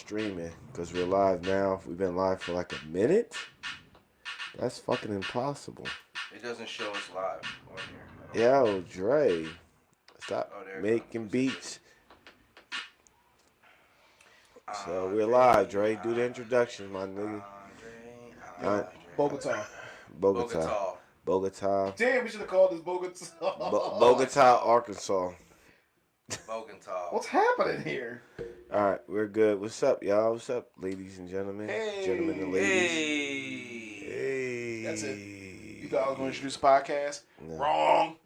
streaming because we're live now. We've been live for like a minute. That's fucking impossible. It doesn't show us live on here. Yo, Dre, stop making beats. So we're live, Dre. Do the introduction, my nigga. Bogota. Damn, we should have called this Bogota. Bogota, Arkansas. Bogota. What's happening here? All right, we're good. What's up, y'all? What's up, ladies and gentlemen? Hey. Gentlemen and ladies. Hey. That's it. You thought I was going to introduce the podcast? No. Wrong.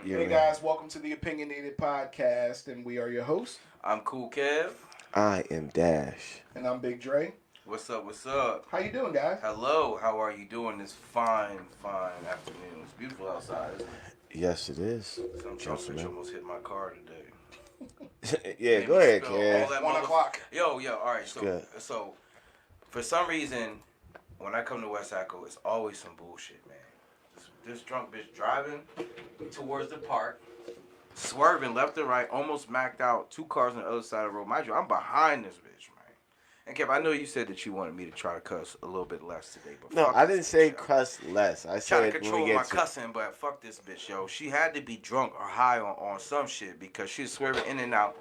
You're hey, guys. Welcome to the Opinionated podcast, and we are your hosts. I'm Cool Kev. I am Dash. And I'm Big Dre. What's up? What's up? How you doing, guys? Hello. How are you doing this fine afternoon? It's beautiful outside, isn't it? Yes, it is. Some drunk bitch almost hit my car today. Yeah, go ahead, Kev. 1 o'clock. Yo, all right. So, for some reason, when I come to West Acco, it's always some bullshit, man. This drunk bitch driving towards the park, swerving left and right, almost macked out 2 cars on the other side of the road. Mind you, I'm behind this bitch, man. And Kev, I know you said that you wanted me to try to cuss a little bit less today, but no, I didn't say cuss less. I said trying to control my cussing, but fuck this bitch, yo. She had to be drunk or high on some shit because she was swerving in and out.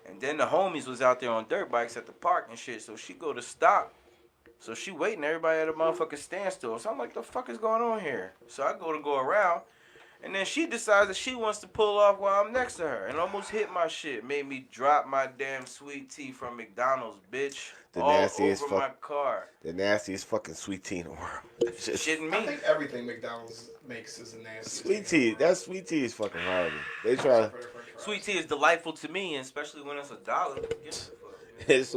And then the homies was out there on dirt bikes at the park and shit, so she go to stop. So she waiting everybody at a motherfucking standstill. So I'm like, the fuck is going on here? So I go around. And then she decides that she wants to pull off while I'm next to her. And almost hit my shit. Made me drop my damn sweet tea from McDonald's, bitch. The all nastiest over my car. The nastiest fucking sweet tea in the world. Shitting me. I think everything McDonald's makes is a nasty. Sweet tea. That sweet tea is fucking horrible. They try. Sweet tea is delightful to me, especially when it's $1. It's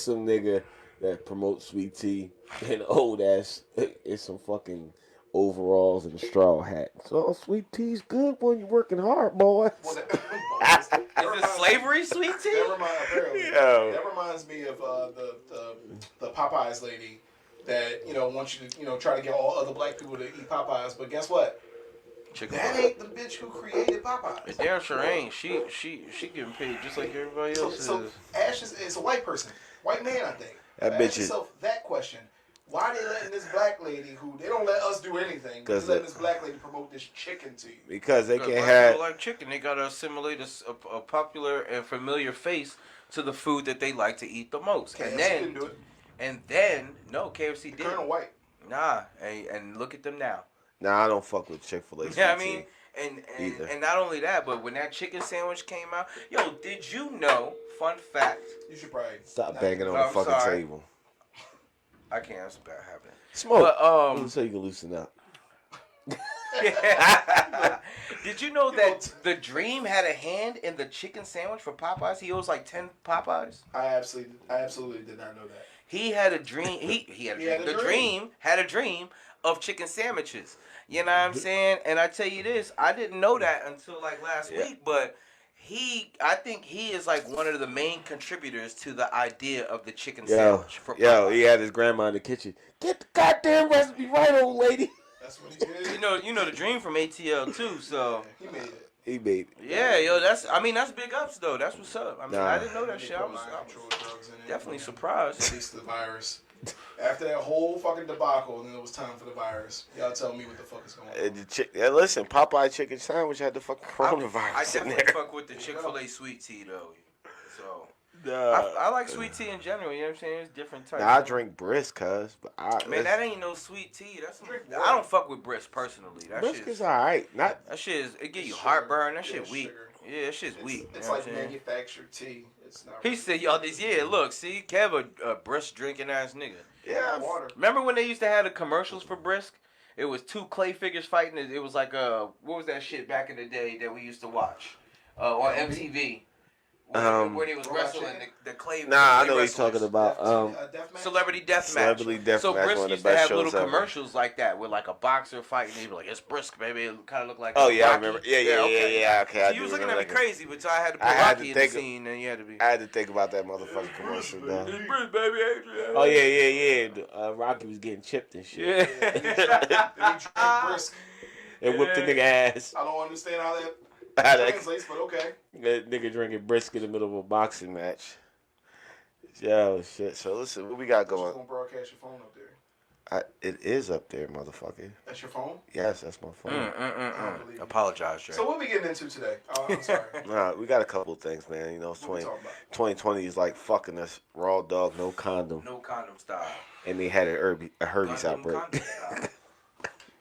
some nigga that promotes sweet tea and old ass. It's some fucking overalls and a straw hat. So sweet tea's good when you're working hard, boy. Is it slavery, sweet tea? That reminds me of the Popeyes lady that wants you to try to get all other black people to eat Popeyes, but guess what? That ain't the bitch who created Popeyes. It damn sure ain't. She getting paid just like everybody else so is. Ash is a white person, white man, I think. That Ask bitch yourself that question. Why they letting this black lady who they don't let us do anything? Because letting this black lady promote this chicken to you. Because they can't have people like chicken. They gotta assimilate a popular and familiar face to the food that they like to eat the most. KFC and then didn't do it. And then no, KFC did. Colonel White. Nah, and look at them now. Nah, I don't fuck with Chick-fil-A. Yeah, I mean, and not only that, but when that chicken sandwich came out, yo, did you know? Fun fact. You should probably stop banging on the fucking table. I can't. That's bad habit. Smoke. But, so you can loosen up. Did you know that the Dream had a hand in the chicken sandwich for Popeyes? He owes like 10 Popeyes. I absolutely did not know that. He had a dream. He had a dream. The Dream had a dream of chicken sandwiches. You know what I'm saying? And I tell you this, I didn't know that until like last week, but I think he is like one of the main contributors to the idea of the chicken sandwich for Popeyes. He had his grandma in the kitchen. Get the goddamn recipe right, old lady. That's what he did. You know the Dream from ATL too, so he made it. He made it. Yeah, yo, that's big ups though. That's what's up. I mean, I didn't know that shit. I was definitely surprised. At least the virus. After that whole fucking debacle, and then it was time for the virus. Y'all tell me what the fuck is going on. Listen, Popeye chicken sandwich had the fucking coronavirus. I definitely fuck with the Chick-fil-A sweet tea though. So I like sweet tea in general. You know what I'm saying? It's different types. I drink Brisk, cuz. Man, that ain't no sweet tea. I don't fuck with Brisk personally. Brisk is alright. That shit is. It give you heartburn. That shit weak. Yeah, that shit's weak. It's like manufactured tea. It's not. He said, "Y'all, look, see, Kev a Brisk drinking ass nigga." Yeah, water. Remember when they used to have the commercials for Brisk? It was 2 clay figures fighting. It was like what was that shit back in the day that we used to watch on MTV? When he was wrestling the clay. Nah, I know what he's talking about. Celebrity Deathmatch. So Brisk used to have little commercials like that with like a boxer fighting. He'd be like, "It's Brisk, baby." It kind of looked like. Oh yeah, I remember. Yeah. Okay. So you was looking at me crazy, but I had to put Rocky in the scene, and you had to be. I had to think about that motherfucking commercial. It's Brisk, baby, Adrian. Oh yeah. Rocky was getting chipped and shit. Yeah. Then he drank Brisk and whipped the nigga ass. I don't understand how that translates, but okay. That nigga drinking Brisk in the middle of a boxing match. Yo, shit. So listen, what we got You're going? gonna broadcast your phone up there. It is up there, motherfucker. That's your phone? Yes, that's my phone. I don't believe you. Apologize, Jay. So what we getting into today? Oh, I'm sorry. Nah, we got a couple of things, man. You know, it's What we 20, talking about? 2020 is like fucking us raw dog, no condom, No condom style. and they had a herpes Gundam outbreak. condom style.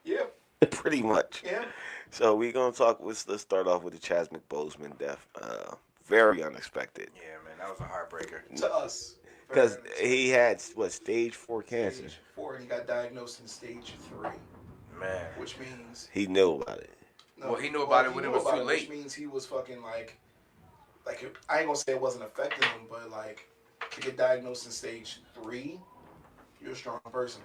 Yeah. Pretty much. Yeah. So we gonna talk. Let's start off with the Chadwick Boseman death. Very unexpected. Yeah, man, that was a heartbreaker. To us. Because he had what, stage 4 cancer. Stage 4, and he got diagnosed in stage 3. Man. Which means He knew about it. no, Well, he knew about it when it was too late. Which means he was fucking like I ain't gonna say it wasn't affecting him, but like to get diagnosed in stage 3, you're a strong person.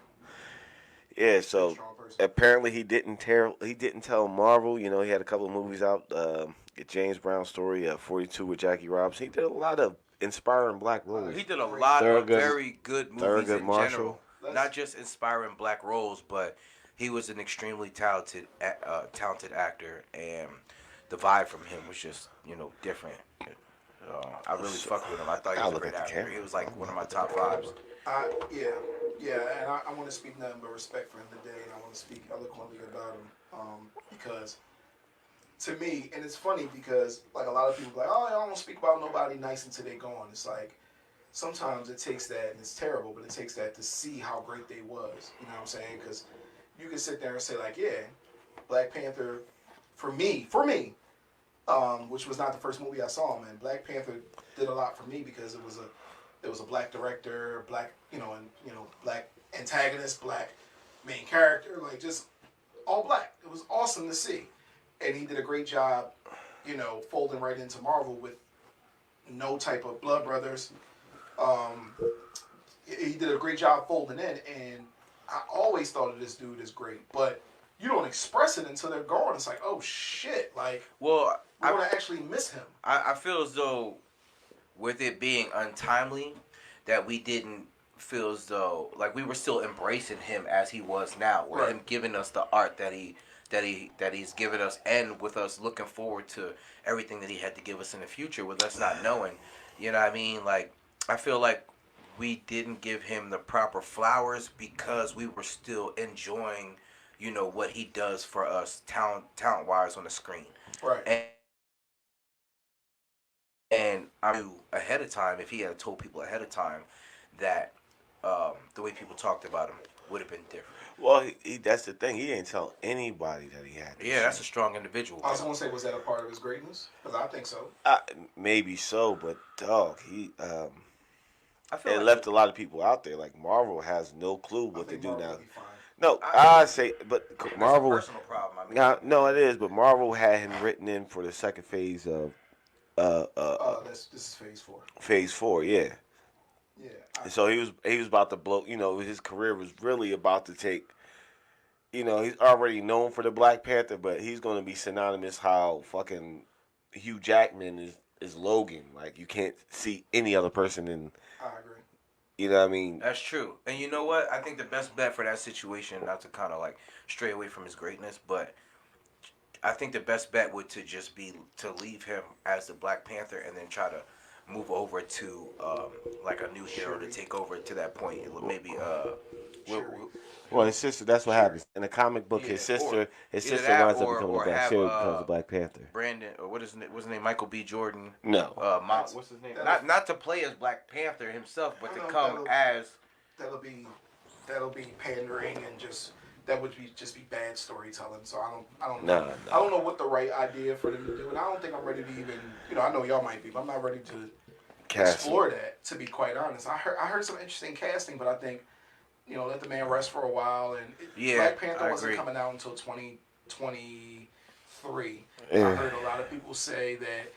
Yeah. So apparently he didn't tell Marvel. You know, he had a couple of movies out. James Brown story, 42 with Jackie Robinson. He did a lot of inspiring black roles. He did a lot of very good movies Thurgood in Marshall. general. Not just inspiring black roles, but he was an extremely talented actor, and the vibe from him was just, different. I really fucked with him. I thought he was a great actor. He was like one of my top 5s. Yeah, and I want to speak nothing but respect for him today, and I want to speak eloquently about him because to me, and it's funny because like a lot of people are like, oh, I don't speak about nobody nice until they gone. It's like sometimes it takes that, and it's terrible, but it takes that to see how great they was. You know what I'm saying? Because you can sit there and say like, yeah, Black Panther, for me, which was not the first movie I saw, man. Black Panther did a lot for me because there was a black director, black, black antagonist, black main character, like just all black. It was awesome to see. And he did a great job, folding right into Marvel with no type of blood brothers. He did a great job folding in, and I always thought of this dude as great. But you don't express it until they're gone. It's like, oh shit, like, well, we're gonna actually miss him. I feel as though, with it being untimely, that we didn't feel as though like we were still embracing him as he was now, with him giving us the art that he's given us, and with us looking forward to everything that he had to give us in the future, with us not knowing. You know what I mean? Like, I feel like we didn't give him the proper flowers because we were still enjoying, what he does for us talent wise on the screen. Right. And I knew ahead of time, if he had told people ahead of time, that the way people talked about him would have been different. Well, that's the thing. He didn't tell anybody that he had. Yeah, that's a strong individual. I was gonna say, was that a part of his greatness? Because I think so. Maybe so, but dog, I feel it left a lot of people out there. Like Marvel has no clue what to do Marvel now. will be fine. No, I say, but Marvel. That's a personal problem. No, it is. But Marvel had him written in for the second phase of. This is phase 4. Phase 4, yeah. Yeah. So he was about to blow. His career was really about to take. He's already known for the Black Panther, but he's going to be synonymous how fucking Hugh Jackman is Logan. Like, you can't see any other person in. I agree. You know what I mean? That's true. And you know what? I think the best bet for that situation, not to kind of like stray away from his greatness, but I think the best bet would to just be to leave him as the Black Panther and then try to move over to like a new hero to take over to that point. Maybe Well, his sister. That's what happens in the comic book. His sister winds up becoming the Black. Sherry becomes the Black Panther. Brandon, or what's his name? Michael B. Jordan. No. What's his name? Not to play as Black Panther himself, but to come as. That'll be pandering and just. That would just be bad storytelling. So I don't know. I don't know what the right idea for them to do, and I don't think I'm ready to even. I know y'all might be, but I'm not ready to explore that. To be quite honest, I heard some interesting casting, but I think let the man rest for a while. And Black Panther wasn't coming out until 2023. Yeah. I heard a lot of people say that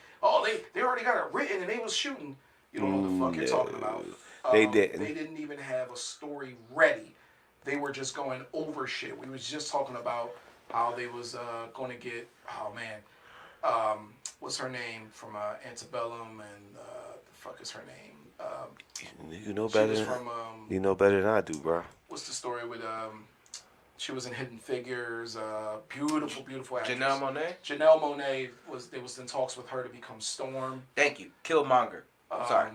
they already got it written and they was shooting. You don't know what the fuck you're talking about. They didn't. They didn't even have a story ready. They were just going over shit. We was just talking about how they was going to get, what's her name from Antebellum, and the fuck is her name? You know better. You know better than I do, bro. What's the story with she was in Hidden Figures, beautiful actress. Janelle Monáe was in talks with her to become Storm. Thank you. Killmonger. Sorry.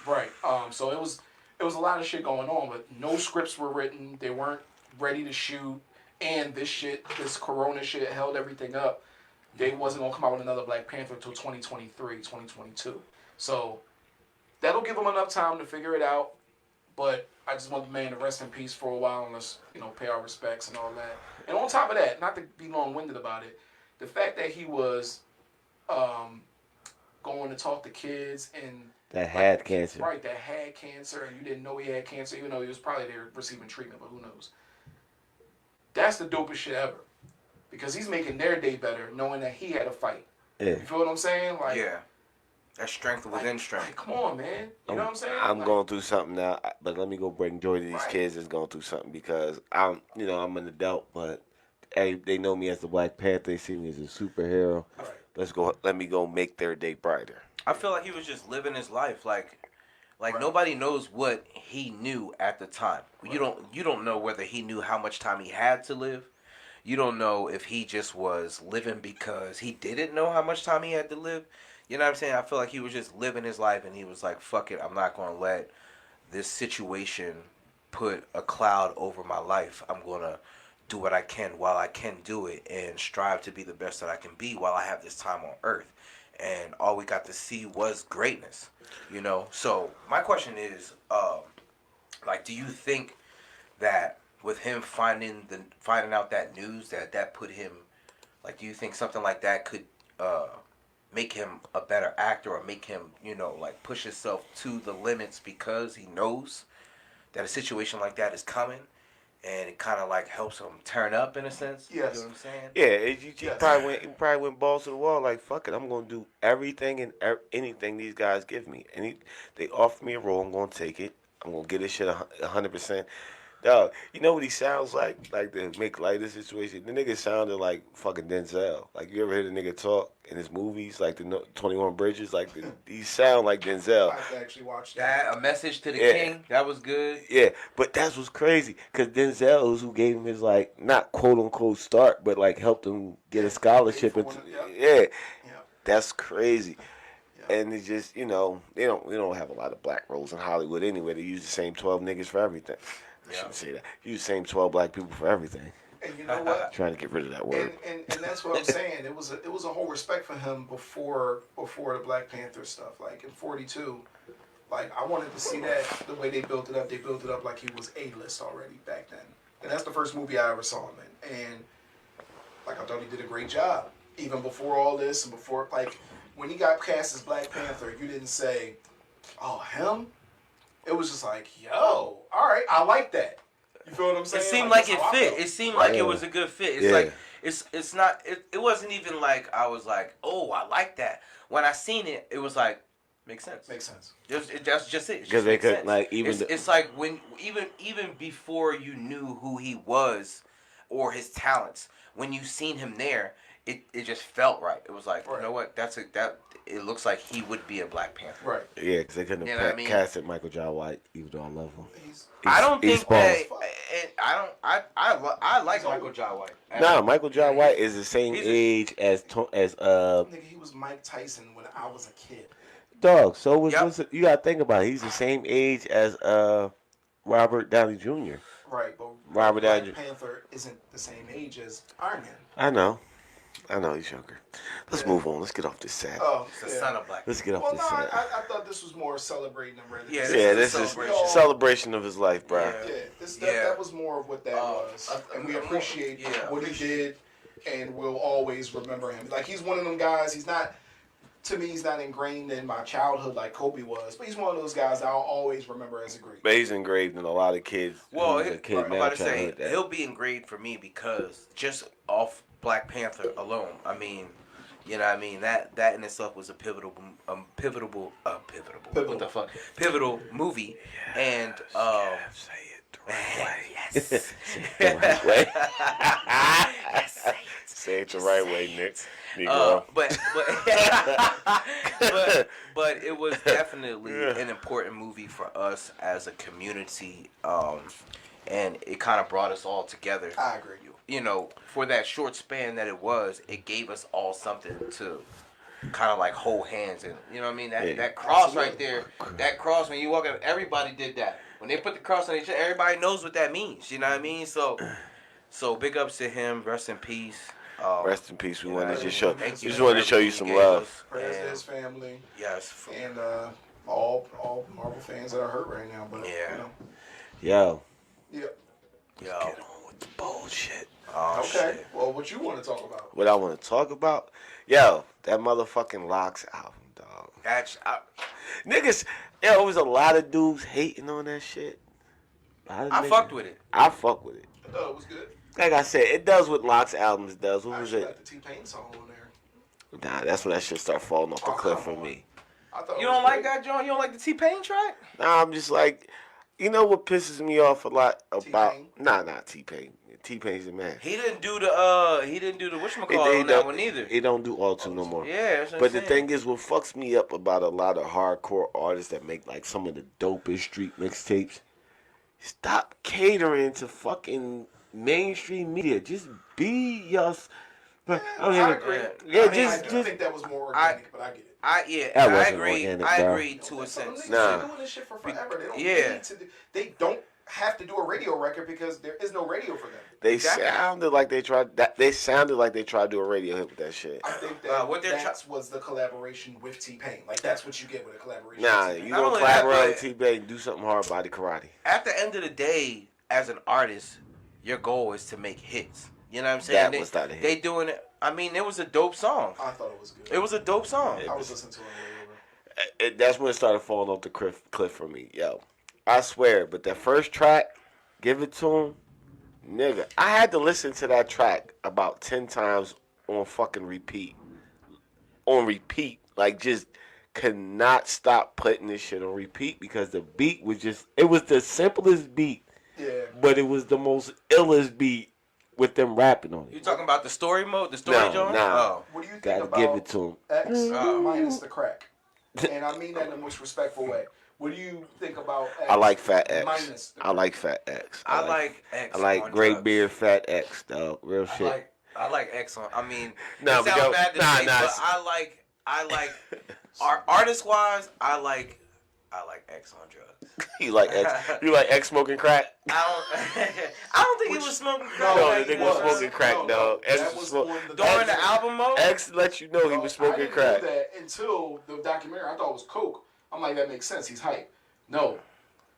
Right. So it was a lot of shit going on, but no scripts were written. They weren't ready to shoot, and this Corona shit held everything up. They wasn't gonna come out with another Black Panther until 2023, 2022. So that'll give them enough time to figure it out. But I just want the man to rest in peace for a while and let's, pay our respects and all that. And on top of that, not to be long-winded about it, the fact that he was going to talk to kids and that had cancer. Right, that had cancer and you didn't know he had cancer, even though he was probably there receiving treatment, but who knows. That's the dopest shit ever. Because he's making their day better knowing that he had a fight. Yeah. You feel what I'm saying? Like, yeah. That's strength within strength. Like, come on, man. You know what I'm saying? I'm going through something now, but let me go bring joy to these kids that's going through something because I'm an adult, but they know me as the Black Panther. They see me as a superhero. Right. Let me go make their day brighter. I feel like he was just living his life. Like nobody knows what he knew at the time. Right. You don't know whether he knew how much time he had to live. You don't know if he just was living because he didn't know how much time he had to live. You know what I'm saying? I feel like he was just living his life and he was like, fuck it, I'm not going to let this situation put a cloud over my life. I'm going to do what I can while I can do it and strive to be the best that I can be while I have this time on earth. And all we got to see was greatness, So my question is, do you think that with him finding out that news that put him, do you think something like that could make him a better actor or make him, push himself to the limits because he knows that a situation like that is coming and it kind of helps him turn up in a sense? Yes. You know what I'm saying? Yeah, he probably went balls to the wall like, fuck it, I'm going to do everything and anything these guys give me. And they offer me a role, I'm going to take it. I'm going to get this shit 100%. Dog, you know what he sounds like? Like, to make light of the situation, the nigga sounded like fucking Denzel. Like, you ever heard a nigga talk in his movies, like the 21 Bridges? Like, he sound like Denzel. I've actually watched that. A Message to the King, that was good. Yeah, but that's what's crazy, because Denzel is who gave him his, not quote-unquote start, but, helped him get a scholarship. That's crazy. Yeah. And it's just, we don't have a lot of black roles in Hollywood anyway. They use the same 12 niggas for everything. I shouldn't say that. Use the same 12 black people for everything. And you know what? Trying to get rid of that word. And that's what I'm saying. It was a whole respect for him before the Black Panther stuff. Like in 42, I wanted to see that the way they built it up. They built it up like he was A-list already back then. And that's the first movie I ever saw him in. And I thought he did a great job. Even before all this and before when he got cast as Black Panther, you didn't say, "Oh, him." It was just like, yo, all right, I like that. You feel what I'm saying? It seemed like it fit. It seemed like it was a good fit. It's it's not. It wasn't even like I was like, oh, I like that. When I seen it, it was like, makes sense. Makes sense. That's just it. Because they could It's like when even before you knew who he was or his talents, when you seen him there, it just felt right. It was like, you know what? It looks like he would be a Black Panther. Right. Yeah, because they couldn't have casted Michael J. White, even though I love him. I don't think that. I like Michael J. White. Nah, Michael J. White is the same age as Nigga, he was Mike Tyson when I was a kid. Dog. So you gotta think about it. He's the same age as Robert Downey Jr. Right, but Robert Downey Black Panther isn't the same age as Iron Man. I know he's younger. Let's move on. Let's get off this sad. Oh, it's the son of Black. Let's get off this sad. I thought this was more celebrating him. This is celebration of his life, bro. That was more of what that was, and we appreciate what he did, and we'll always remember him. He's one of them guys. He's not. To me, he's not ingrained in my childhood like Kobe was, but he's one of those guys I'll always remember as a great. But he's engraved in a lot of kids. Well, I'm about to say he'll be engraved for me because just off Black Panther alone, you know what I mean? That in itself was a pivotal what the fuck? Pivotal movie. Yes, and say it the right way. Yes. Say it the right way. Yes, say it the right way, Nick. But it was definitely an important movie for us as a community, and it kind of brought us all together. I agree. For that short span that it was, it gave us all something to kind of like hold hands and you know what I mean. That cross right there, that cross when you walk up, everybody did that. When they put the cross on each other, everybody knows what that means. You know what I mean? So big ups to him. Rest in peace. Rest in peace. We wanted to just you wanted to show you some love. Prayers to his family. Yes. And all Marvel fans that are hurt right now. But Yo. Yeah. Let's get on with the bullshit. Oh, okay. Shit. Well, what you want to talk about? What I want to talk about? Yo, that motherfucking Locks album, dog. Niggas, it was a lot of dudes hating on that shit. I fucked with it. I fuck with it. I thought it was good. Like I said, it does what Locks albums does. What was it? I like the T-Pain song on there. Nah, that's when that shit start falling off the cliff for me. You don't like that, John? You don't like the T-Pain track? Nah, I'm just like, you know what pisses me off a lot about T-Pain? Nah, T-Pain. T-Pain's the man. He didn't do the whatchamacallit on that one either. He don't do auto no more. Yeah, that's what but I'm the saying. thing is, what fucks me up about a lot of hardcore artists that make like some of the dopest street mixtapes, stop catering to fucking mainstream media. Just be yours. I agree. Yeah, I do think that was more organic, but I get it. I agree. Organic, I bro. agree to a sense. They're doing this shit for forever. They don't have to do a radio record because there is no radio for them. They sounded like they tried. They sounded like they tried to do a radio hit with that shit. I think that was the collaboration with T-Pain. Like that's what you get with a collaboration. Nah, with T-Pain. you gonna collaborate with T-Pain, do something hard body karate. At the end of the day, as an artist, your goal is to make hits. You know what I'm saying? That was not a hit. They doing it. I mean, it was a dope song. I thought it was good. It was a dope song. I was listening to it way over. That's when it started falling off the cliff for me. Yo, I swear. But that first track, Give It To Him, nigga, I had to listen to that track about 10 times on fucking repeat. On repeat. Like, just could not stop putting this shit on repeat because the beat was just, it was the simplest beat. Yeah. But it was the most illest beat with them rapping on it. You talking about the story mode, the story joint? Nah. What do you think Gotta about give it to him. X minus the crack? And I mean that in the most respectful way. What do you think about X I like Fat X. minus the I like Fat X. I like X. I like on Great drugs. Beard Fat X, dog. Real shit. I like X on. I mean, Nah, it sounds bad to say, nah. but I like artist wise. I like X on drugs. You like X? You like X smoking crack? I don't think he was smoking crack. No, like the nigga that. was smoking crack, dog. X That was was smoking. on the During the album mode. X let you know he was smoking I didn't crack. know that until the documentary. I thought it was coke. I'm like, that makes sense. He's hype. No,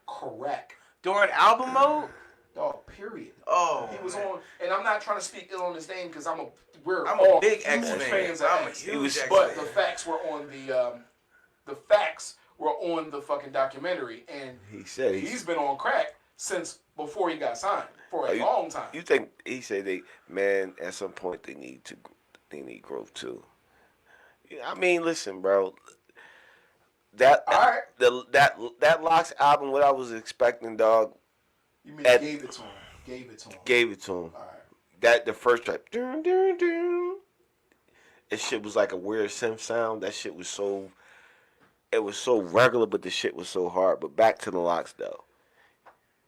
crack. During album mode. Dog. Period. Oh, He was man. on, and I'm not trying to speak ill on his name because I'm a big X huge fan. fans of I'm a X. huge X But fan. the facts were on the facts were on the fucking documentary, and He said he's been on crack since before he got signed for a long time. You think he said at some point they need growth too. I mean, listen, bro. That All right. that Locks album, what I was expecting, dog. You mean gave it to him? Gave it to him. Gave it to him. All right. That the first track. Dun, dun, dun. That shit was like a weird synth sound. That shit was so. It was so regular, but the shit was so hard. But back to the Locks, though.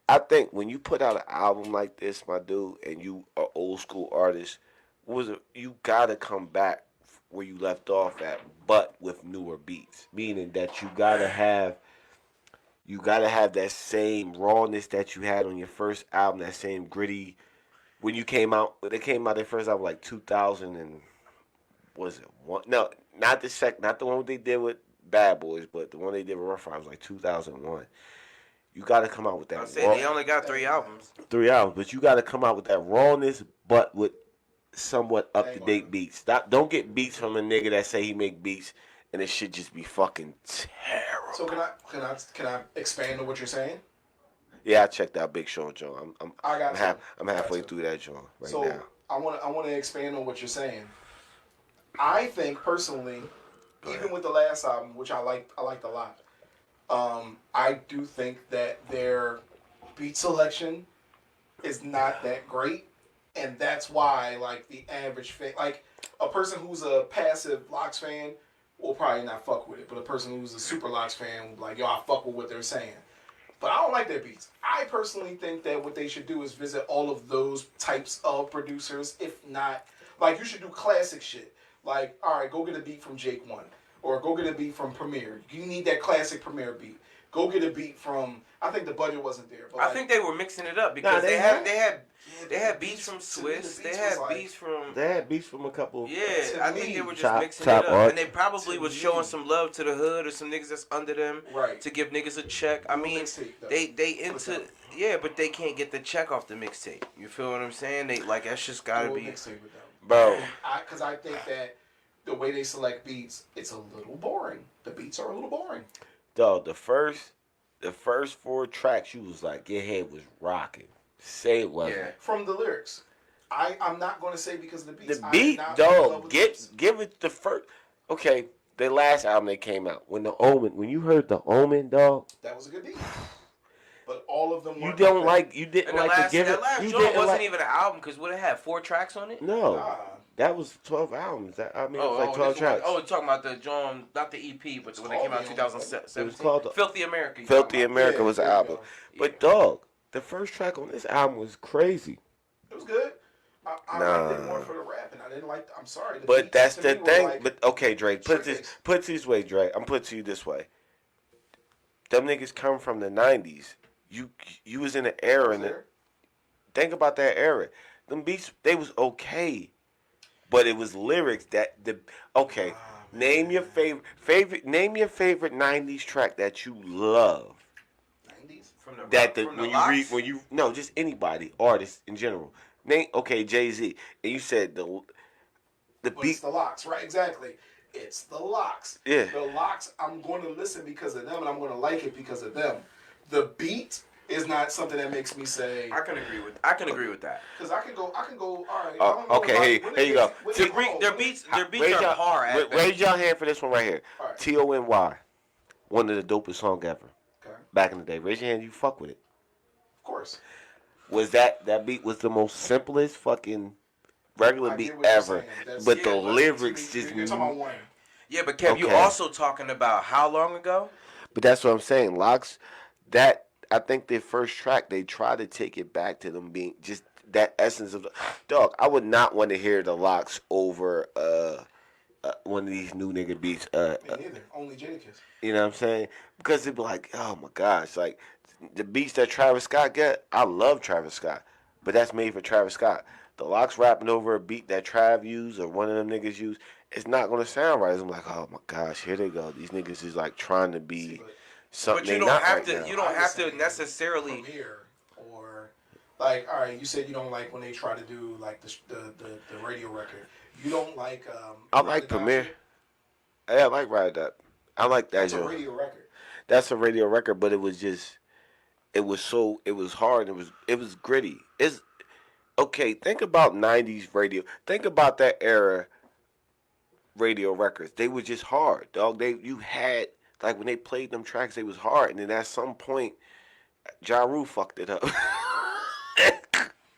I think when you put out an album like this, my dude, and you are old school artist, you gotta come back where you left off at, but with newer beats. Meaning that you gotta have that same rawness that you had on your first album, that same gritty. When you came out, their first album like 2000 and was it one? No, not the one they did with Bad Boys, but the one they did with Rough Riders was like 2001. You got to come out with that. I say they only got 3 albums. 3 albums, but you got to come out with that rawness, but with somewhat up to date beats. Don't get beats from a nigga that say he make beats and it should just be fucking terrible. So can I expand on what you're saying? Yeah, I checked out Big Sean John. I'm halfway you. through that John right So now. I want to expand on what you're saying. I think personally, even with the last album, which I liked a lot, I do think that their beat selection is not that great, and that's why like the average fan, like a person who's a passive Locks fan will probably not fuck with it, but a person who's a super Locks fan will be like, yo, I fuck with what they're saying. But I don't like their beats. I personally think that what they should do is visit all of those types of producers, if not, like you should do classic shit. Like, all right, go get a beat from Jake One, or go get a beat from Premier. You need that classic Premier beat. Go get a beat from. I think the budget wasn't there, but I think they were mixing it up because they had beats from Swiss. They had beats from. They had beats from a couple. Yeah, I think they were just mixing top it up, art. and they probably was showing some love to the hood or some niggas that's under them, right, to give niggas a check. I mean, they into but they can't get the check off the mixtape. You feel what I'm saying? They like that's just gotta be. Mixtape with them, bro. Because I think that the way they select beats, it's a little boring. The beats are a little boring. Dog, the first 4 tracks, you was like, your head was rocking. Say it wasn't. Yeah. From the lyrics. I'm not going to say because of the beats. The beat, dog, give it the first. Okay, the last album they came out, when you heard the Omen, dog. That was a good beat. But all of them you didn't like to give it. That last joint wasn't even an album because would it have 4 tracks on it? No. That was 12 albums. It was like 12 tracks. You're talking about the John, not the EP, but when it came out in 2017. It was called Filthy America. Filthy America was the album. But dog, the first track on this album was crazy. It was good. I liked it more for the rap, and I didn't like. I'm sorry. But that's the thing. Like, but okay, Drake, put it this way, Drake. I'm putting it to you this way. Them niggas come from the '90s. You was in an era, think about that era. Them beats, they was okay. But it was lyrics name your favorite name your favorite 90s track that you love. 90s? No, just anybody, artist in general. Name Jay-Z. And you said the beat. It's the Locks, right? Exactly. It's the Locks. Yeah. The Locks, I'm going to listen because of them and I'm going to like it because of them. The beat is not something that makes me say. I can agree with that. Because I can go. All right. Okay, here you go. Their beats are hard. Raise your hand for this one right here. Right. TONY, one of the dopest songs ever. Okay. Back in the day, raise your hand. You fuck with it. Of course. Was that beat was the most simplest fucking regular beat ever, but the lyrics just. You're talking about one. Yeah, but Kev, you also talking about how long ago? But that's what I'm saying. Locks, that. I think their first track, they try to take it back to them being just that essence of the dog. I would not want to hear the Locks over one of these new nigga beats. Me neither. Only Jadakiss. You know what I'm saying? Because it'd be like, oh my gosh, like the beats that Travis Scott got. I love Travis Scott, but that's made for Travis Scott. The Locks rapping over a beat that Trav used or one of them niggas used, it's not gonna sound right. I'm like, oh my gosh, here they go. These niggas is like trying to be. Something but you don't have to. You don't have to necessarily. Premiere or like, all right, you said you don't like when they try to do like the radio record. You don't like. I like Premiere. Yeah, I like Ride That. I like that. That's a radio record. That's a radio record, but it was just. It was hard. It was gritty. It's okay. Think about '90s radio. Think about that era. Radio records. They were just hard, dog. You had. Like, when they played them tracks, they was hard. And then at some point, Ja Rule fucked it up.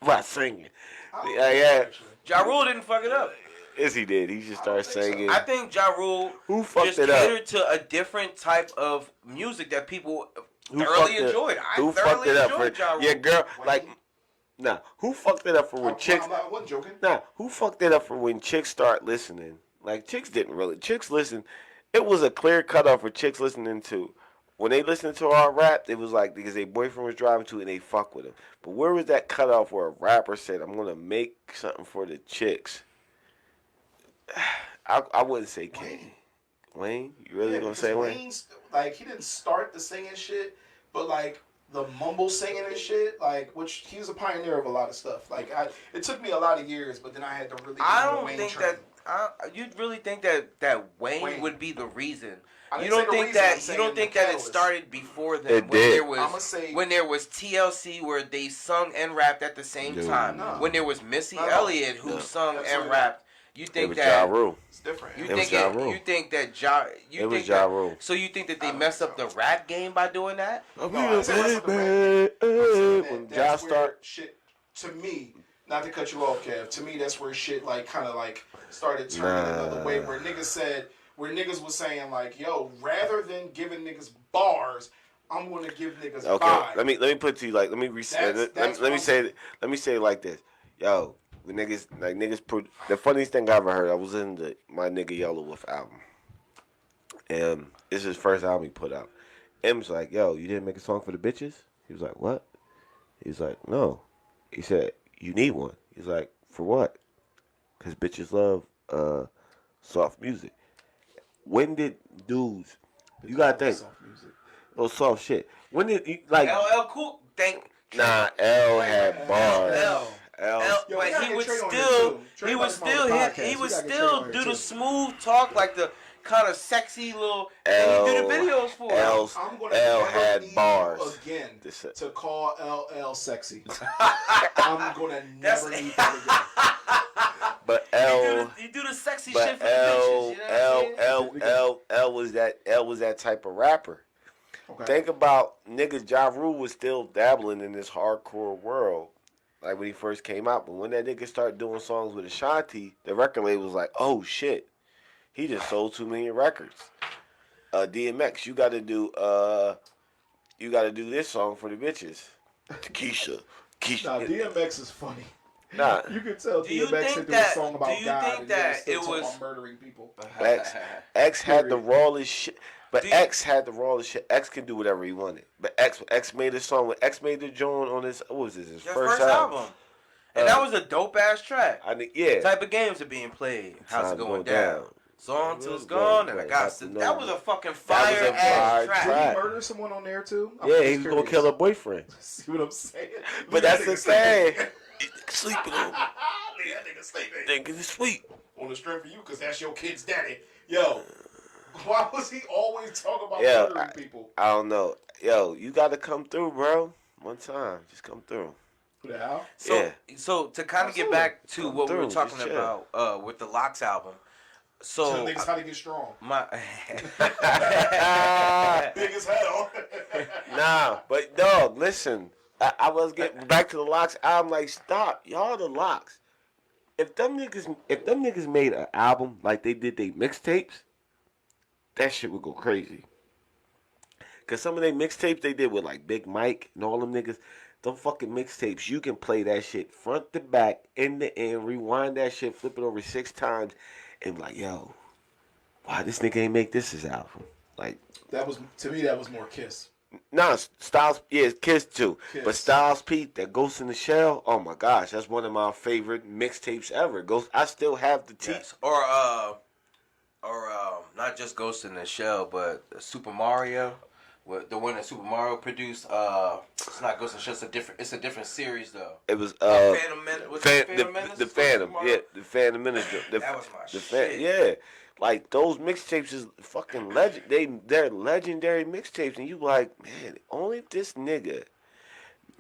By singing. Yeah. Ja Rule didn't fuck it up. Yes, he did. He just started singing. I think Ja Rule just catered to a different type of music that people thoroughly enjoyed. Who fucked it up for Ja Rule? Yeah, girl. Like, who fucked it up for when chicks... I wasn't joking. Who fucked it up for when chicks start listening? Like, chicks didn't really... Chicks listen... It was a clear cutoff for chicks listening to. When they listened to our rap, it was like because their boyfriend was driving to it and they fuck with him. But where was that cutoff where a rapper said, I'm going to make something for the chicks? I wouldn't say Kane. Wayne? You really going to say Wayne? Like, he didn't start the singing shit, but like the mumble singing and shit, like, which he was a pioneer of a lot of stuff. Like, it took me a lot of years, but then I had to really. I don't think that. You really think that Wayne would be the reason? You don't think that it started before then? When there was TLC where they sung and rapped at the same time. No. When there was Missy Elliott who sung and rapped. You think that Ja Rule. It's different. You think that Ja Rule. So you think that they messed up the rap game by doing that? When Ja start shit to me. Not to cut you off, Kev. To me, that's where shit like kind of like started turning another way. Where niggas was saying like, yo, rather than giving niggas bars, I'm gonna give niggas vibes. Let me put it to you like let me say it like this. Yo, when the funniest thing I ever heard, I was in my nigga Yellow Wolf album. And it's his first album he put out. M's like, yo, you didn't make a song for the bitches? He was like, what? He's like, no. He said, you need one. He's like, for what? Because bitches love soft music. When did dudes, you gotta think, Soft music. oh, soft shit. When did, like, LL Cool, nah, L had bars. L, Yo, but we gotta he get would Trey on still, here, too. he Trey would about to come on still the hit, podcast. he We would gotta get Trey still on here, do the too. smooth talk, like the kind of sexy little, and he do the videos for it. I'm gonna L never had need bars. you again to call LL sexy. I'm gonna That's- never need that again. But L, He do the sexy but shit for the bitches, you know what I'm saying? L was that type of rapper. Okay. Think about niggas. Ja Rule was still dabbling in this hardcore world, like when he first came out. But when that nigga started doing songs with Ashanti, the record label was like, "Oh shit, he just sold 2 million records." DMX, you got to do this song for the bitches. Keisha. Now DMX is funny. Nah, You can tell Do you DMX think to do that- a song about do you God think and that still it talk was- about murdering people. X had the rawest shit. But Do you- X had the rawest shit. X can do whatever he wanted. But X made a song with X made the joint on his, what was this, his Your first first album. album. And that was a dope ass track. Yeah. Type of games are being played. How's Time it to going go down? down. Song till Let's it's go. gone, and I Right, got have to to. know. That was a fucking That fire was a ass fire track. Did track. he murder someone on there too? I'm Yeah, just he was gonna curious. kill her boyfriend. See what I'm saying? But that's the thing. Sleeping on That nigga sleeping. thinking it's sweet. On the strength of you, because that's your kid's daddy. Yo, why was he always talking about Yeah, murdering people? I don't know. Yo, you gotta come through, bro. One time. Just come through. Who the hell? So, Yeah. so to kind of get Absolutely. back to Come what we were through, talking just chill. about with the Locks album. Tell So niggas how to get strong. my Big as hell. Nah, but dog, listen. I was getting back to the Locks. I'm like, stop, y'all the Locks. If them niggas made an album like they did they mixtapes, that shit would go crazy. Cause some of they mixtapes they did with like Big Mike and all them niggas, them fucking mixtapes, you can play that shit front to back, end to end, rewind that shit, flip it over 6 times, and be like, yo, why this nigga ain't make this his album? Like, That was, to me, that was more Kiss. nah, Styles, yeah, Kiss too. Kiss. But Styles P, that Ghost in the Shell, oh my gosh, that's one of my favorite mixtapes ever. Ghost, I still have the tape. yes. or not just Ghost in the Shell, but Super Mario. The one that Super Mario produced, it's not Ghost in the Shell. It's a different series though. It was Phantom Menace. Was it Phantom Menace? the Phantom, yeah, the Phantom Menace. That was my shit. shit. Yeah, like those mixtapes is fucking legend. They're legendary mixtapes, and you like, man, only if this nigga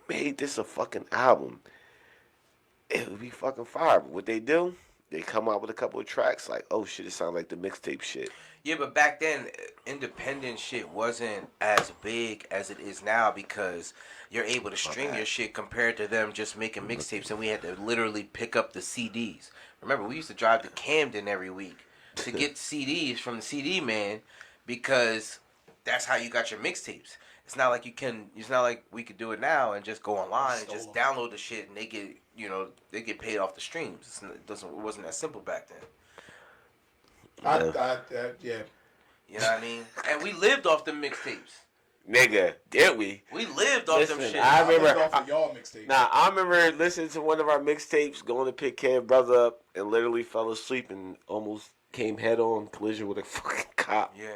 made this a fucking album, it would be fucking fire. But what they do, they come out with a couple of tracks like, oh shit, it sounds like the mixtape shit. Yeah, but back then, independent shit wasn't as big as it is now because you're able to stream your shit compared to them just making mixtapes, and we had to literally pick up the CDs. Remember, we used to drive to Camden every week to get CDs from the CD man because that's how you got your mixtapes. It's not like it's not like we could do it now and just go online and just download the shit and they get paid off the streams. It wasn't that simple back then. Yeah. You know what I mean? And we lived off the mixtapes. Nigga, did we? We lived off them Listen, shit. I I remember. remember off of y'all mixtape. Nah, I remember listening to one of our mixtapes, going to pick Kev brother up, and literally fell asleep and almost came head on collision with a fucking cop. Yeah.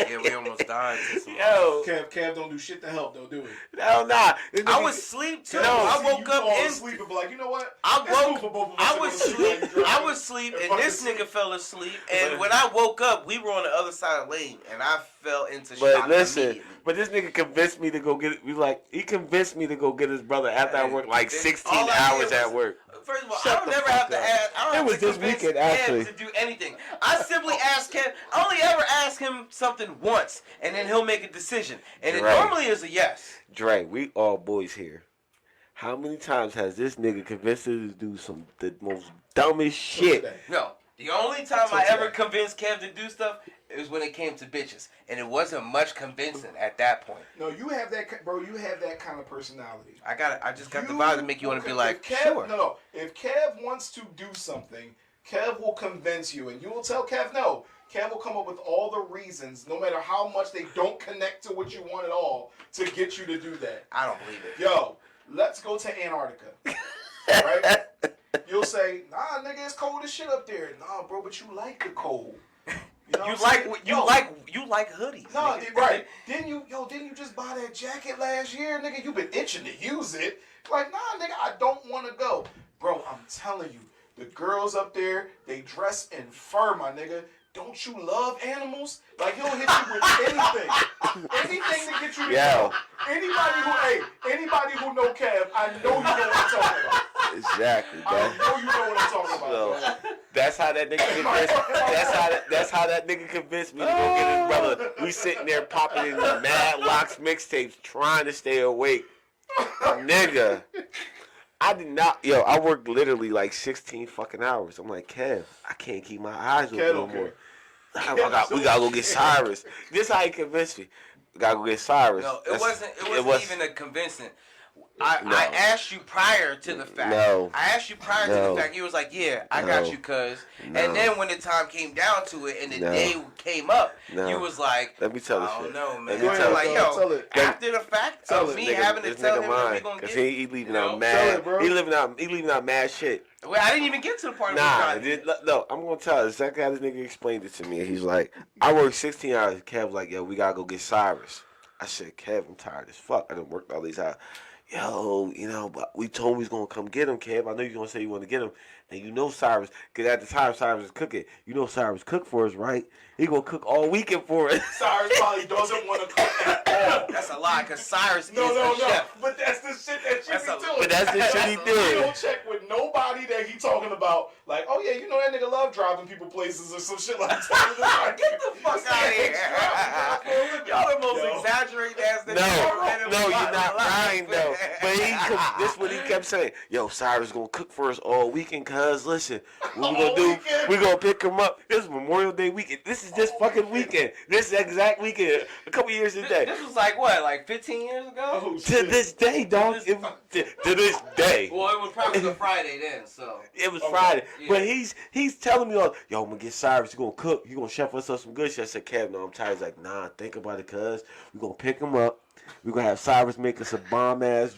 Yeah, we almost died. To some Yo, Kev don't do shit to help though, do it? hell nah. This I nigga- was asleep too. No, I See, woke you up fall in. asleep and be like, you know what? I It's cool woke. for both of us I to was go to sleep asleep. while you drive. I was asleep, And and fucking this sleep. nigga fell asleep. And when I woke up, we were on the other side of the lane, and I fell into But shock listen, immediately. but this nigga convinced me to go get it. He convinced me to go get his brother after I worked like Then 16 all I hours did at was- work. First of all, Shut I don't the never fuck have to up. ask. I don't It have was to this convince weekend, Kev actually. to do anything. I simply ask Kev. I only ever ask him something once, and then he'll make a decision. And it Right. normally is a yes. Dre, we all boys here. How many times has this nigga convinced us to do the most dumbest shit? Today. No. The only time I ever convinced Kev to do stuff is when it came to bitches, and it wasn't much convincing at that point. No, you have that, bro. You have that kind of personality. I just got the vibe to make you want to be like, Kev, sure. No. If Kev wants to do something, Kev will convince you, and you will tell Kev no. Kev will come up with all the reasons, no matter how much they don't connect to what you want at all, to get you to do that. I don't believe it. Yo, let's go to Antarctica. Right? You'll say, nah, nigga, it's cold as shit up there. Nah, bro, but you like the cold. You know you like hoodies. No, right. Didn't you just buy that jacket last year, nigga? You been itching to use it. Like, nah, nigga, I don't want to go. Bro, I'm telling you, the girls up there, they dress in fur, my nigga. Don't you love animals? Like, he'll hit you with anything. Anything to get you to go. Anybody who know Kev, I know you know what I'm talking about. Exactly. I know you know what I'm talking about. So, that's how that nigga convinced. That's how that nigga convinced me to go get his brother. We sitting there popping in the Mad Locks mixtapes, trying to stay awake. Nigga, I did not. Yo, I worked literally like 16 fucking hours. I'm like, Kev, I can't keep my eyes open no more. We gotta go get Cyrus. This how he convinced me. We gotta go get Cyrus. No, it wasn't even a convincing. I asked you prior to the fact. No. I asked you prior to the fact. You was like, yeah, I got you, cuz. No. And then when the time came down to it and the day came up, you was like, let me tell I this don't shit. know, man. Let me tell like, yo, after the fact of me having to tell him what we gonna get. He leaving out mad. He leaving out mad shit. Well, I didn't even get to the part. No, I'm gonna tell you exactly how this nigga explained it to me. He's like, I worked 16 hours. Kev was like, yo, we gotta go get Cyrus. I said, Kev, I'm tired as fuck. I done worked all these hours. Yo, but we told him we was gonna come get him, Kev. I know you're gonna say you want to get him. And you know Cyrus, because at the time Cyrus is cooking. You know Cyrus cook for us, right? He gonna cook all weekend for us. Cyrus probably doesn't want to cook at all. That's a lie, because Cyrus is a chef. But that's the shit that you be doing. But that's the shit he did. You don't check with nobody that he talking about. Like, oh yeah, you know that nigga love driving people places or some shit like that. Get the fuck out of here. Y'all the most exaggerated ass niggas. No, you're not lying though. But this is what he kept saying. Yo, Cyrus gonna cook for us all weekend, cuz listen, what we gonna do, we gonna pick him up. This is Memorial Day weekend. This is this fucking weekend. This exact weekend. A couple years today. This was like what, like 15 years ago? Oh, to this day, dog. To this day. Well, it was probably a Friday then, so. It was Friday. Yeah. But he's telling me, yo, I'm gonna get Cyrus. You gonna cook. You gonna chef us up some good shit. I said, Kev, no, I'm tired. He's like, nah, think about it, cuz. We gonna pick him up. We gonna have Cyrus make us a bomb ass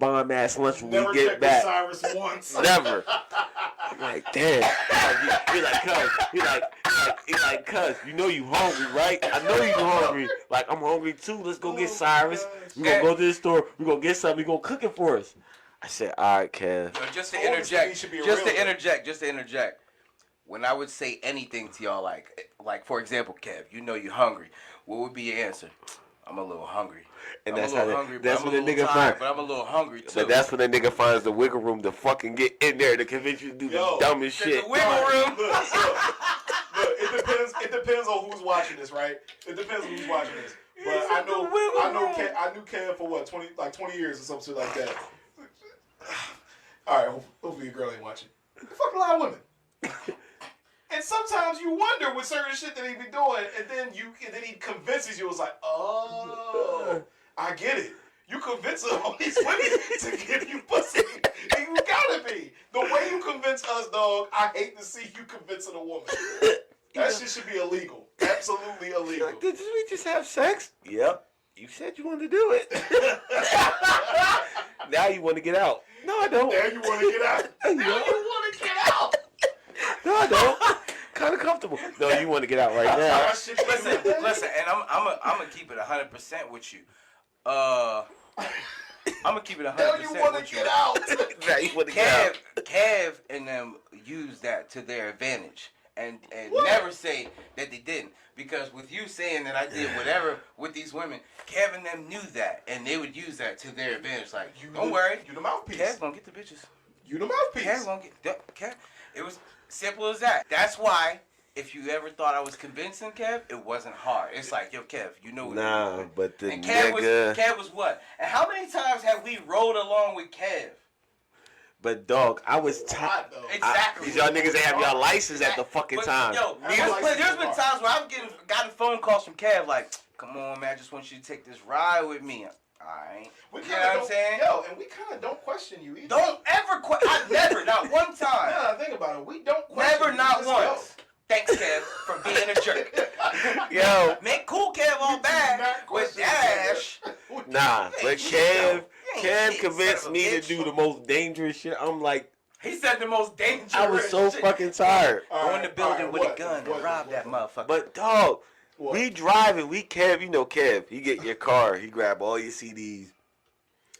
lunch when we get back. Never Cyrus once. Never. I'm like, damn. He's like, cuz. He's like, cuz, you know you hungry, right? I know you hungry. Like, I'm hungry too. Let's go get Cyrus. We gonna go to the store. We gonna get something. We gonna cook it for us. I said, all right, Kev. Just to interject. When I would say anything to y'all, like for example, Kev, you know you're hungry. What would be your answer? I'm a little hungry. And that's when the nigga finds. But I'm a little hungry too. But that's when the nigga finds the wiggle room to fucking get in there to convince you to do the dumbest shit. The wiggle room. Look, it depends on who's watching this, right? It depends on who's watching this. But I knew Kev for what, 20 years or something like that. All right, hopefully your girl ain't watching. Fuck a lot of women. And sometimes you wonder with certain shit that he be doing, and then he convinces you. It's like, oh, I get it. You convince all these women to give you pussy. And you gotta be. The way you convince us, dog, I hate to see you convincing a woman. That shit should be illegal. Absolutely illegal. Like, did we just have sex? Yep. You said you wanted to do it. Now you want to get out. No, I don't. Now you want to get out. Now you want to get out. No, I don't. Kind of comfortable. No, you want to get out right now. Listen, and I'm gonna keep it 100% with you. I'm gonna keep it 100% now you want to get out. Now you want to get out. Kev and them use that to their advantage. And never say that they didn't. Because with you saying that I did whatever with these women, Kev and them knew that. And they would use that to their advantage. Like, don't worry. You the mouthpiece. Kev gonna get the bitches. You the mouthpiece. Kev gonna get... Kev. It was simple as that. That's why, if you ever thought I was convincing Kev, it wasn't hard. It's like, yo, Kev, you know what you're doing. But the and Kev was what? And how many times have we rode along with Kev? But dog, I was Hot, though. Exactly. Cause y'all niggas ain't have y'all license at the fucking But, time. Yo, there's been times where I've gotten phone calls from Kev like, come on, man, I just want you to take this ride with me. Alright. You know what I'm saying? Yo, and we kind of don't question you either. Don't ever question. I never, not one time. Nah, think about it. We don't question Never, you. not Just once. Thanks, Kev, for being a jerk. Yo. Make cool Kev all bad with Dash. Nah, but Kev shit, convinced son of a me to bitch. do the most dangerous shit. I'm like, He said the most dangerous I was so shit. fucking tired. Go in the building with a gun and rob that motherfucker. But dog, What? we driving, Kev, you know Kev, he get your car, he grab all your CDs.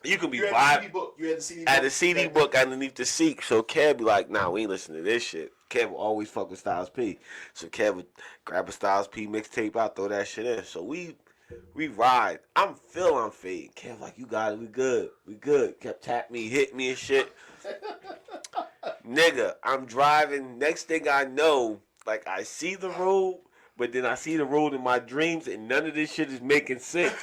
You can be You had the vibing. CD book. You had the CD book. At the CD book underneath the seat. So Kev be like, nah, we ain't listening to this shit. Kev will always fuck with Styles P. So Kev would grab a Styles P mixtape out, throw that shit in. So we ride. I'm fading. Kev like, you got it, we good. Kept tap me, hit me and shit. Nigga, I'm driving. Next thing I know, like I see the road, but then I see the road in my dreams and none of this shit is making sense.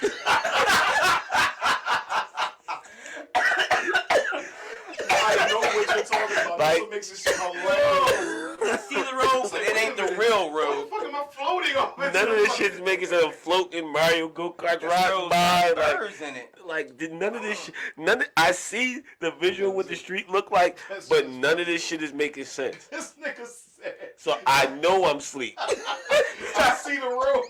I know what you're talking about. That's what makes this shit hilarious. I see the road, but it ain't the real road. What the fuck am I floating on? None of this shit is making sense. I'm floating Mario go-kart riding by. Birds in it. None of this shit. I see the visual what the street look like, but none of this shit is making sense. This nigga said. So I know I'm asleep. I see the road.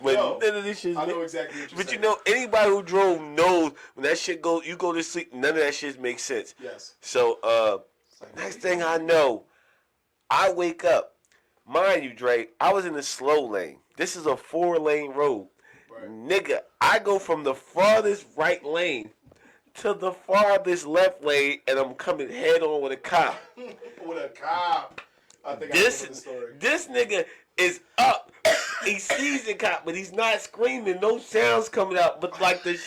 But Yo, none of this shit is I know exactly what you're But saying. you know, anybody who drove knows when that shit go, you go to sleep, none of that shit makes sense. Yes. So, next thing I know, I wake up. Mind you, Dre, I was in the slow lane. This is a 4-lane road. Right. Nigga, I go from the farthest right lane to the farthest left lane, and I'm coming head on with a cop. With a cop. I think I know the story. This nigga is up. He sees the cop, but he's not screaming. No sounds coming out, but like the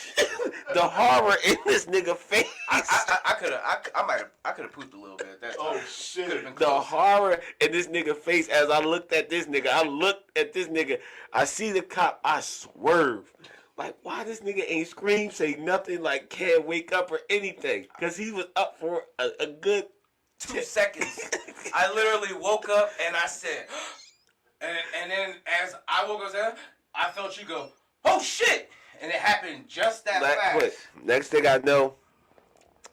horror in this nigga face. I could have pooped a little bit at that time. Oh shit. Could have been The close. horror in this nigga face as I looked at this nigga. I see the cop. I swerve. Like, why this nigga ain't scream, say nothing, like can't wake up or anything? Because he was up for a good 2 seconds. I literally woke up and I said, and then as I woke up, I felt you go, oh shit, and it happened just that fast. Quick. Next thing I know,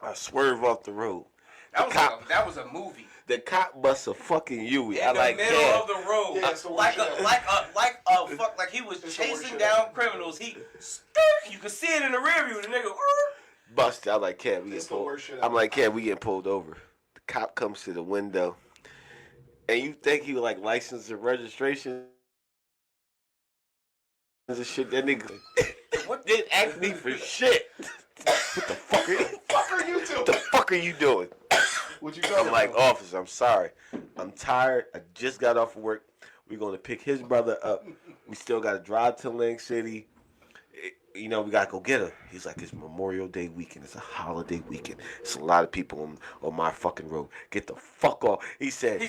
I swerve off the road. That was a movie. The cop busts a fucking Yui. In the middle of the road, Yeah, so like he was chasing down criminals. You could see it in the rear view. The nigga busted. I'm like, Kev, we It's get the worst shit pulled. ever. I'm like, Kev, we get pulled over. The cop comes to the window, and you think he was like license and registration and shit. That nigga didn't ask me for shit. What the fuck are you? What the fuck are you doing? What you talking I'm like, about? officer, I'm sorry. I'm tired. I just got off of work. We're going to pick his brother up. We still got to drive to Link City. You know, we got to go get her. He's like, it's Memorial Day weekend. It's a holiday weekend. It's a lot of people on my fucking road. Get the fuck off. He said,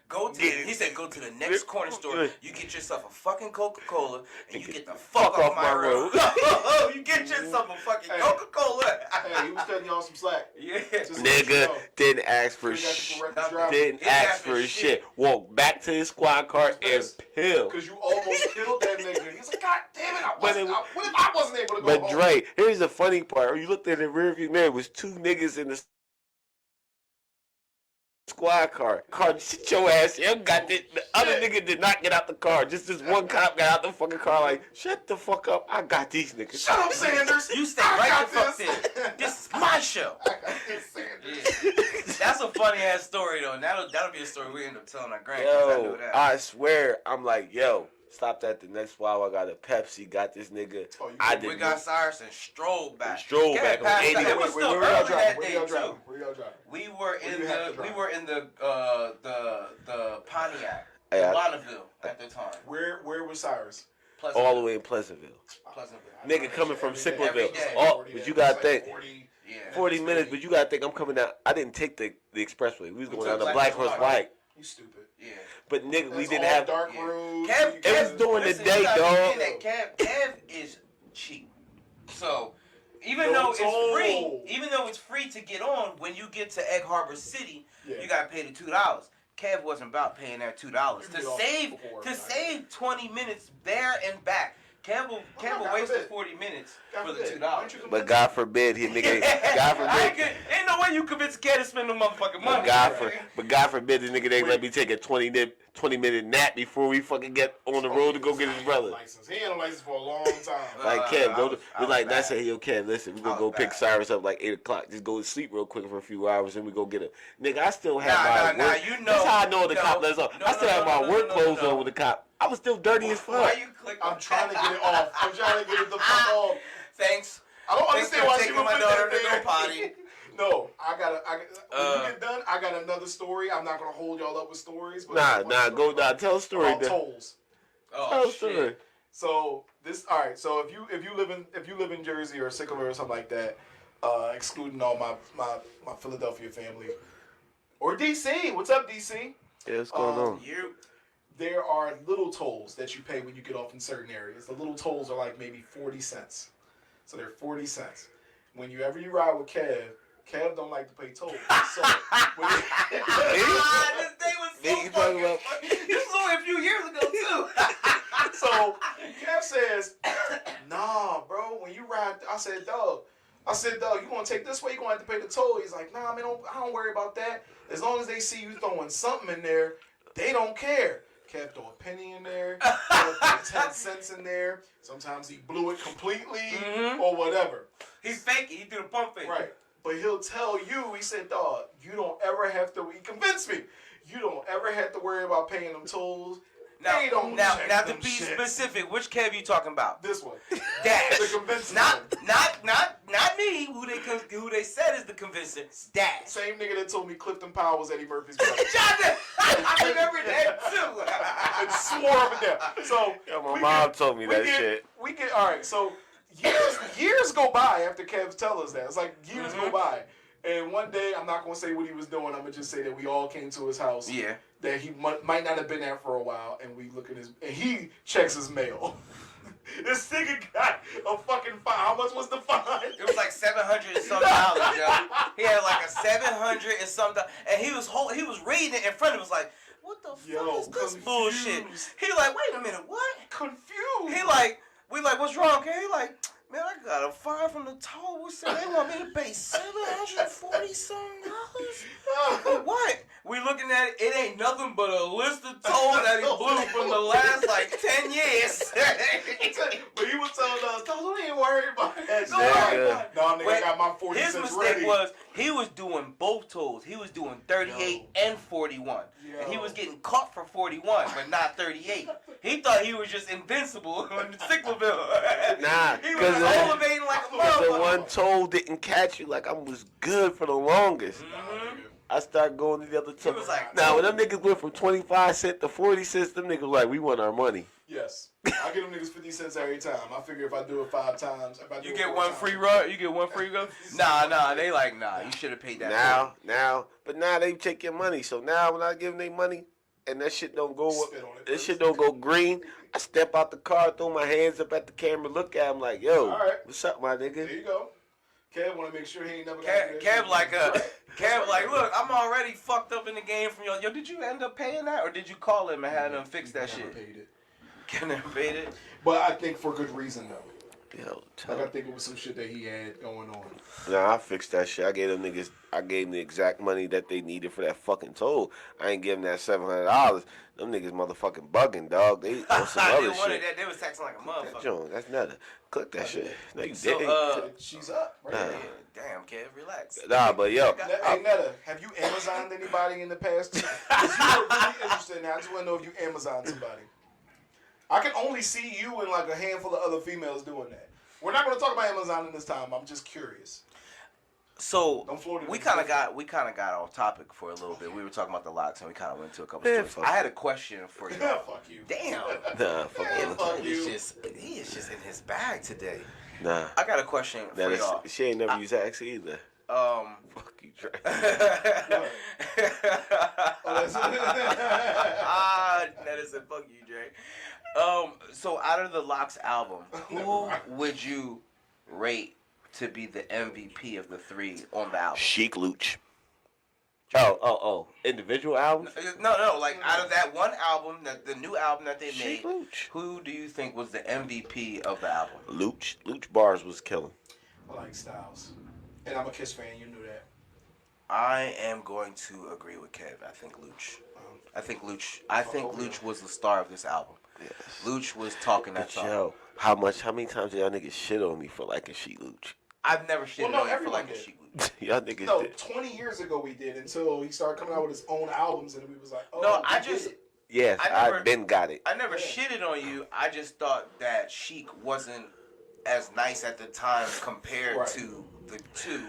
go to the next corner store. You get yourself a fucking Coca-Cola and you get the fuck off my road. You get yourself a fucking Coca-Cola. Hey, he was cutting y'all some slack. Yeah. Just to let you nigga know. didn't ask for Didn't ask for shit. Walked back to his squad car and peeled. Because you almost killed that nigga. He's like, God damn it, what if I wasn't able to go But home? Dre, here's the funny part. You looked at the rearview mirror, it was 2 niggas in the squad car. Sit your ass here. The other nigga did not get out the car. Just this one cop got out the fucking car like, shut the fuck up. I got these niggas. Shut up, Sanders. You stay right the fuck there. This is my show. I got this, Sanders. Yeah. That's a funny ass story though. That'll be a story we end up telling our grandkids. I know that. I swear, I'm like, yo, stopped at the next while. I got a Pepsi, got this nigga. We got Cyrus and strolled back. Strolled back on 80. It was still early that day too. Where y'all driving? We were in the Pontiac, Yeah. Bonneville at the time. Where was Cyrus? All the way in Pleasantville. Nigga coming from Sicklerville. But you gotta think. 40 minutes, but you gotta think I'm coming out. I didn't take the expressway. We was going down the Black Horse Pike. You stupid. Yeah. But nigga, we That's didn't all have dark roads. It was during the day, dog. Kev is cheap. So even though it's free to get on, when you get to Egg Harbor City, you gotta pay the $2. Kev wasn't about paying that $2 to save 20 minutes there and back. Kev will waste the 40 minutes for the $2. But God forbid he nigga. God forbid. Ain't no way you convince Kev to spend no motherfucking money. But God forbid the nigga they let me take a 20-minute nap before we fucking get on the road to go get his brother. He had a license for a long time. Like Kev, we like that's it. Yo, Kev, listen, we gonna go pick Cyrus up like 8 o'clock. Just go to sleep real quick for a few hours, and we go get a nigga. I still have my work. That's how I know the cop lets off. I still have my work clothes on with the cop. I was still dirty as fuck. Why you click? I'm trying to get it off. I'm trying to get it the fuck off. Thanks. I don't understand why she taking would my put daughter that to there. go potty. No, when you get done, I got another story. I'm not gonna hold y'all up with stories. But tell a story. About tolls. Tell a story. So So if you live in Jersey or Sycamore or something like that, excluding all my Philadelphia family, or DC. What's up, DC? Yeah, what's going on? There are little tolls that you pay when you get off in certain areas. The little tolls are like maybe 40 cents. So they're 40 cents. Whenever you ride with Kev don't like to pay tolls. So this day was so fucking funny. This was only a few years ago too. So Kev says, nah, bro, when you ride, I said, dog, you gonna take this way, you gonna have to pay the toll. He's like, nah, man, I don't worry about that. As long as they see you throwing something in there, they don't care. Kev throw a penny in there, throw 10 cents in there. Sometimes he blew it completely or whatever. He's faking. He did a pump fake. Right. But he'll tell you, he said, dog, you don't ever have to, he convinced me, you don't ever have to worry about paying them tolls. Now to be specific, which Kev you talking about? This one. Dash. The convincing not me, who they said is the convincing. Dash. Same nigga that told me Clifton Powell was Eddie Murphy's brother. I remember that too. And swore up and down. So my mom told me that shit. We get all right. So years go by after Kev tell us that. It's like years go by, and one day I'm not gonna say what he was doing. I'm gonna just say that we all came to his house. Yeah. That he might not have been there for a while, and we look at and he checks his mail. This nigga got a fucking fine. How much was the fine? It was like $700 and some dollars, yo. He had like a $700 and some dollars, and he was reading it in front of us like, what the fuck is this bullshit? He like, wait a minute, what? Confused. He like, we like, what's wrong, okay? He like, man, I got a fine from the toll. What's that? They want me to pay $740 something dollars. What? We looking at it. It ain't nothing but a list of tolls that he blew from the last like 10 years. But he was telling us, don't even worry about that. No, nigga, I got my 40 his cents mistake ready. was he was doing both tolls. He was doing 38 and 41. And he was getting caught for 41, but not 38. He thought he was just invincible in the Sicklerville. Nah, he was elevating like a motherfucker. The one toll didn't catch you like I was good for the longest. I started going to the other toll. Like, now, when them niggas went from 25 cents to 40 cents, them niggas like, we want our money. Yes. I give them niggas 50 cents every time. I figure if I do it 5 times, if I do you it get 4 one times, free run. You get one free go. Nah. They like, nah. You should have paid that. But now they take your money. So now when I give them their money and that shit don't go, green, I step out the car, throw my hands up at the camera, look at him like, yo, what's up, my nigga? There you go. Kev want to make sure he ain't never. Kev like, look, I'm already fucked up in the game from yo. Did you end up paying that, or did you call him and have him fix that shit? Paid it. Never paid it. But I think for good reason though. Yo, I think it was some shit that he had going on. Nah, I fixed that shit. I gave them the exact money that they needed for that fucking toll. I ain't give them that $700. Them niggas motherfucking bugging, dog. They on some other shit. That. They was taxing like a motherfucker. John, that's Netta. Click that shit. No, you so, didn't. She's up. Right? Nah. Damn, Kev, relax. Nah, but yo. Hey, Netta, have you Amazoned anybody in the past? Because you were really interested in that. I just want to know if you Amazoned somebody. I can only see you and like a handful of other females doing that. We're not going to talk about Amazon in this time. I'm just curious. So we kind of got off topic for a little bit. We were talking about the locks and we kind of went to a couple stories. I had a question for you. Fuck you. Damn. Nah, fuck you. He is just in his bag today. Nah. I got a question for y'all. She ain't never used axe either. Fuck you, Trey. Netta said, fuck you, Dre. So out of the Locks album, who would you rate to be the MVP of the three on the album? Chic Luch. Oh. Individual albums? No. Like, out of that one album, the new album that they Chic made, Luch. who do you think was the MVP of the album? Luch bars was killing. I like Styles. And I'm a Kiss fan, you knew that. I am going to agree with Kev. I think Luch. I think Luch was the star of this album. Yes. Luch was talking that talk. Yo, how many times did y'all niggas shit on me for liking Chic Luch? I've never shitted on you for liking did. Chic Luch. Y'all niggas No, did. 20 years ago we did until he started coming out with his own albums and we was like, oh, No, we I did just... it. Yes, I been got it. I never shitted on you. I just thought that Chic wasn't as nice at the time compared to the two.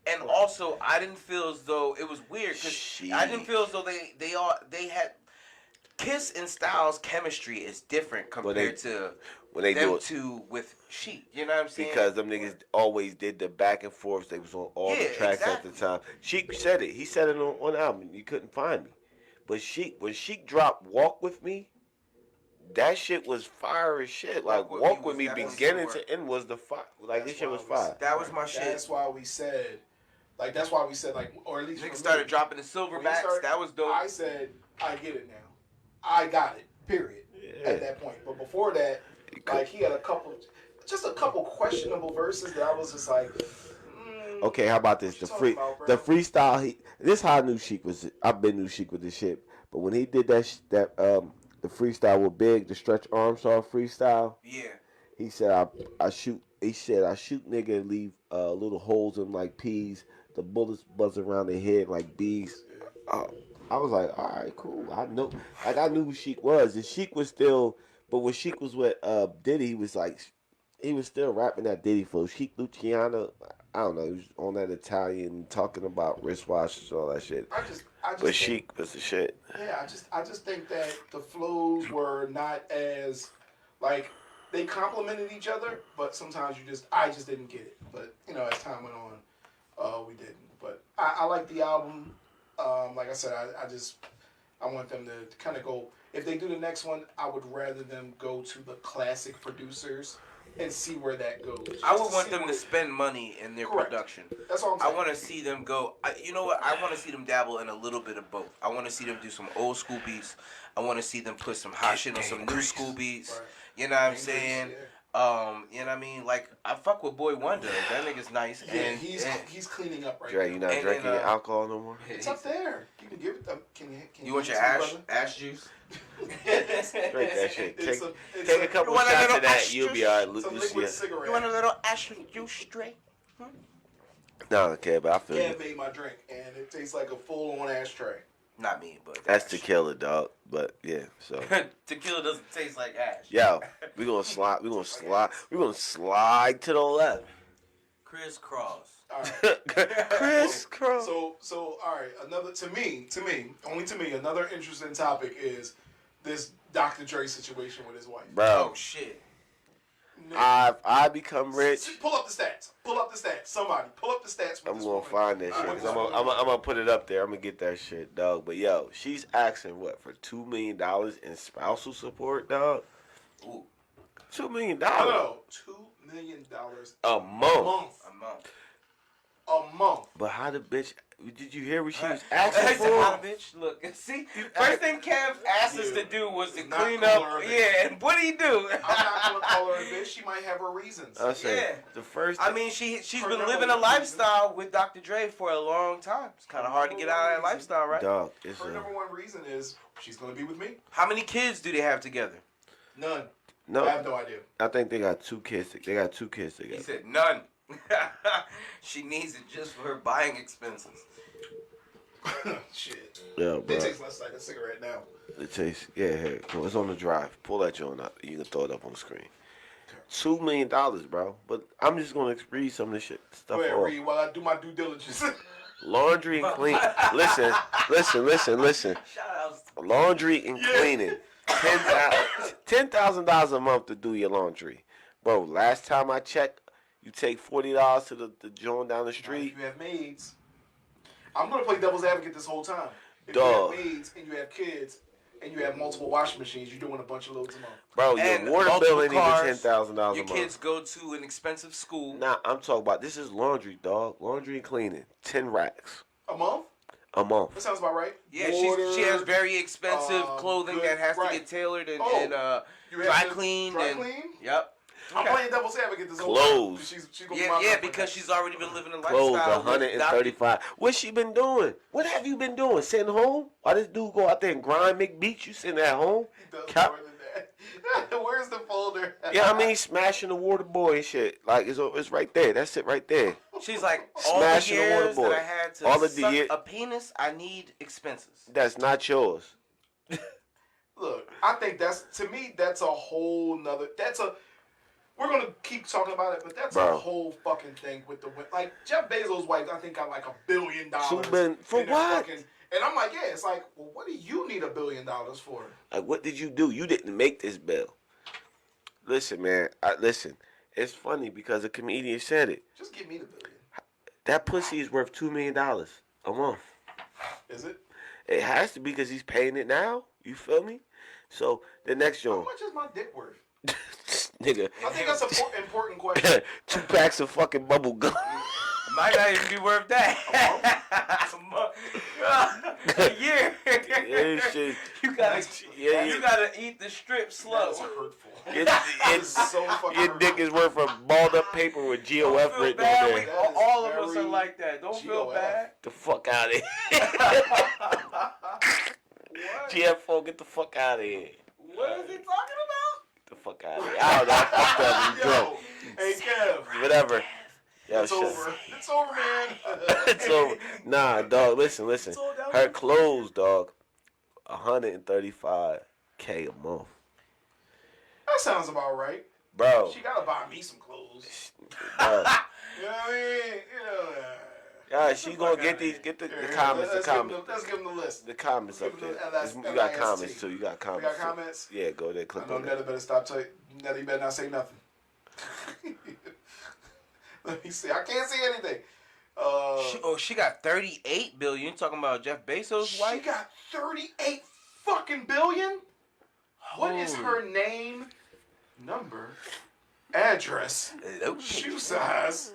And also, I didn't feel as though it was weird because I didn't feel as though they had Kiss and Styles chemistry is different compared to when they them do it two with Chic. You know what I'm saying? because them niggas always did the back and forth. They was on all the tracks at the time. Chic said it. He said it on the album. You couldn't find me, but when Chic dropped "Walk with Me," that shit was fire as shit. Like "Walk with Me," beginning to end was the fire. Like this shit was fire. That was my shit. That's why we said, or at least Niggas started dropping the silverbacks. That was dope. I said, I get it now. I got it. Period. Yeah. At that point, but before that, like he had a couple questionable verses that I was just like. Okay, how about this? The freestyle. This how I knew Chic was. I've been knew Chic with this shit. But when he did the freestyle with Big, the Stretch Armstrong freestyle. Yeah. He said I shoot. He said I shoot nigga and leave little holes in like peas. The bullets buzz around their head like bees. I was like, all right, cool. I know. Like I knew who Chic was. And Chic was still. But when Chic was with Diddy, he was still rapping that Diddy flow. Chic Luciano, I don't know, he was on that Italian talking about wristwatches and all that shit. But Chic was the shit. Yeah, I just think that the flows were not as like they complemented each other, but sometimes I just didn't get it. But as time went on, we didn't. But I like the album. Like I said, I want them to kind of go. If they do the next one, I would rather them go to the classic producers and see where that goes. I would want them to spend money in their production. That's all I'm saying. I want to see them go. You know what? I want to see them dabble in a little bit of both. I want to see them do some old school beats. I want to see them put some hot shit on some new school beats. Right. You know what I'm saying? You know what I mean? Like, I fuck with Boy Wonder. That nigga's nice. Yeah, and he's cleaning up right Dre, you not drinking your alcohol no more? It's up there. You can give it them. Can you want your ash juice? Drink that shit. Take a couple shots of that. You'll be all right. It's a liquid cigarette. You want a little ash juice straight? No, okay, but I feel Cam made my drink, and it tastes like a full-on ashtray. Not me, but that's tequila, dog. But yeah, so tequila doesn't taste like ash. Yo, we gonna slide to the left. Crisscross. All right. Crisscross. So all right. Another only to me, another interesting topic is this Dr. Dre situation with his wife. Bro. Oh shit. I become rich. Pull up the stats. Somebody pull up the stats. I'm gonna find that shit. I'm gonna put it up there. I'm gonna get that shit, dog. But yo, she's asking what for $2 million in spousal support, dog. Ooh. $2 million. No, $2 million a month. A month. But how the bitch? Did you hear what she was asking for? How the bitch look? See, first thing Kev asked us to do was to clean up. Yeah, and what do you do? I'm not gonna call her a bitch. She might have her reasons. The first. I mean, she's been living a lifestyle with Dr. Dre for a long time. It's kind of hard to get out of that lifestyle, right? Dog, her number one reason is she's gonna be with me. How many kids do they have together? None. No, I have no idea. I think they got 2 kids. They got 2 kids together. He said none. She needs it just for her buying expenses. Shit. Yeah, bro. It tastes less like a cigarette now. It tastes. Yeah, here. Cool. It's on the drive. Pull that joint up. You can throw it up on the screen. $2 million, bro. But I'm just gonna read some of this shit stuff. Go ahead, off. read while I do my due diligence. Laundry and clean. Listen. Shout outs. Laundry and cleaning. $10,000 a month to do your laundry, bro. Last time I checked, you take $40 to the joint down the street. If you have maids, I'm gonna play devil's advocate this whole time. If Dog. you have maids and you have kids, and you have multiple washing machines, you're doing a bunch of loads a month. Bro, your And water bill ain't even cars, $10,000 a month. Your kids go to an expensive school. Nah, I'm talking about this is laundry, dog. Laundry and cleaning. 10 racks A month? a month. That sounds about right. Yeah, Water, she has very expensive clothing good, that has right. to get tailored and, You dry have to cleaned. Dry and, clean? Yep. I'm playing devil's advocate this whole Clothes. time. She's gonna Yeah, because she's already been living a Clothes, lifestyle. 135. What's she been doing? What have you been doing? Sitting home? Why this dude go out there and grind, make beats? You sitting at home? He does more than that. Where's the folder? Yeah, I mean, smashing the water boy and shit. Like, it's right there. That's it right there. She's like, all Smashing the the water years boy. that I had to All the suck year- a penis, I need expenses. That's not yours. Look, I think to me, that's a whole nother, we're going to keep talking about it, but that's a whole fucking thing with like, Jeff Bezos' wife, I think, got like $1 billion. For what? And I'm like, yeah, it's like, well, what do you need $1 billion for? Like, what did you do? You didn't make this bill. Listen, man. Listen. It's funny because a comedian said it. Just give me the $1 billion. That pussy is worth $2 million a month. Is it? It has to be because he's paying it now. You feel me? So the next How joint, much is my dick worth? nigga. I think that's an important question. 2 packs of fucking bubble gum. Might not even be worth that. A year. Yeah, shit. You gotta eat the strip slow. That's hurtful. It's so fucking your dick is worth a balled up paper with GOF Don't feel written bad. on there. All of us are like that. Don't feel GOF. bad. The fuck out of here. What? GFO, get the fuck out of here. What is he talking about? The fuck out of here. I don't know. I fucked up. Yo, hey Kev. Whatever. Yo, It's shut over. It's over, man. It's over. Nah, dog. Listen. Her clothes, dog. $135K a month, That sounds about right. bro. She gotta buy me some clothes. Bro. You know what I mean? Yeah, she gonna get the comments. Let's give them the list. The comments up there. LS, You got LIST. comments too. You got We comments. got comments? Yeah, go there. I Click know on Netta that. better stop telling. Netta, you better not say nothing. Let me see. I can't see anything. She got 38 billion. You talking about Jeff Bezos' She wife? got 38 fucking billion? What is her name, number, address, shoe size,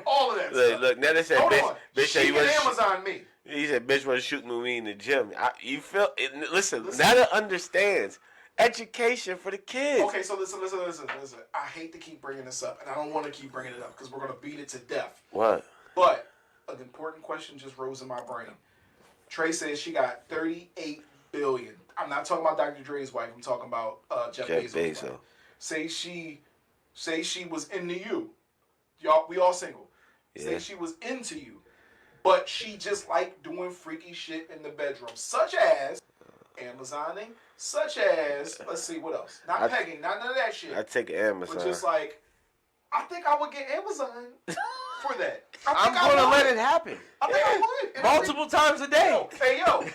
all of that stuff? Look, Netta said, Hold bitch, on. bitch, She you can was Amazon me. He said, bitch, was shooting with me in the gym. You feel it? Listen, Netta understands education for the kids. Okay, so listen. I hate to keep bringing this up, and I don't want to keep bringing it up because we're going to beat it to death. What? But an important question just rose in my brain. Trey says she got 38 billion. I'm not talking about Dr. Dre's wife. I'm talking about Jeff Bezos' wife. Say she was into you. Y'all, we all single. Yeah. Say she was into you, but she just liked doing freaky shit in the bedroom, such as Amazoning, such as, let's see, what else? Not pegging, not none of that shit. I take Amazon. But just like, I think I would get Amazon for that. I'm gonna let it happen. I think I would. And Multiple times a day. Yo,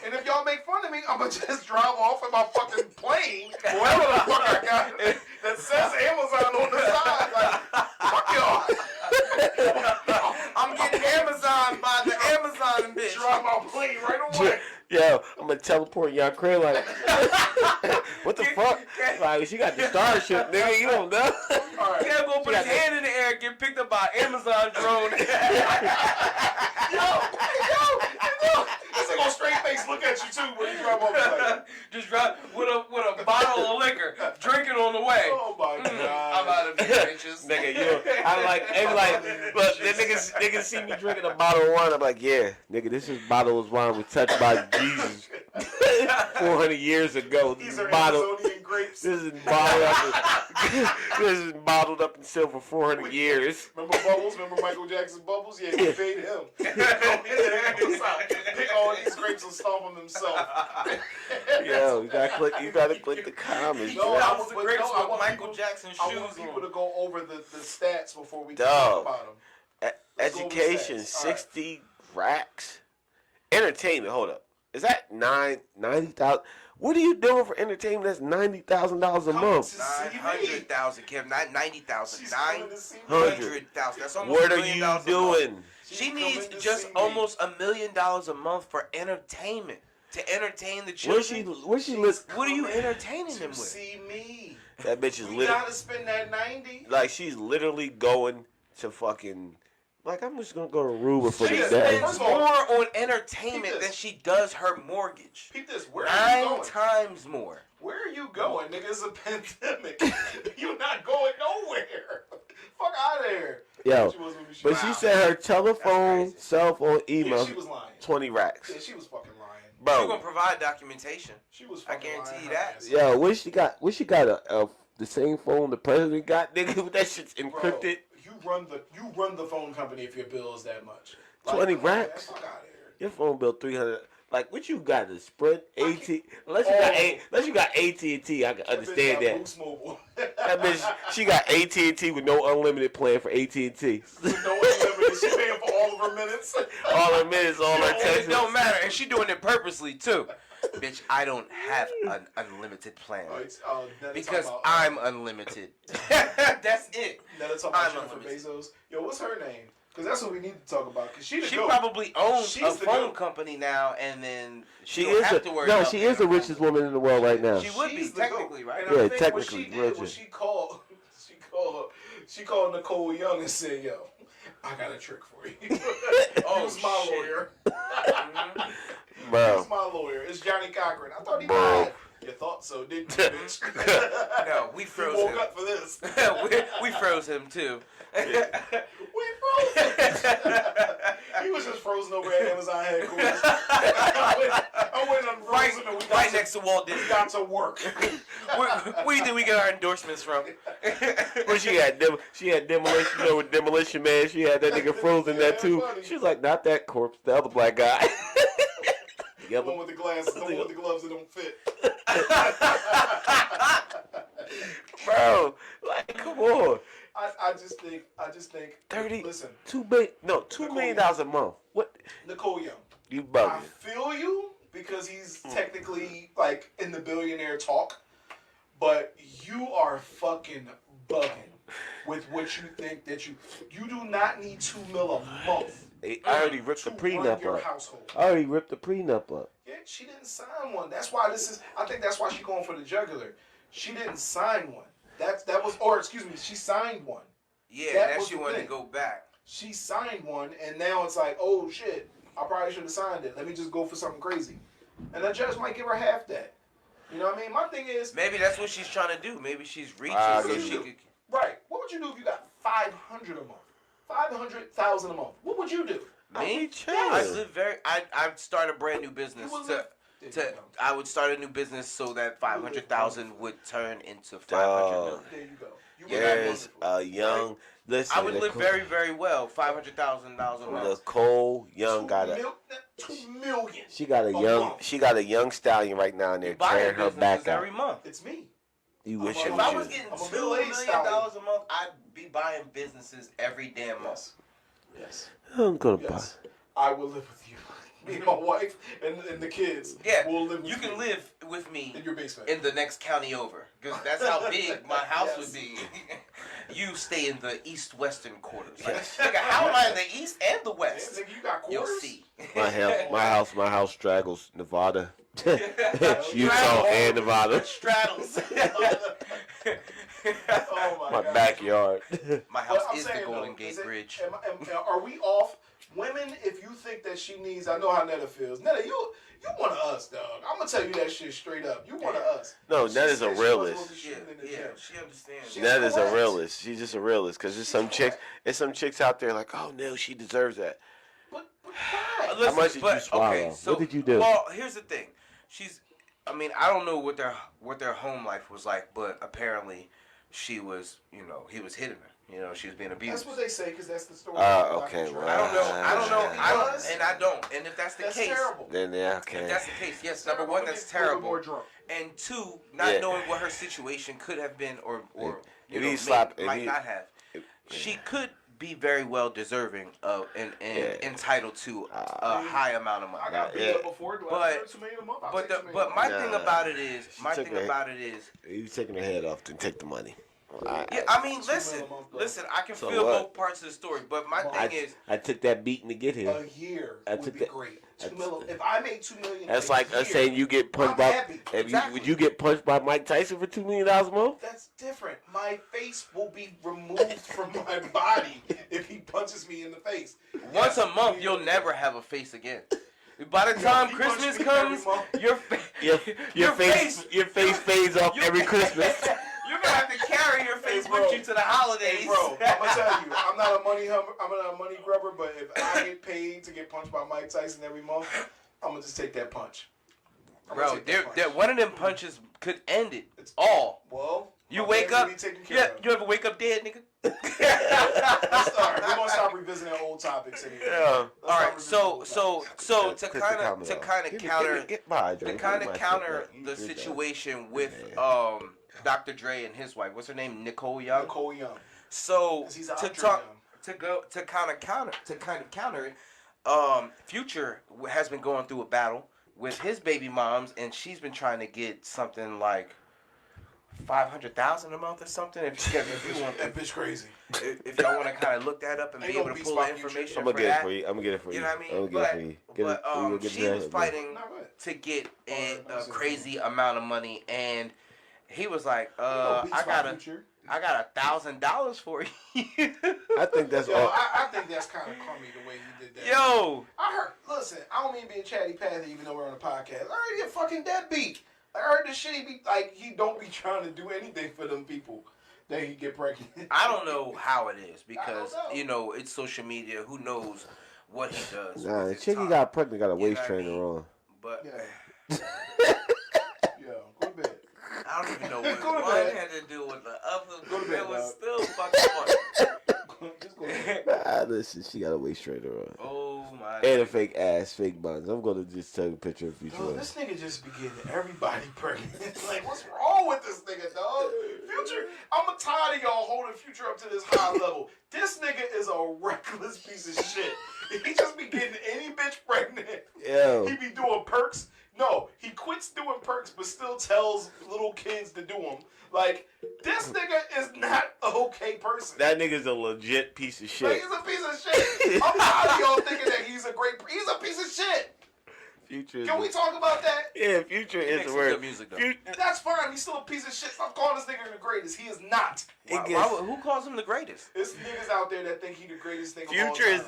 and if y'all make fun of me, I'm gonna just drive off in my fucking plane, whatever the fuck I got, that says Amazon on the side. Like, fuck y'all. I'm getting Amazon by the Amazon bitch. Drive my plane right away. Yo, I'm gonna teleport y'all crib like, what the fuck? Like, she got the starship, nigga. You don't know. All right. Kev gonna put his hand in the air, get picked up by Amazon drone. Yo. This nigga gonna straight face look at you too when you drive over like, Just drive with a bottle of liquor, drink it on the way. oh my god. I'm out of here, bitches. Nigga, I'm like, look, the niggas see me drinking a bottle of wine. I'm like, yeah, nigga, this is bottle of wine was touched by Jesus 400 years ago. These are Amazonian grapes. This is bottled up in silver 400 years. Remember Bubbles? Remember Michael Jackson's Bubbles? Yeah, we paid him. Go in there, pick all these grapes and stomp them himself. Yo, you gotta click the comments, No, bro. I was the but grapes no, I with want Michael people- Jackson I shoes want people on. to go over the stats before we Dog. talk about them. Let's go over the Education, stats. All right. 60 racks. Entertainment, hold up. Is that 90,000? What are you doing for entertainment that's $90,000 a month? 900,000, Kev, not 90,000. She's coming to see me. 900,000. That's almost What $1 are million you a month. doing? She She's needs coming to just see me. almost $1 million a month for entertainment. to entertain the children. Where she lives? What are you entertaining them with? See me. That bitch is We literally gotta spend that 90. like she's literally going to fucking like I'm just gonna go to Aruba for She the First day. spends of all, more on entertainment keep this. than she does her mortgage. Peep this. Where are you 9 going? times more. Where are you going, nigga? It's a pandemic. You're not going nowhere. Fuck out of here. Yo, She was when we but shot. she said her telephone, crazy. cell phone, Yeah, email, she was lying. 20 racks. Yeah, she was fucking lying. You're gonna Bro, provide documentation. She was I fucking guarantee lying you her that. ass off. yo, where she got the same phone the president got, nigga? That shit's Bro, encrypted. you run the phone company if your bill is that much. 20 come on, man, racks? fuck out of here. Your phone bill 300. Like what you got? The Sprint, I AT. can't- Unless you got AT&T, I can That bitch understand got that. Boost Mobile. That bitch, she got AT&T with no unlimited plan for AT&T. With no unlimited. She paying for all of her minutes. All her minutes, all her And it texts. don't matter, and she doing it purposely too. Bitch, I don't have an unlimited plan Netta because talking about, I'm unlimited. That's it. Netta talking I'm about Jennifer unlimited. Bezos. Yo, what's her name? Because that's what we need to talk about. Because she She probably owns She's a the phone goat. company now, and then She don't is have to worry no, about she paying is the her richest phone. woman in the world right now. She would be She's the technically, goat. right? And Yeah, I think technically, what she did was richest. she called Nicole Young and said, "Yo, I got a trick for you." Oh, Who's my shit. lawyer? Bro, Who's my lawyer? It's Johnny Cochran. I thought he Bro. died. You thought so, didn't you, bitch? No, we You froze woke him. up for this. we froze him too. We froze him. He was just frozen over at Amazon headquarters. I went and Right, frozen and we got right to, next to Walt we Disney. got to work. Where do you think we get our endorsements from? when she had demolition, with Demolition Man, she had that nigga frozen there too. funny. She was like, not that corpse, the other black guy. The one with the glasses, the one with the gloves that don't fit. Bro, like, come on. I just think 30, listen, $2 million a month. What? Nicole Young. You I bugging. feel you because he's technically like in the billionaire talk, but you are fucking bugging with what you think that you do not need $2 million a month I already ripped the to run prenup your up. household. I already ripped the prenup up. Yeah, she didn't sign one. That's why I think that's why she's going for the jugular. She didn't sign one. She signed one. Yeah, That that was she the wanted thing. to go back. She signed one, and now it's like, oh shit, I probably should have signed it. Let me just go for something crazy. And the judge might give her half that. You know what I mean? My thing is, Maybe that's what she's trying to do. Maybe she's reaching Ah, so yeah. she could. right, what would you do if you got $500 a month? $500,000 a month. What would you do? Me? chill. I live very. I'd start a brand new business. You would live- I would start a new business so that 500,000 would turn into 500 Dog. million. There you go. You would There's have wonderful. a young. Listen, I would live Nicole- very, very well. $500,000 a month. Nicole Young got a. $2 million. She got a a young. month. She got a young stallion right now, and they're Buying tearing her back businesses out. every month. It's me. You wish If it If was I you. was getting I'm a $2 middle-aged million stallion. a month, I'd be buying businesses every damn month. Yes. I'm gonna buy. Yes. I will live with you. Me and my wife and the kids Yeah, will live with you can live with me in your basement. in the next county over, because that's how big my house Yes. would be. You stay in the east-western quarters. Like, nigga, how am I in the east and the Yeah, west? nigga, you got You'll quarters? see. My house straggles Nevada, Utah, Straddle. and Nevada. Straddles. Oh My God. backyard. My But house I'm is saying, the Golden though, Gate is it- Bridge. Are we off? Women, if you think that she needs, I know how Netta feels. Netta, you one of us, dog. I'm gonna tell you that shit straight up. You one of us. No, She Netta's a said she realist. wasn't Yeah, shooting in the yeah, gym. she understands. She's That is a correct. realist. She's just a realist. Cause there's some chicks. correct. There's some chicks out there like, oh no, she deserves that. But why? Listen, much did you swallow? Okay, so, What did you do? Well, here's the thing. I mean, I don't know what their home life was like, but apparently she was, he was hitting her. She was being abused. That's what they say, because that's the story. Okay, Dr. Dre. well, I don't know. Was? I don't. And if that's the That's case, terrible. Then yeah, if okay. that's the case, yes. Number Terrible. one, I'm that's gonna get a little terrible. more drunk. And two, not Yeah. knowing what her situation could have been, or If he slapped- if might he- not have. She could be very well deserving of and entitled to a high amount of money. I got beat Yeah. up before. Do I But- deserve $2 million a month? I'll But take $2 million but my Nah. thing about it is, She took her- is You taking her head off, then take the money. I mean, listen. I can feel both parts of the story, but my thing is, I took that beating to get here. A year would be great. $2 million. If I made $2 million, that's like us saying you get punched by. Would you get punched by Mike Tyson for $2 million a month? That's different. My face will be removed from my body if he punches me in the face. Once a month, you'll never have a face again. By the time Christmas comes, your face fades off every Christmas. You're gonna have to carry your face with you to the holidays. Hey, bro, I'm gonna tell you, I'm not a money grubber, but if I get paid to get punched by Mike Tyson every month, I'm gonna just take that punch. Bro, one of them punches could end it. It's all. Well, you wake up. You ever wake up dead, nigga? Sorry, we're gonna stop revisiting old topics anyway. Yeah. All right. So to kind of counter the situation with Dr. Dre and his wife. What's her name? Nicole Young. Nicole Young. So to kind of counter it, Future has been going through a battle with his baby moms, and she's been trying to get something like $500,000 a month or something. If you want that bitch crazy. If y'all want to kind of look that up and be able to pull the information, I'm gonna get it for you. I'm gonna get it for you. You know what I mean? But she was fighting to get a crazy amount of money, and he was like, I got $1,000 for you. I think that's all. I think that's kind of crummy the way he did that. Yo, I heard. Listen, I don't mean being chatty pathy, even though we're on a podcast. I heard he a fucking deadbeat. I heard this shit. He don't be trying to do anything for them people that he get pregnant. I don't know how it is because it's social media. Who knows what he does? Nah, the chick he got pregnant got a waist trainer on. But yeah, go to bed. I don't even know what one had to do with the other. It was still fucking funny. Just go to bed. Listen, she got a waist trainer on. Oh my. And a fake ass, fake buns. I'm gonna just take a picture of Future. Yo, this nigga just be getting everybody pregnant. Like, what's wrong with this nigga, dog? Future, I'm tired of y'all holding Future up to this high level. This nigga is a reckless piece of shit. He just be getting any bitch pregnant. Yeah. He be doing perks. No, he quits doing perks, but still tells little kids to do them. Like, this nigga is not an okay person. That nigga's a legit piece of shit. Like, he's a piece of shit. I'm tired of y'all thinking that he's a piece of shit. Future. Can we talk about that? Yeah, Future is the word. Music, though. That's fine. He's still a piece of shit. Stop calling this nigga the greatest. He is not. Who calls him the greatest? There's niggas out there that think he the greatest thing. Future is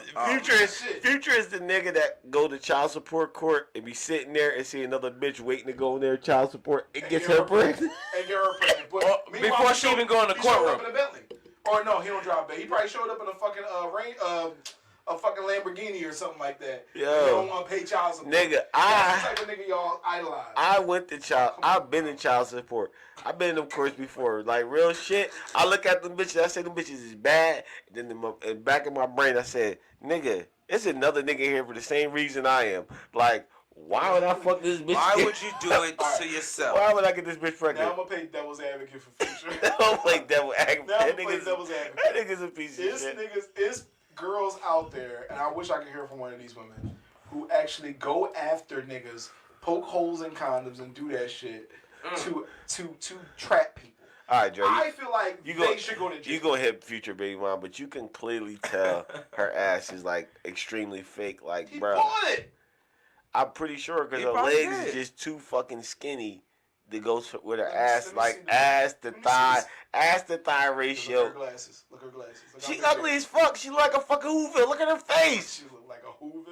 the nigga that go to child support court and be sitting there and see another bitch waiting to go in there child support and gets her pregnant. And get her pregnant. But before she even go in the courtroom. He showed up in a Bentley. Or no, he don't drive Bentley. He probably showed up in a fucking a fucking Lamborghini or something like that. Yo, you don't want to pay child support. Nigga, that's the type of nigga y'all idolize. I've been in child support. I've been in them courts before. Like, real shit. I look at them bitches, I say them bitches is bad. And then in the back of my brain, I said, nigga, it's another nigga here for the same reason I am. Like, why would I fuck this bitch? Why would you do it to yourself? Why would I get this bitch pregnant? Now I'm going to play devil's advocate for Future. Don't play devil's advocate. Now I'm going to play devil's advocate. That nigga's a piece of shit. It's girls out there, and I wish I could hear from one of these women, who actually go after niggas, poke holes in condoms, and do that shit to trap people. All right, Dre. I feel like they should go to jail. You go hit Future baby mom, but you can clearly tell her ass is like extremely fake. Like, he bro, bought it. I'm pretty sure because her legs is just too fucking skinny to go with her ass, like ass to thigh ratio. Look at her glasses. She ugly as fuck. She look like a fucking Whoville. Look at her face. She look like a Whoville.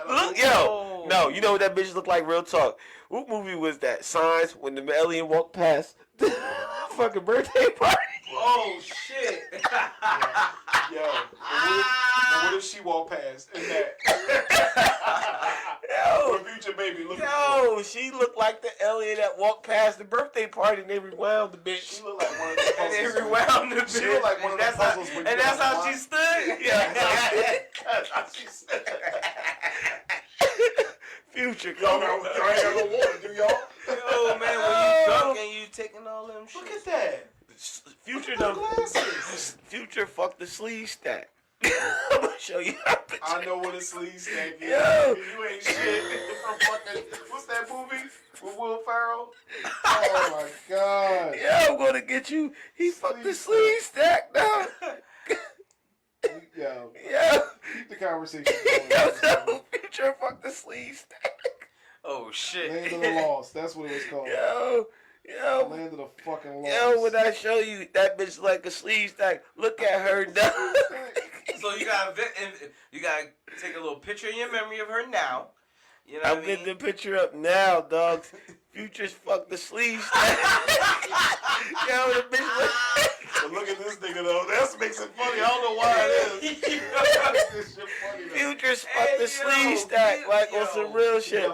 Look, yo, no, you know what that bitch look like? Real talk. What movie was that? Signs, when the alien walked past the fucking birthday party. Oh shit. Yo, what if she walked past in that? Yo, Future baby look. Yo, she looked like the alien that walked past the birthday party and they rewound the bitch. She looked like one of the puzzles. And they rewound the bitch. She looked like one of the puzzles. And that's how she stood? Yeah. That's how she stood. Future, y'all ain't got no water, do y'all? Yo, man, when you drunk and you taking all them shit. Look at that. Future Future fuck the sleeve stack. I'm gonna show you how to I know what a sleeve stack is. Yo. You ain't shit from fucking, what's that movie? Will Ferrell. Oh my God. Yeah, I'm gonna get you. He fucked the sleeve stack now. Yo, Yeah. keep the conversation going. Yo, Future fucked the sleeve stack. Oh shit. Land of the Lost. That's what it was called. Yo. Land of the fucking Lost. Yo, when I show you that bitch like a sleeve stack, look at her now. So you gotta take a little picture in your memory of her now. You know what I mean? I'm getting the picture up now, dog. Future's fucked the sleeve stack. Yo, the bitch like... But look at this nigga though. That makes it funny. I don't know why it is. This shit funny though. Future's fucked the sleeve stack like on some real shit.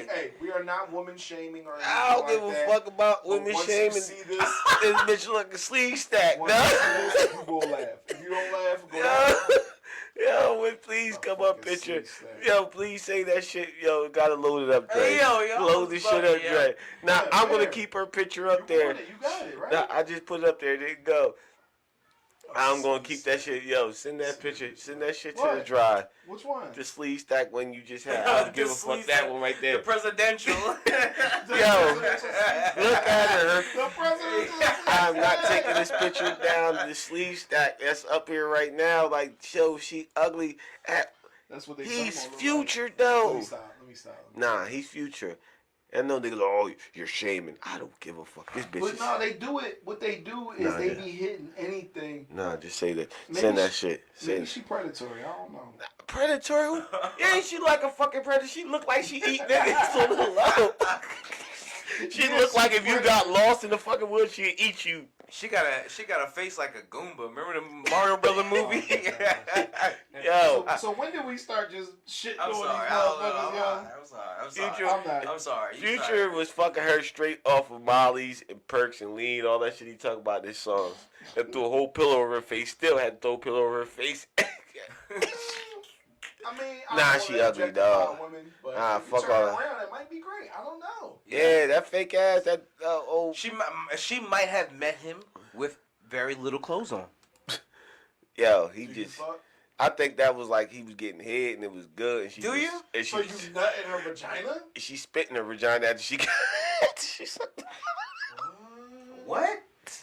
Hey, we are not woman shaming or anything. I don't give a fuck about women shaming. See this bitch like a sleeve stack. you will laugh. If you don't laugh, go laugh. Yo, please come up picture. Yo, please say that shit. Yo, gotta load it up, Dre. Hey, yo, load this shit up, Dre. Now, I'm gonna keep her picture up there. You got it, right? Nah, I just put it up there. There you go. I'm gonna keep that shit. Yo, send that picture. Send that shit to the drive. Which one? The sleeve stack one you just had. I don't give a fuck that one right there. The presidential. Yo, look at her. The presidential. I'm not taking this picture down. The sleeve stack that's up here right now. Like, show she ugly. That's what they. He's Future though. Let me stop. Nah, he's Future. And no niggas like, oh, you're shaming. I don't give a fuck. This bitch But is... no, they do it. What they do is they be hitting anything. Nah, just say that. Maybe Send that shit. Maybe she predatory. I don't know. Predatory? Yeah, she like a fucking predator. She look like she eat niggas on the low. She look like if you got lost in the fucking woods, she'd eat you. She got a face like a Goomba. Remember the Mario Brother movie? Yo. So when did we start just shitting I'm on these sorry. motherfuckers, I'm sorry. Future was fucking her straight off of Molly's and perks and lean, all that shit he talking about in his songs. And threw a whole pillow over her face. Still had to throw a pillow over her face. I mean, nah, she ugly, dog. Women, but nah, if fuck you turn all around, it might be great. I don't know. Yeah, that fake ass, that old. She might have met him with very little clothes on. Yo, he Do just. I think that was like he was getting head and it was good. And she Do just, you? And So you nut in her vagina? She spit in her vagina after she got. She sucked. What?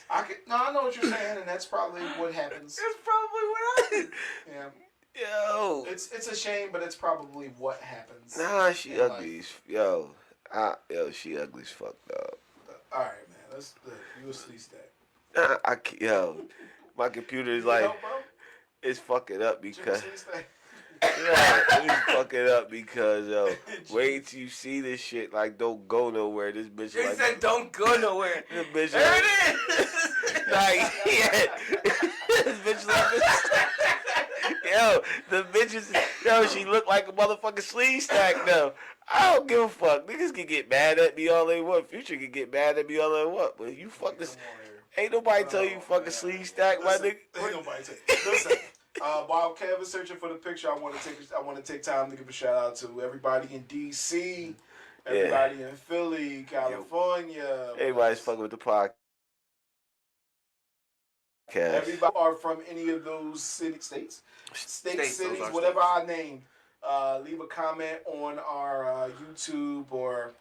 I know what you're saying, and that's probably what happens. That's probably what happens. Yeah. Yo. It's a shame, but it's probably what happens. Nah, she ugly. Yo, she ugly as fuck, dog. All right, man. Let's you a sleep stack. Yo, my computer is like, it's fucking up because. Yeah, it's fucking up because yo, wait till you see this shit. Like, don't go nowhere. This bitch. He like, said, "Don't go nowhere." This bitch. There like, it is. Like, yeah. This bitch like this. Yo, the bitches. Yo, she look like a motherfucking sleeve stack though. I don't give a fuck. Niggas can get mad at me all they want. Future can get mad at me all they want. But if you fuck this, ain't nobody tell you fucking sleeve stack, my nigga. Ain't nobody tell you. Listen. While Kev is searching for the picture, I want to take time to give a shout out to everybody in DC, everybody in Philly, California. Everybody's fucking with the podcast. Everybody are from any of those states, cities, whatever I named. Leave a comment on our YouTube or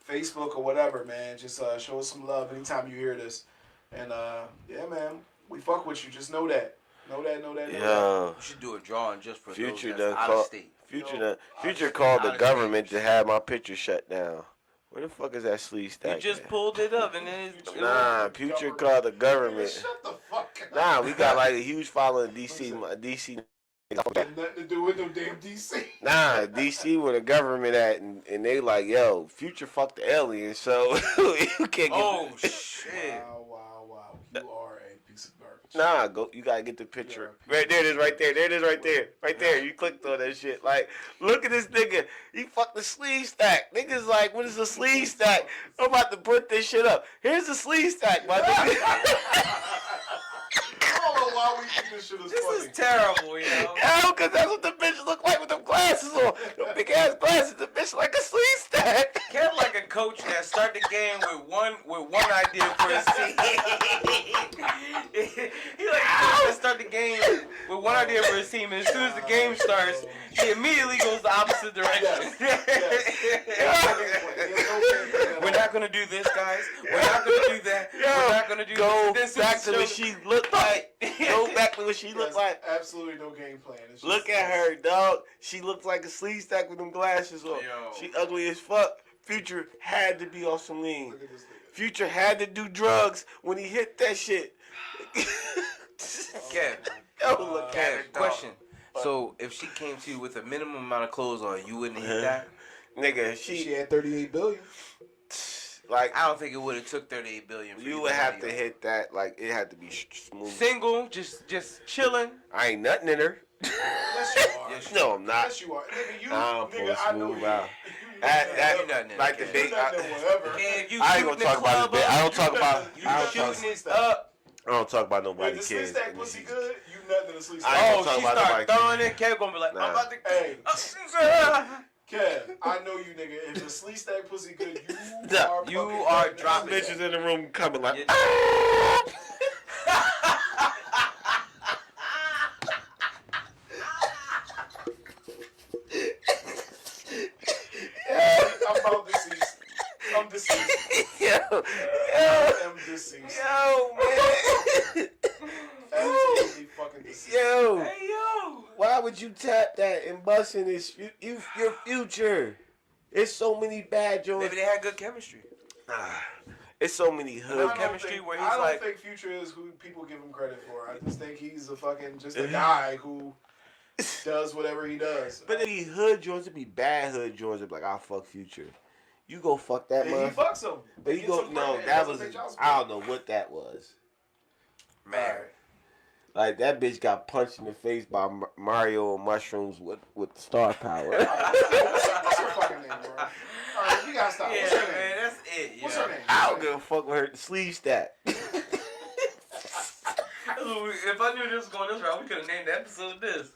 Facebook or whatever, man. Just show us some love anytime you hear this. And yeah, man, we fuck with you. Just know that. Know that. You should do a drawing just for Future those that's out of state. Future called the government to have my picture shut down. Where the fuck is that sleeve stack? You just pulled it up and then Future called the government. Shut the fuck up. Nah, we got like a huge following in DC. DC. Nothing to do with no damn DC. Nah, DC where the government at, and they like, yo, Future fucked the alien, so you can't get. Oh shit! Wow! You are a piece of garbage. Nah, you gotta get the picture. Right there it is, right there. There it is, right there. Right there. You clicked on that shit. Like, look at this nigga. He fucked the sleeve stack. Niggas like, what is a sleeve stack? I'm about to put this shit up. Here's the sleeve stack, my nigga. I don't know why we think this shit is funny. This is terrible, you know? Yo, because that's what the bitch look like with them glasses on. Them big ass glasses. The bitch like a sleeve stack. Kev like a coach that start the game with one idea for his team. He like a coach that start the game with one idea for his team, and as soon as the game starts, he immediately goes the opposite direction. We're not gonna do this, guys. We're not gonna do that. We're not gonna do this. Go back to what she looked like. Go back to what she looked like. Absolutely no game plan. It's Look at her, dog. She looked like a sleeve stack with them glasses on. She ugly as fuck. Future had to be on some lean. Look at this nigga. Future had to do drugs when he hit that shit. Kev, Look Kev, at question. So if she came to you with a minimum amount of clothes on, you wouldn't hit that? Nigga, She had 38 billion. like I don't think it would have took 38 billion. For you would have to hit that. Like it had to be smooth. Single, just chilling. I ain't nothing in her. Yes, you are. No, I'm not. Yes, you are. Nigga, you, I'm nigga, I know smooth you. out. You That like the big. whatever. I ain't gonna talk about this. I don't talk about. You shooting it up. I don't talk about Wait, nobody the sleep kids. stack pussy good? You nothing to sleep I stack. ain't Oh, gonna talk she about start nobody throwing it. Kev gonna be like, Nah. I'm about to. Hey, Kev, I know you, nigga. If the sleep stack pussy good, you are dropping Bitches in the room coming like. Yeah. I'm about deceased. I'm deceased. Yo, I'm deceased. man. Absolutely fucking deceased. Yo, Hey yo. why would you tap that and bust in his your future? It's so many bad joints. Maybe they had good chemistry. It's so many hood. chemistry where he's I don't like- think Future is who people give him credit for. I just think he's just a guy who does whatever he does. But it be hood joints, it be bad hood joints. It be like, I'll fuck Future. You go fuck that And he man. fucks him. But you go, no, that was, I don't know what that was. Man. Like, that bitch got punched in the face by Mario and mushrooms with star power. What's her fucking name, bro? Alright, we gotta stop. Yeah, What's her name? man, that's it. What's her name? I don't give a fuck with her sleeve stack. If I knew this was going this route, we could have named the episode this.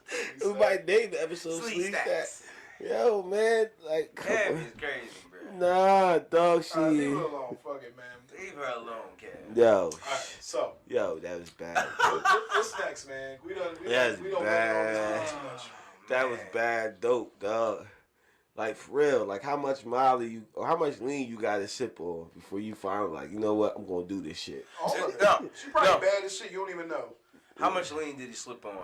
We might name the episode Sleeve sleeve stack. stacks. Yo, man, like, come Kev on. is crazy, bro. Nah, dog, Leave she. her alone. Fuck it, man. Leave her alone, Kev. Yo, Alright, so yo, that was bad. what's next, man? We don't That's we don't bad. too much. That was bad dope, dog. Like, for real, like, how much Molly or how much lean you gotta sip on before you finally, like, you know what, I'm gonna do this shit. All of it. No, She probably no. bad as shit. You don't even know. How much lean did he sip on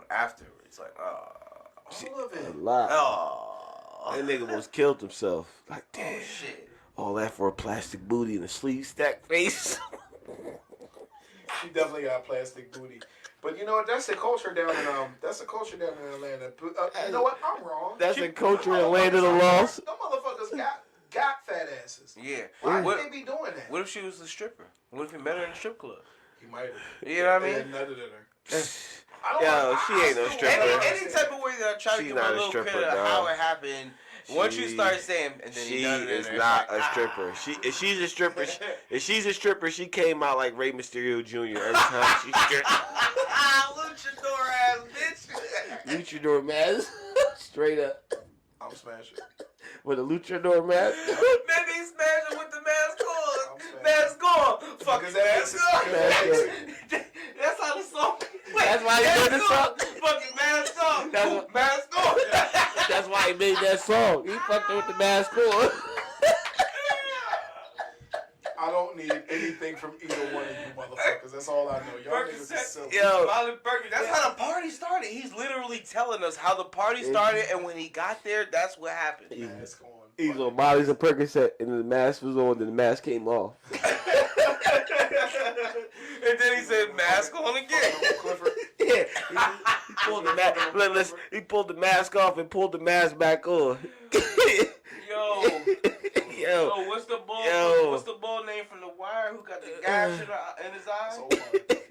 afterwards? Like, All of A it. lot. oh, That nigga almost killed himself. Like, damn. shit. All that for a plastic booty and a sleeve stack face. She definitely got plastic booty. But you know what? That's the culture down in Atlanta. You know what? I'm wrong. That's a culture in Land of the Lost. Them motherfuckers got fat asses. Yeah. Why What, would they be doing that? what if she was a stripper? What if he met her in a strip club? He might have. You know what I mean? And nutted in her. Yo, she ain't no stripper. Any type of way that I try to She's give her not a a little stripper, credit of dog. how it happened. Once you She- start saying, and then She you nutted in is her, it's not like, a stripper. If she's a stripper, if she's a stripper, she came out like Rey Mysterio Jr. every time she stripped. Luchador ass bitch. Luchador mask, straight up I'm smashing. with a luchador mask. Maybe he smashed it with the mask on. I'm Mask on. Fuck Because his that mask makes on. it- That's how the song. That's why he made the mask on. song. Fucking mask on. That's Ooh, what- mask on. That's why he made that song. He fucked her with the mask on. I don't need anything from either one of you motherfuckers. That's all I know. Y'all niggas is silly. Yo. Violet Perkins. That's how the party started. He's literally telling us how the party started, and when he got there, that's what happened. Mask on. He's on Molly's and Percocet, and the mask was on, and the mask came off. And then he said, "Mask on again." Clifford. Yeah, he pulled the mask. He pulled the mask off and pulled the mask back on. Yo. Yo, So what's the bull? Yo. What's the bull name from The Wire who got the gash in his eye? So funny.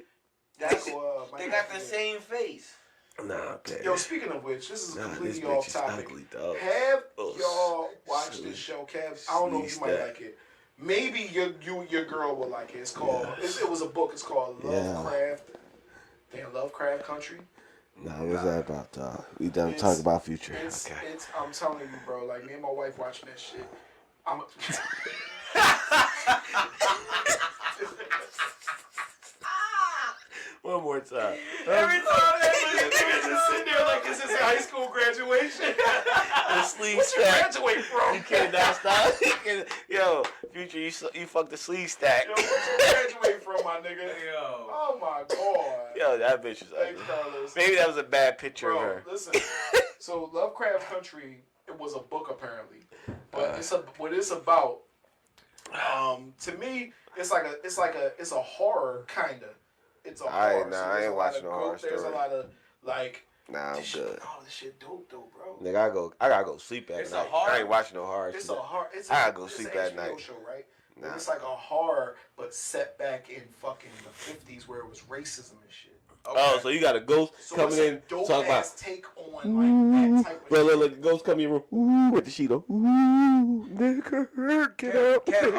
That's Michael, they got the same face. nah, man. Yo, speaking of which, this is Nah, this completely bitch off is topic. ugly, dog. Have Oh, y'all watched this show, Kev? I don't know if you might Sleaze like it. Maybe your girl will like it. It's called. It was a book. It's called Lovecraft. Lovecraft Country. Nah, what's that about, dog? We done It's- talk about future. It's, Okay. it's. I'm telling you, bro. Like me and my wife watching that shit. I'm. One more time. Every time that Niggas just sitting there like this is high school graduation. The sleeve What you stack. graduate from? You cannot stop. Yo, Future, you fucked the sleeve stack. Yo, what you graduate from, my nigga? Yo. Oh my god. Yo, that bitch was ugly. Thanks, Carlos. Maybe that was a bad picture of Bro, her. listen. So Lovecraft Country, it was a book apparently, but what it's about. To me, it's a horror kinda. It's a horror. I ain't watching no horror There's a story. lot of like. Nah, I'm this shit, good. oh, this shit dope though, bro. Nigga, I gotta go sleep at It's a night. horror? I ain't watching no horror. It's shit. a horror. I gotta go it's sleep an at HBO night. show, right? Nah. But it's like a horror, but set back in fucking the 50s where it was racism and shit. Okay. Oh, so you got a ghost So coming it's a in dope talking about. ass take on like that type of shit. Look, ghost come in your room. With the sheet on. Ooh, nigga, get up. Kev, a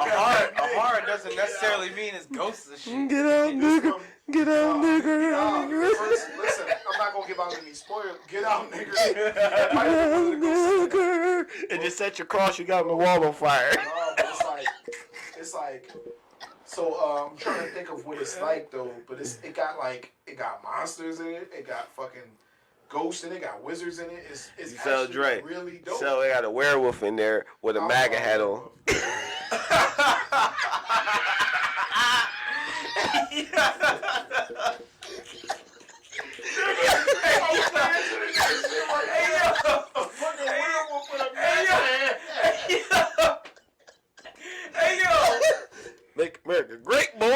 horror doesn't necessarily mean it's ghosts and shit. Get out, nigga. Get out, nigga. First, listen, I'm not gonna give out any spoilers. Get out, nigga. Get out, nigga. And just set your cross you got on the wall on fire. No, but it's like. So I'm trying to think of what it's like though, but it got monsters in it. It got fucking ghosts in it. Got wizards in it. It's You sell actually Dre. really dope. So they got a werewolf in there with a MAGA hat on. Hey yo! Make America great, boy.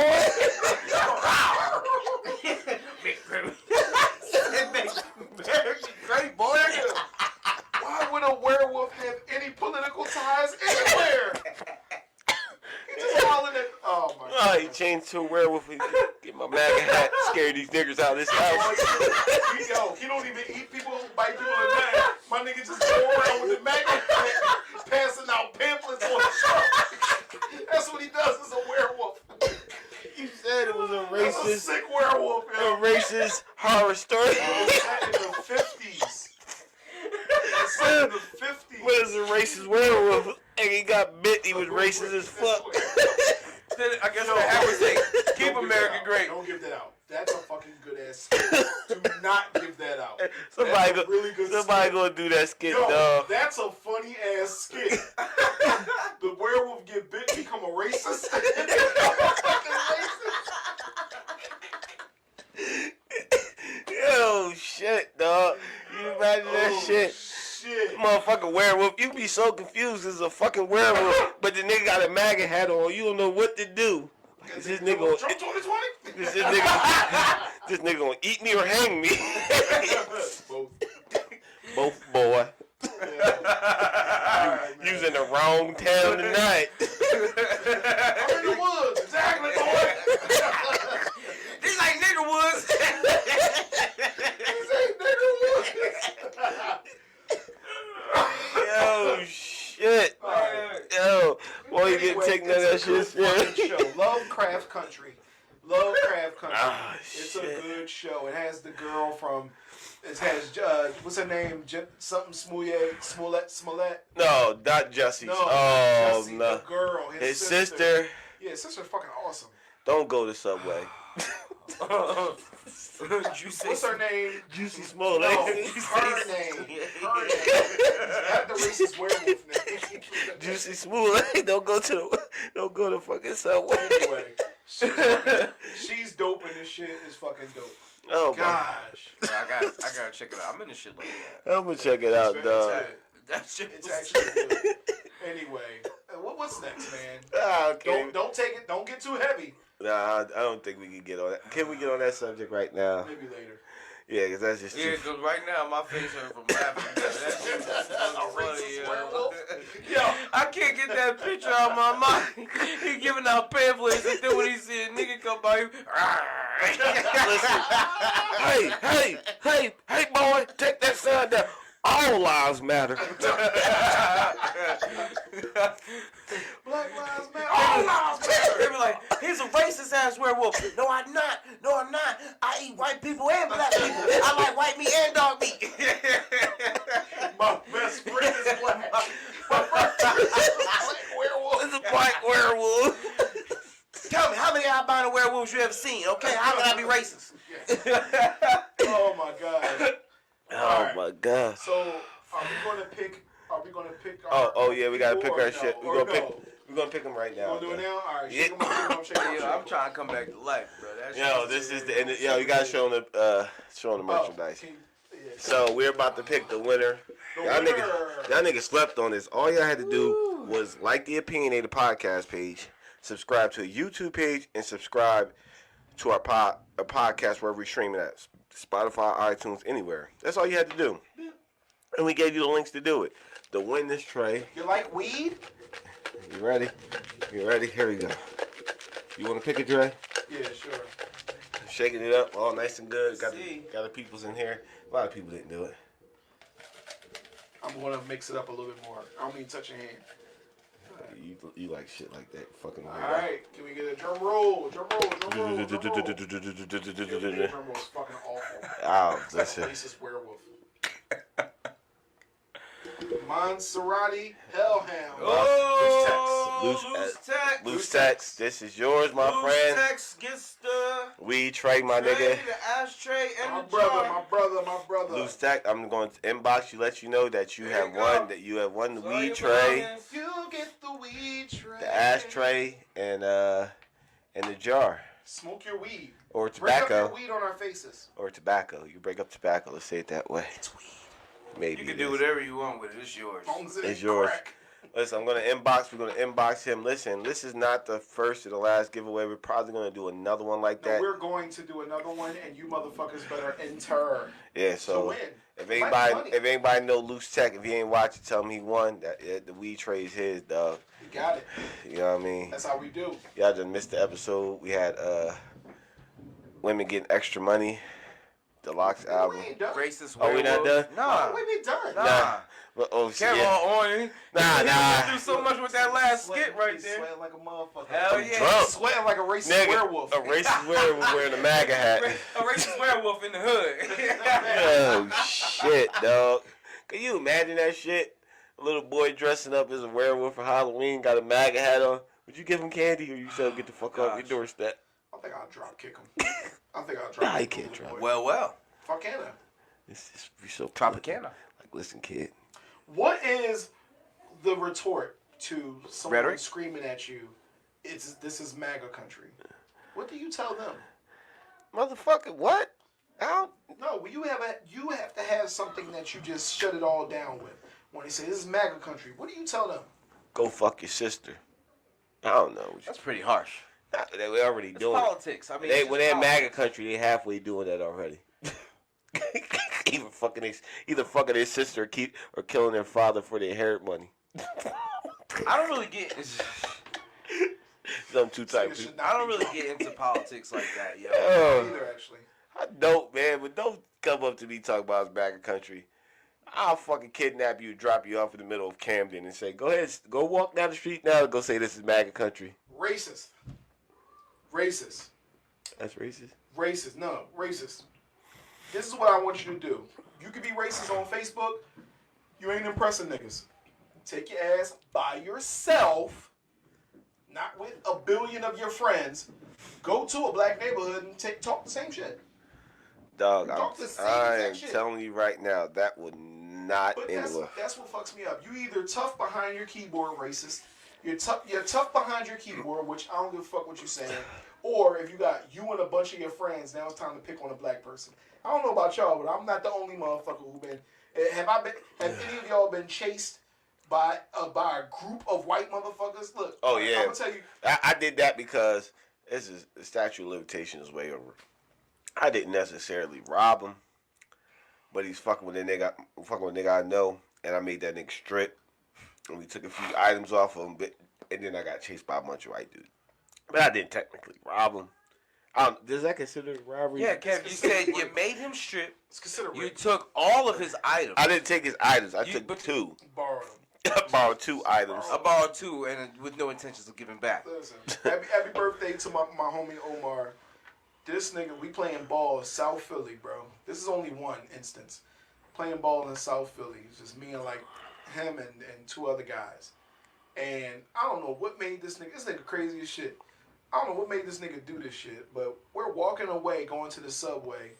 Great boy. Why would a werewolf have any political ties anywhere? He just hollering at. Oh my god. Oh, he changed to a werewolf. Get my MAGA hat. Scare these niggers out of this house. Yo, he don't even eat people, bite people in the neck. My nigga just go around with the magnet passing out pamphlets on the show. That's what he does as a werewolf. You said it was a That's a racist, sick werewolf, a yo. racist horror story. It's set in the 50s. It's set in the 50s. What is a racist werewolf? And he got bit. He was racist as fuck. Then I guess what happens is keep Don't give America that out. great. Don't give that out. That's a fucking good ass skit. Do not give that out. Somebody That's a really good somebody skit. gonna do that skit, Yo, dog. that's a funny ass skit. The werewolf get bit, become a racist. Fucking racist. Yo, shit, dog. You imagine that shit? Shit. Motherfucking werewolf. You be so confused as a fucking werewolf, but the nigga got a MAGA hat on. You don't know what to do. Like, is this nigga Trump gonna, 2020? this nigga gonna eat me or hang me? Both. Both, boy. Alright, man. You was in the wrong town tonight. I'm in the woods. Exactly, boy. These like nigger woods. These ain't nigger woods. Yo, shit. Alright. Yo, boy, you Anyway, get taken out that it's a shit. good fucking show. Lovecraft Country. Lovecraft Country. Ah, It's shit. a good show. It has the girl from. It has what's her name? Something Smollett. No, not Jessie. No, Oh, Jesse, no. the girl. His sister. Yeah, his sister's fucking awesome. Don't go to Subway. What's her name? Juicy Smollett. No, her name. Her name. Not the racist werewolf name. Juicy Smollett. Don't go to fucking Subway. Anyway, she's dope and this shit is fucking dope. Oh my. Gosh. I gotta check it out. I'm in the shit like that. I'm gonna check it out, dog. That shit It's was actually good. Anyway, what's next, man? Ah, okay. Don't take it. Don't get too heavy. Nah, I don't think we can get on that. Can we get on that subject right now? Maybe later. Yeah, because that's just Yeah, too. because right now my face hurt from laughing. That shit was funny, racist yo. werewolf? Yo, I can't get that picture out of my mind. He giving out pamphlets and then when he see a nigga come by, Listen. Hey, boy, take that sign down. All lives matter. Black lives matter. All lives matter. They be like, he's a racist ass werewolf. No, I'm not. I eat white people and black people. I like white meat and dog meat. My best friend is black. My best friend is a black werewolf. It's a black werewolf. Tell me, how many albino werewolves you ever seen? Okay, how can I be racist? Oh my god. Are we gonna pick our? Oh yeah, we gotta pick our no, shit. We're gonna pick them right now. You gonna do it now? All right. Yeah. Shake 'em up, shake 'em up, shake 'em up. I'm trying to come back to life, bro. That Yo, this is the end. Yo, you gotta show them the merchandise. So we're about to pick the winner. Y'all niggas slept on this. All y'all had to do was like the Opinionated podcast page, subscribe to a YouTube page, and subscribe to our podcast wherever we stream it at. Spotify, iTunes, anywhere. That's all you had to do. And we gave you the links to do it. To win this tray. You like weed? You ready? You ready? Here we go. You want to pick a tray? Yeah, sure. Shaking it up, all nice and good. Got the peoples in here. A lot of people didn't do it. I'm gonna mix it up a little bit more. I don't mean touch your hand. You like shit like that, fucking. All right, can we get a drum roll? Drum roll. Drum roll. Drum roll is fucking awful. Oh, that's it. Racist werewolf. Monserrati Hellhound. Oh, Loose text. This is yours, my friend. Loose text gets the Weed tray, my nigga. the ashtray, and My the brother, jar. my brother. Loose text. I'm going to inbox you, let you know that you have won. That you have won the So weed your tray, belongings. You get the weed tray. the ashtray, and the jar, Smoke your weed. or Break up tobacco, your weed on our faces. or tobacco. You break up tobacco. Let's say it that way. It's weed. Maybe You can it do is. whatever you want with it. It's yours. As long as it It's ain't yours. crack. Listen, we're gonna inbox him. Listen, this is not the first or the last giveaway. We're probably gonna do another one like No, that. we're going to do another one, and you motherfuckers better enter Yeah, to so win. if Like money. anybody know Loose Tech, if he ain't watching, tell him he won. The weed tray is his, dog. You got it. You know what I mean? That's how we do. Y'all just missed the episode. We had women getting extra money. Deluxe album. We ain't done. Racist Oh, we not done? Nah. We be done. Nah. But, oh shit. Kevin Yeah. on Nah. You do so much with that last skit right He's there. Sweating like a motherfucker. Hell I'm yeah. drunk. Sweating like a racist Nigga, werewolf. a racist werewolf wearing a MAGA hat. A racist werewolf in the hood. Oh shit, dog. Can you imagine that shit? A little boy dressing up as a werewolf for Halloween, got a MAGA hat on. Would you give him candy or you said get the fuck off your doorstep? I think I'll drop kick him. I think I'll drop Nah, kick you can't him. drop. Well. Fuck can I? It's just you're so Tropicana. Like, listen, kid. What is the retort to someone Rhetoric? screaming at you? This is MAGA country. What do you tell them? Motherfucker, what? How? No, you have to have something that you just shut it all down with. When they say this is MAGA country, what do you tell them? Go fuck your sister. I don't know. That's pretty harsh. They already It's doing it. politics. I mean, When they're MAGA country, they halfway doing that already. Either fucking their sister or killing their father for their inherit money. I don't really get. Some two types. I don't really get into politics like that, yo. Either actually. I don't, man, but don't come up to me talking about it's MAGA country. I'll fucking kidnap you, drop you off in the middle of Camden, and say, "Go ahead, go walk down the street now. And go say this is MAGA country." Racist. That's racist. Racist. No, racist. This is what I want you to do. You can be racist on Facebook. You ain't impressing niggas. Take your ass by yourself, not with a billion of your friends. Go to a black neighborhood and talk the same shit. Dog, Talk the same I exact am shit. telling you right now, that would not But end that's well. what fucks me up. You either tough behind your keyboard, racist. You're tough behind your keyboard, which I don't give a fuck what you're saying. Or if you got you and a bunch of your friends, now it's time to pick on a black person. I don't know about y'all, but I'm not the only motherfucker who been. Have any of y'all been chased by a group of white motherfuckers? Look. Oh yeah. I'm gonna tell you. I did that because this is the statute of limitations is way over. I didn't necessarily rob him, but he's fucking with a nigga I know, and I made that nigga strip. And we took a few items off of him, and then I got chased by a bunch of white dudes. But I didn't technically rob him. Does that consider robbery? Yeah, Kev, you said you made him strip. It's considered You rape. took all of his items. I didn't take his items. I took but- two. Borrowed them. I borrowed two items. I borrowed two, and with no intentions of giving back. Listen, happy birthday to my homie Omar. This nigga, we playing ball in South Philly, bro. This is only one instance. Playing ball in South Philly. It's just me and like him and two other guys. And I don't know what made this nigga crazy as shit. I don't know what made this nigga do this shit, but we're walking away, going to the subway,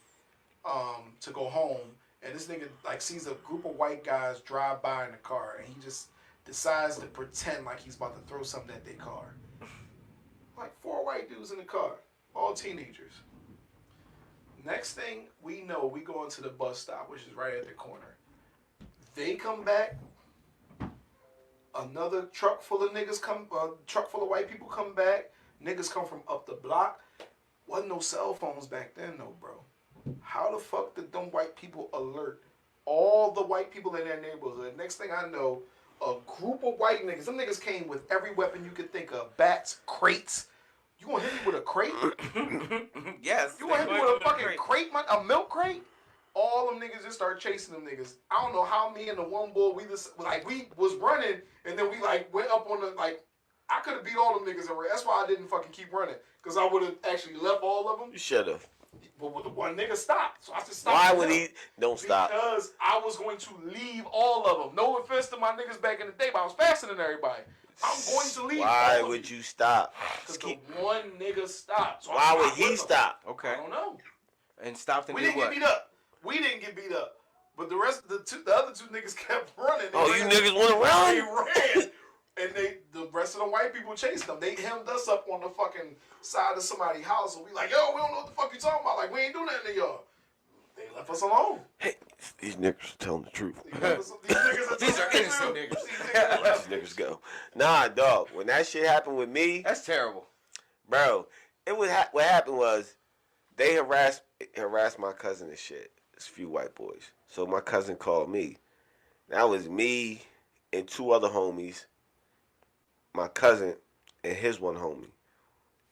to go home, and this nigga like sees a group of white guys drive by in a car, and he just decides to pretend like he's about to throw something at their car. Like 4 white dudes in the car, all teenagers. Next thing we know, we go into the bus stop, which is right at the corner. They come back. Another truck full of niggas come. Truck full of white people come back. Niggas come from up the block. Wasn't no cell phones back then, though, bro. How the fuck did them white people alert all the white people in their neighborhood? Next thing I know, a group of white niggas. Them niggas came with every weapon you could think of. Bats, crates. You gonna hit me with a crate? Yes. You gonna hit me with a fucking crate, a milk crate? All them niggas just started chasing them niggas. I don't know how me and the one boy, we was running, and then we like went up on the, like, I could have beat all them niggas already. That's why I didn't fucking keep running. Because I would have actually left all of them. You should have. But the one nigga stopped. So I just stopped. Why would he? Don't stop. Because I was going to leave all of them. No offense to my niggas back in the day, but I was faster than everybody. I'm going to leave. Why would you stop? Because the one nigga stopped. So why would he stop? Okay. I don't know. And stopped and We did didn't what? get beat up. We didn't get beat up. But the rest of the other 2 niggas kept running. Oh, you niggas want to run? They ran. And the rest of the white people chased them. They hemmed us up on the fucking side of somebody's house. And we like, yo, we don't know what the fuck you talking about. Like, we ain't doing nothing to y'all. They left us alone. Hey, these niggas are telling the truth. These are innocent niggas. These niggas go. Nah, dog. When that shit happened with me, That's terrible. bro, what happened was they harassed my cousin and shit. It's a few white boys. So my cousin called me. That was me and 2 other homies. My cousin and his one homie.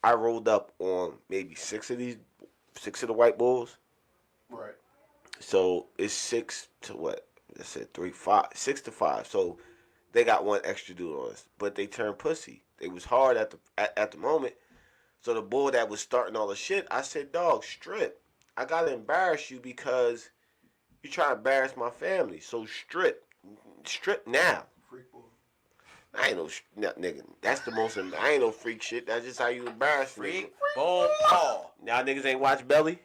I rolled up on maybe 6 of the white bulls. Right. So it's 6 to what? I said 6 to 5. So they got 1 extra dude on us, but they turned pussy. They was hard at the moment. So the bull that was starting all the shit, I said, dog, strip. I gotta embarrass you because you trying to embarrass my family. So strip now. Freak boy. I ain't no nigga. That's the most. I ain't no freak shit. That's just how you embarrass Freak nigga. bull Paul. Y'all niggas ain't watch Belly.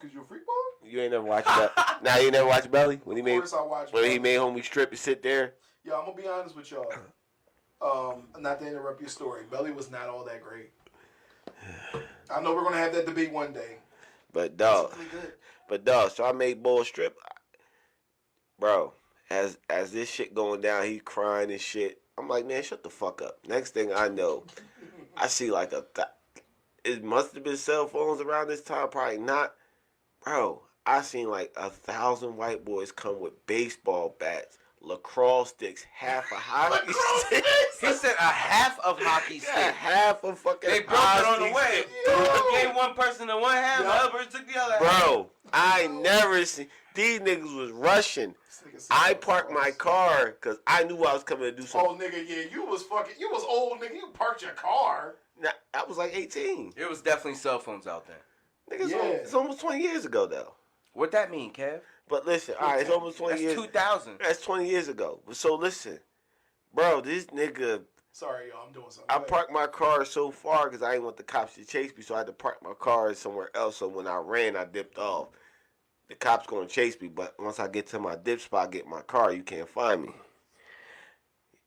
Cause you a freak boy? You ain't never watched Belly. Nah, you never watched Belly when he Of made course I watch when Belly. he made homie strip and sit there. Yo, I'm gonna be honest with y'all. Not to interrupt your story. Belly was not all that great. I know we're gonna have that debate one day. But dog, It's really good. so I made bull strip, bro. As this shit going down, he crying and shit. I'm like, man, shut the fuck up. Next thing I know, I see like it must have been cell phones around this time, probably not, bro. I seen like 1,000 white boys come with baseball bats, lacrosse sticks, half a hockey stick. He said a half of hockey stick. Yeah, half a fucking. They broke it on the hockey way. stick. Gave one person the one half, the other person took the other half. Bro, I never seen these niggas was rushing. I parked my car because I knew I was coming to do something. Oh nigga, yeah, you was old nigga. You parked your car. Nah, I was like 18. It was definitely cell phones out there. Niggas, Yeah. it's almost 20 years ago though. What that mean, Kev? But listen, all right, it's almost 20 That's years. 2000. That's 20 years ago. So listen, bro, this nigga, Sorry, y'all, I'm doing something. I parked my car so far because I didn't want the cops to chase me, so I had to park my car somewhere else. So when I ran, I dipped off. The cops gonna chase me, but once I get to my dip spot, get my car, you can't find me.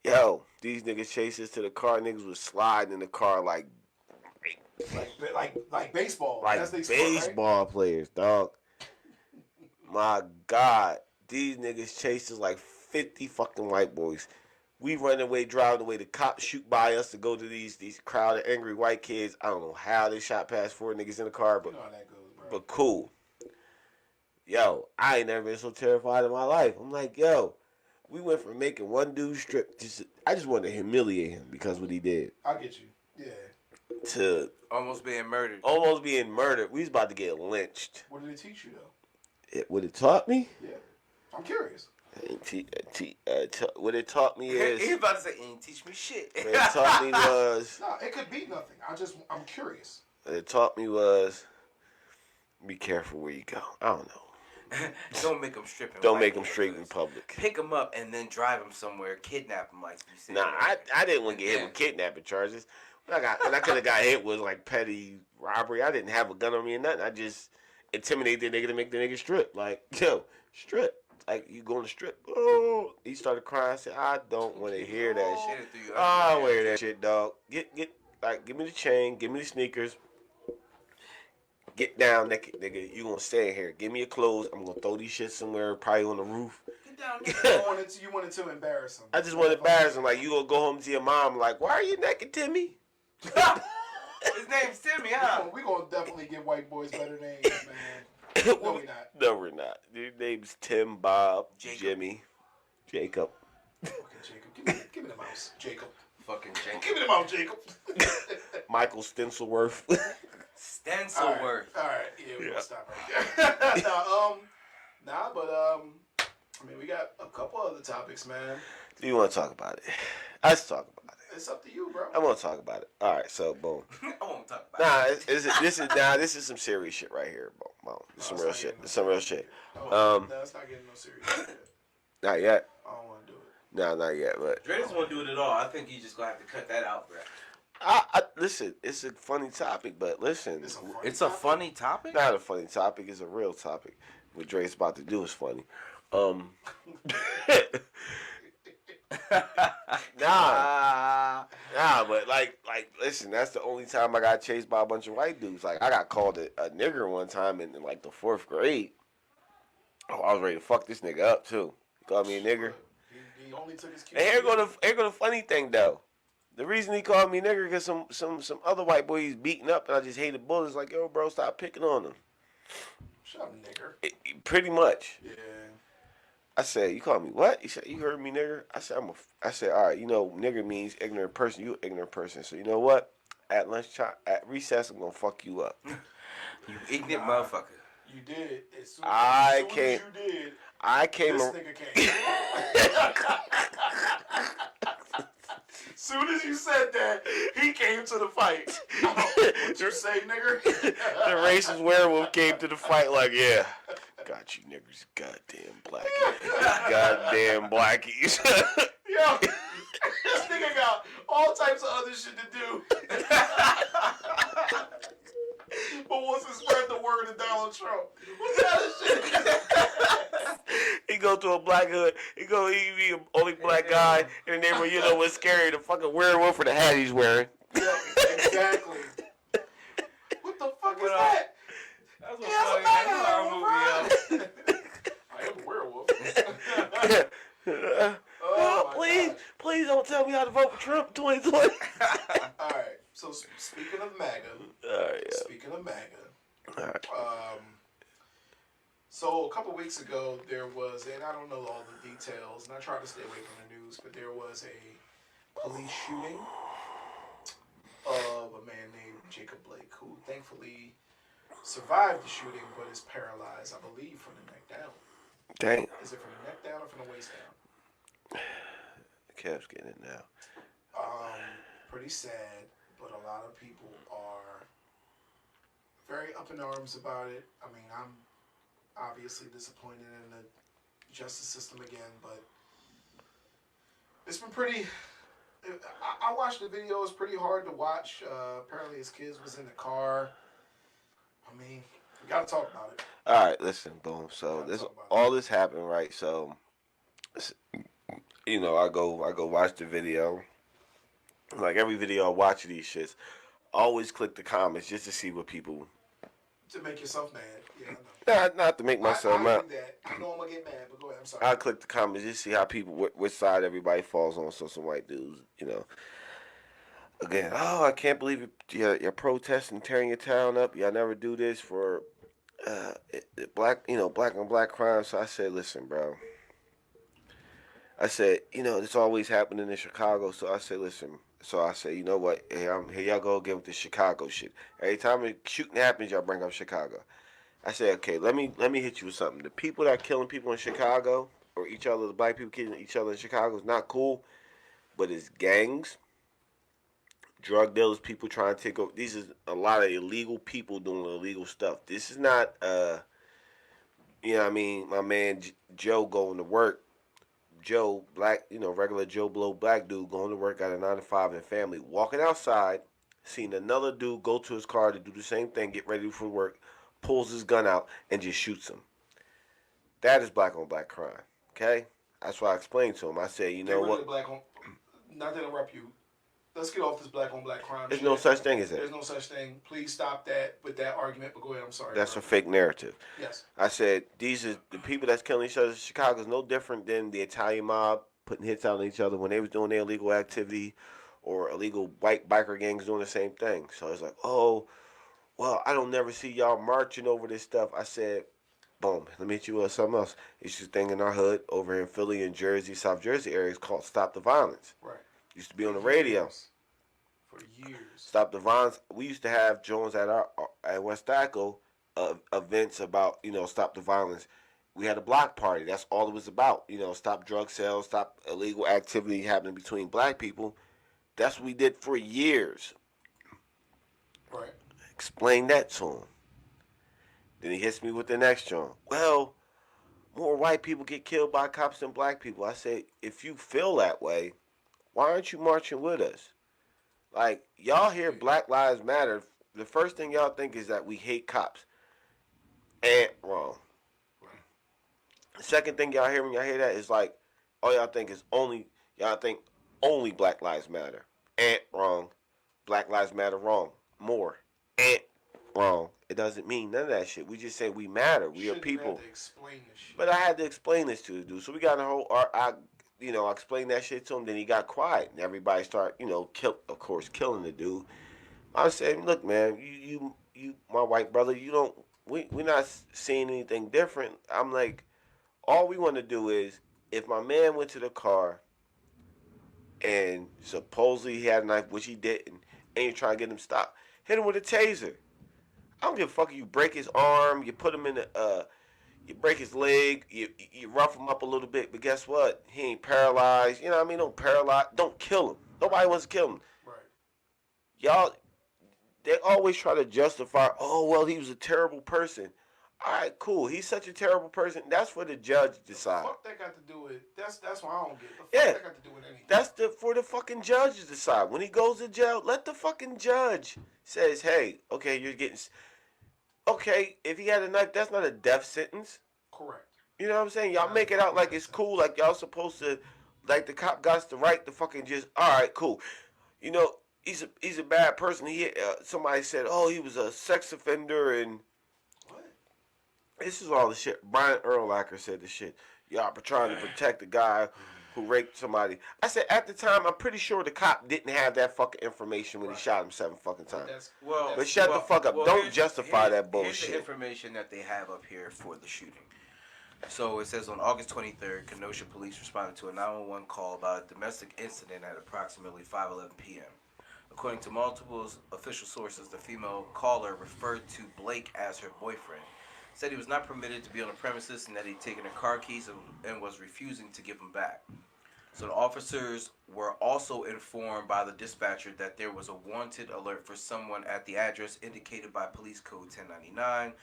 Yo, these niggas chased us to the car. Niggas was sliding in the car like baseball. like That's they sport, baseball right? players, dog. My God, these niggas chased us like 50 fucking white boys. We run away, driving away. The cops shoot by us to go to these crowd of angry white kids. I don't know how they shot past 4 niggas in the car, but You know how that goes, bro. but cool. Yo, I ain't never been so terrified in my life. I'm like, yo, we went from making one dude strip. I just wanted to humiliate him because what he did. I get you. Yeah. To Almost being murdered. almost being murdered. We was about to get lynched. What did it teach you though? What it taught me? Yeah. I'm curious. What it taught me is. He's about to say, "Ain't teach me shit." What it taught me was. No, it could be nothing. I'm curious. What it taught me was. Be careful where you go. I don't know. Don't make them strip. Don't make them straight in public. Pick them up and then drive them somewhere. Kidnap them, like you said. Nah, I didn't want to get hit with kidnapping charges. What I could have got hit was like petty robbery. I didn't have a gun on me or nothing. I just intimidated the nigga to make the nigga strip. Like, yo, Strip. Like, you going to strip. Oh, he started crying. I said, I don't want to hear that shit. I wear that shit, dog. Give me the chain. Give me the sneakers. Get down, nigga. You gonna stay in here. Give me your clothes. I'm gonna throw these shit somewhere, probably on the roof. Get down, nigga. You wanted to embarrass him. I just want to embarrass him. Like, you gonna go home to your mom, like, why are you naked, Timmy? His name's Timmy, huh? We gonna definitely give white boys better names, man. No, we not. No, we're not. Your name's Tim, Bob, Jacob. Jimmy, Jacob. Fucking Jacob. Give me the mouse, Jacob. Fucking Jacob. Give me the mouse, Jacob. Michael Stencilworth. Stencilworth. All right. Yeah, we're gonna stop right there. I mean, we got a couple other topics, man. Do you want to talk about it? Let's talk about it. It's up to you, bro. I want to talk about it. All right, so boom. I won't talk about it. This is some serious shit right here, boom. This some real shit. This some real shit. No, it's not getting no serious shit. Not yet. I don't want to do it. No, not yet. But Dre doesn't want to do it at all. I think he's just gonna have to cut that out, bro. Listen, it's a funny topic, but listen, It's a funny topic. not a funny topic. It's a real topic. What Dre's about to do is funny. Nah, but like, listen, that's the only time I got chased by a bunch of white dudes. Like, I got called a nigger one time in like the 4th grade. Oh, I was ready to fuck this nigga up too. He called me a nigger. He only took his cue. And here go the funny thing though. The reason he called me nigger because some other white boy he's beating up and I just hated bullets. Like, yo, bro, stop picking on him. Shut up, nigger. Pretty much. Yeah. I said, you called me what? He said, you heard me, nigger? I said, all right, you know, nigger means ignorant person. You an ignorant person. So you know what? At lunchtime, at recess, I'm gonna fuck you up. You ignorant motherfucker. You did. As soon as you did, this nigga came. Soon as you said that, he came to the fight. What you say, nigger? The racist werewolf came to the fight like, yeah, got you niggers, goddamn blackies. Goddamn blackies. Yo, this nigga got all types of other shit to do. But wants to spread the word of Donald Trump. What kind of shit? He go to a black hood. He be the only black guy in the neighborhood. You know what's scary? The fucking werewolf or the hat he's wearing. Yeah, exactly. What the fuck is that? That's what movie, I am a werewolf. Please don't tell me how to vote for Trump 2020. All right. So speaking of MAGA. Speaking of MAGA. All right. So a couple weeks ago, there was, and I don't know all the details, and I try to stay away from the news, but there was a police shooting of a man named Jacob Blake, who thankfully survived the shooting, but is paralyzed, I believe, from the neck down. Dang. Is it from the neck down or from the waist down? The Cavs getting it now. Pretty sad, but a lot of people are very up in arms about it. I mean, I'm obviously disappointed in the justice system again, but it's been pretty. I watched the video. It's pretty hard to watch. Apparently, his kids was in the car. I mean, we gotta talk about it. All right, listen, boom. So this happened, right? So, you know, I go watch the video. Like every video I watch of these shits, I always click the comments just to see what people. To make yourself mad. Yeah, I know. Not to make myself mad. I know I'm gonna get mad, but go ahead. I'm sorry. I click the comments just to see how people, which side everybody falls on. So some white dudes, you know. Again, I can't believe you're protesting, tearing your town up. Y'all never do this for black on black crime. So I said, listen, bro. I said, you know, it's always happening in Chicago. So I said, listen. So I said, you know what? Here y'all go again with the Chicago shit. Every time a shooting happens, y'all bring up Chicago. I said, okay, let me hit you with something. The people that are killing people in Chicago, or each other, the black people killing each other in Chicago, is not cool. But it's gangs, drug dealers, people trying to take over. These is a lot of illegal people doing illegal stuff. This is not, you know what I mean, my man Joe going to work. Joe, black, you know, regular Joe Blow black dude going to work at a 9 to 5 and family, walking outside, seeing another dude go to his car to do the same thing, get ready for work, pulls his gun out and just shoots him. That is black on black crime. Okay? That's why I explained to him. I said, you know what? Not to interrupt you. Let's get off this black on black crime. There's no such thing as that. There's no such thing. Please stop that with that argument. But go ahead. I'm sorry. That's a fake narrative. Yes. I said these are the people that's killing each other. Chicago is no different than the Italian mob putting hits out on each other when they was doing their illegal activity, or illegal white biker gangs doing the same thing. So it's like, oh, well, I don't never see y'all marching over this stuff. I said, boom, let me hit you with something else. It's just thing in our hood over here in Philly and Jersey, South Jersey areas called Stop the Violence. Right. Used to be on the radio. For years. Stop the Violence. We used to have Jones at West Daco events about, stop the violence. We had a block party. That's all it was about. Stop drug sales, stop illegal activity happening between black people. That's what we did for years. Right. Explain that to him. Then he hits me with the next one. Well, more white people get killed by cops than black people. I said, if you feel that way, why aren't you marching with us? Like, y'all hear Black Lives Matter, the first thing y'all think is that we hate cops. And wrong. The second thing y'all hear when y'all hear that is like, all y'all think is only Black Lives Matter. And wrong. Black Lives Matter wrong. More. And wrong. It doesn't mean none of that shit. We just say we matter. We are people. Have to explain this shit. But I had to explain this to the dude. So we got a whole, I explained that shit to him. Then he got quiet. And everybody started, killing the dude. I said, look, man, you, my white brother, we're not seeing anything different. I'm like, all we want to do is, if my man went to the car and supposedly he had a knife, which he didn't, and you try to get him stopped, hit him with a taser. I don't give a fuck if you break his arm, you put him in you break his leg, you rough him up a little bit, but guess what? He ain't paralyzed. You know what I mean? Don't kill him. Nobody wants to kill him. Right. Y'all, they always try to justify, oh, well, he was a terrible person. All right, cool. He's such a terrible person. That's for the judge to decide. The fuck that got to do with? That's what I don't get. The fuck that got to do with anything? That's for the fucking judge to decide. When he goes to jail, let the fucking judge says, hey, okay, you're getting. Okay, if he had a knife, that's not a death sentence. Correct. You know what I'm saying? Y'all make it out like it's cool, like y'all supposed to, like the cop got the right to fucking just, all right, cool. He's a bad person. Somebody said, oh, he was a sex offender and. This is all the shit. Brian Urlacher said the shit. Y'all trying to protect the guy who raped somebody. I said, at the time, I'm pretty sure the cop didn't have that fucking information when he shot him 7 fucking times. But shut the fuck up. Don't justify that bullshit. Here's the information that they have up here for the shooting. So it says on August 23rd, Kenosha police responded to a 911 call about a domestic incident at approximately 5:11 p.m. According to multiple official sources, the female caller referred to Blake as her boyfriend. Said he was not permitted to be on the premises and that he'd taken her car keys and was refusing to give them back. So the officers were also informed by the dispatcher that there was a wanted alert for someone at the address indicated by Police Code 1099.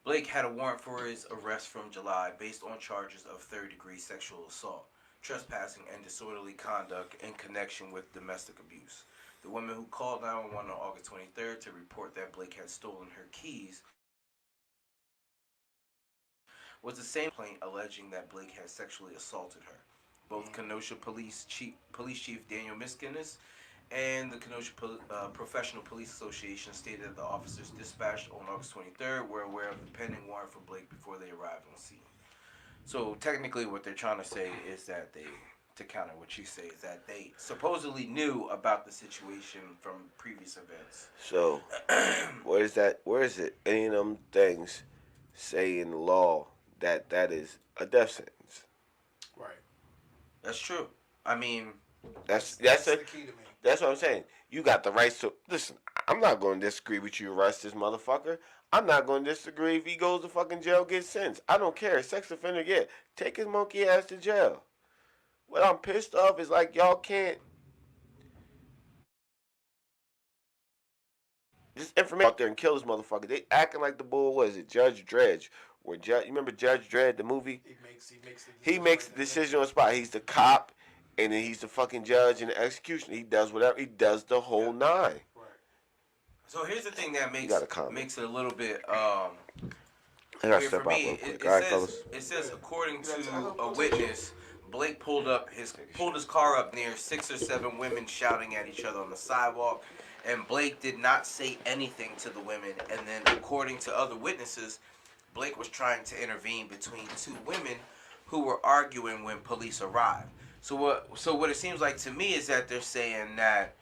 Blake had a warrant for his arrest from July based on charges of third-degree sexual assault, trespassing, and disorderly conduct in connection with domestic abuse. The woman who called 911 on August 23rd to report that Blake had stolen her keys was the same complaint alleging that Blake had sexually assaulted her. Both Kenosha Police Chief Daniel Miskinis and the Kenosha Professional Police Association stated that the officers dispatched on August 23rd were aware of the pending warrant for Blake before they arrived on scene. So technically what they're trying to say is that to counter what you say, is that they supposedly knew about the situation from previous events. So, where is it? Any of them things say in the law that is a death sentence? Right. That's true. I mean, that's the key to me. That's what I'm saying. You got the right to listen. I'm not going to disagree with you. Arrest this motherfucker. I'm not going to disagree if he goes to fucking jail, gets sentenced. I don't care. Sex offender, yeah. Take his monkey ass to jail. What I'm pissed off is like y'all can't. This information out there and kill this motherfucker. They acting like the bull. What is it, Judge Dredge? You remember Judge Dredd, the movie? He makes the decision on the spot. He's the cop, and then he's the fucking judge and the executioner. He does whatever. He does the whole nine. Right. So here's the thing that makes it a little bit I gotta Yeah, step for out me, real quick. it All right, says fellas. according That's- I to don't- a witness, Blake pulled his car up near 6 or 7 women shouting at each other on the sidewalk, and Blake did not say anything to the women. And then, according to other witnesses, Blake was trying to intervene between 2 women who were arguing when police arrived. So what it seems like to me is that they're saying that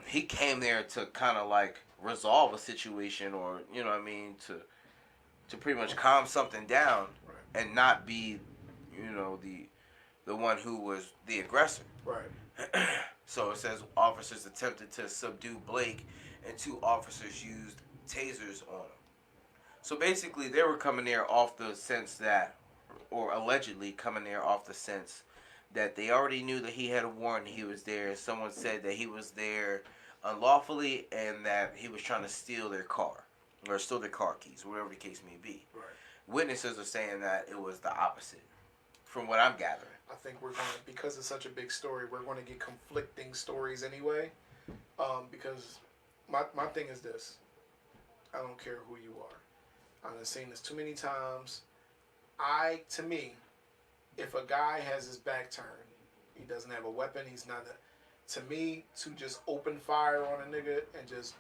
he came there to kind of like resolve a situation, or you know what I mean, to pretty much calm something down, Right. and not be, you know, the one who was the aggressor. Right. So it says officers attempted to subdue Blake, and 2 officers used tasers on him. So basically, they were coming there off the sense that, or allegedly coming there off the sense that they already knew that he had a warrant. He was there. Someone said that he was there unlawfully, and that he was trying to steal their car, or steal their car keys, whatever the case may be. Right. Witnesses are saying that it was the opposite, from what I'm gathering. I think we're going to, because it's such a big story, we're going to get conflicting stories anyway. Because my thing is this. I don't care who you are. I've seen this too many times. To me, if a guy has his back turned, he doesn't have a weapon, he's not to me, to just open fire on a nigga and just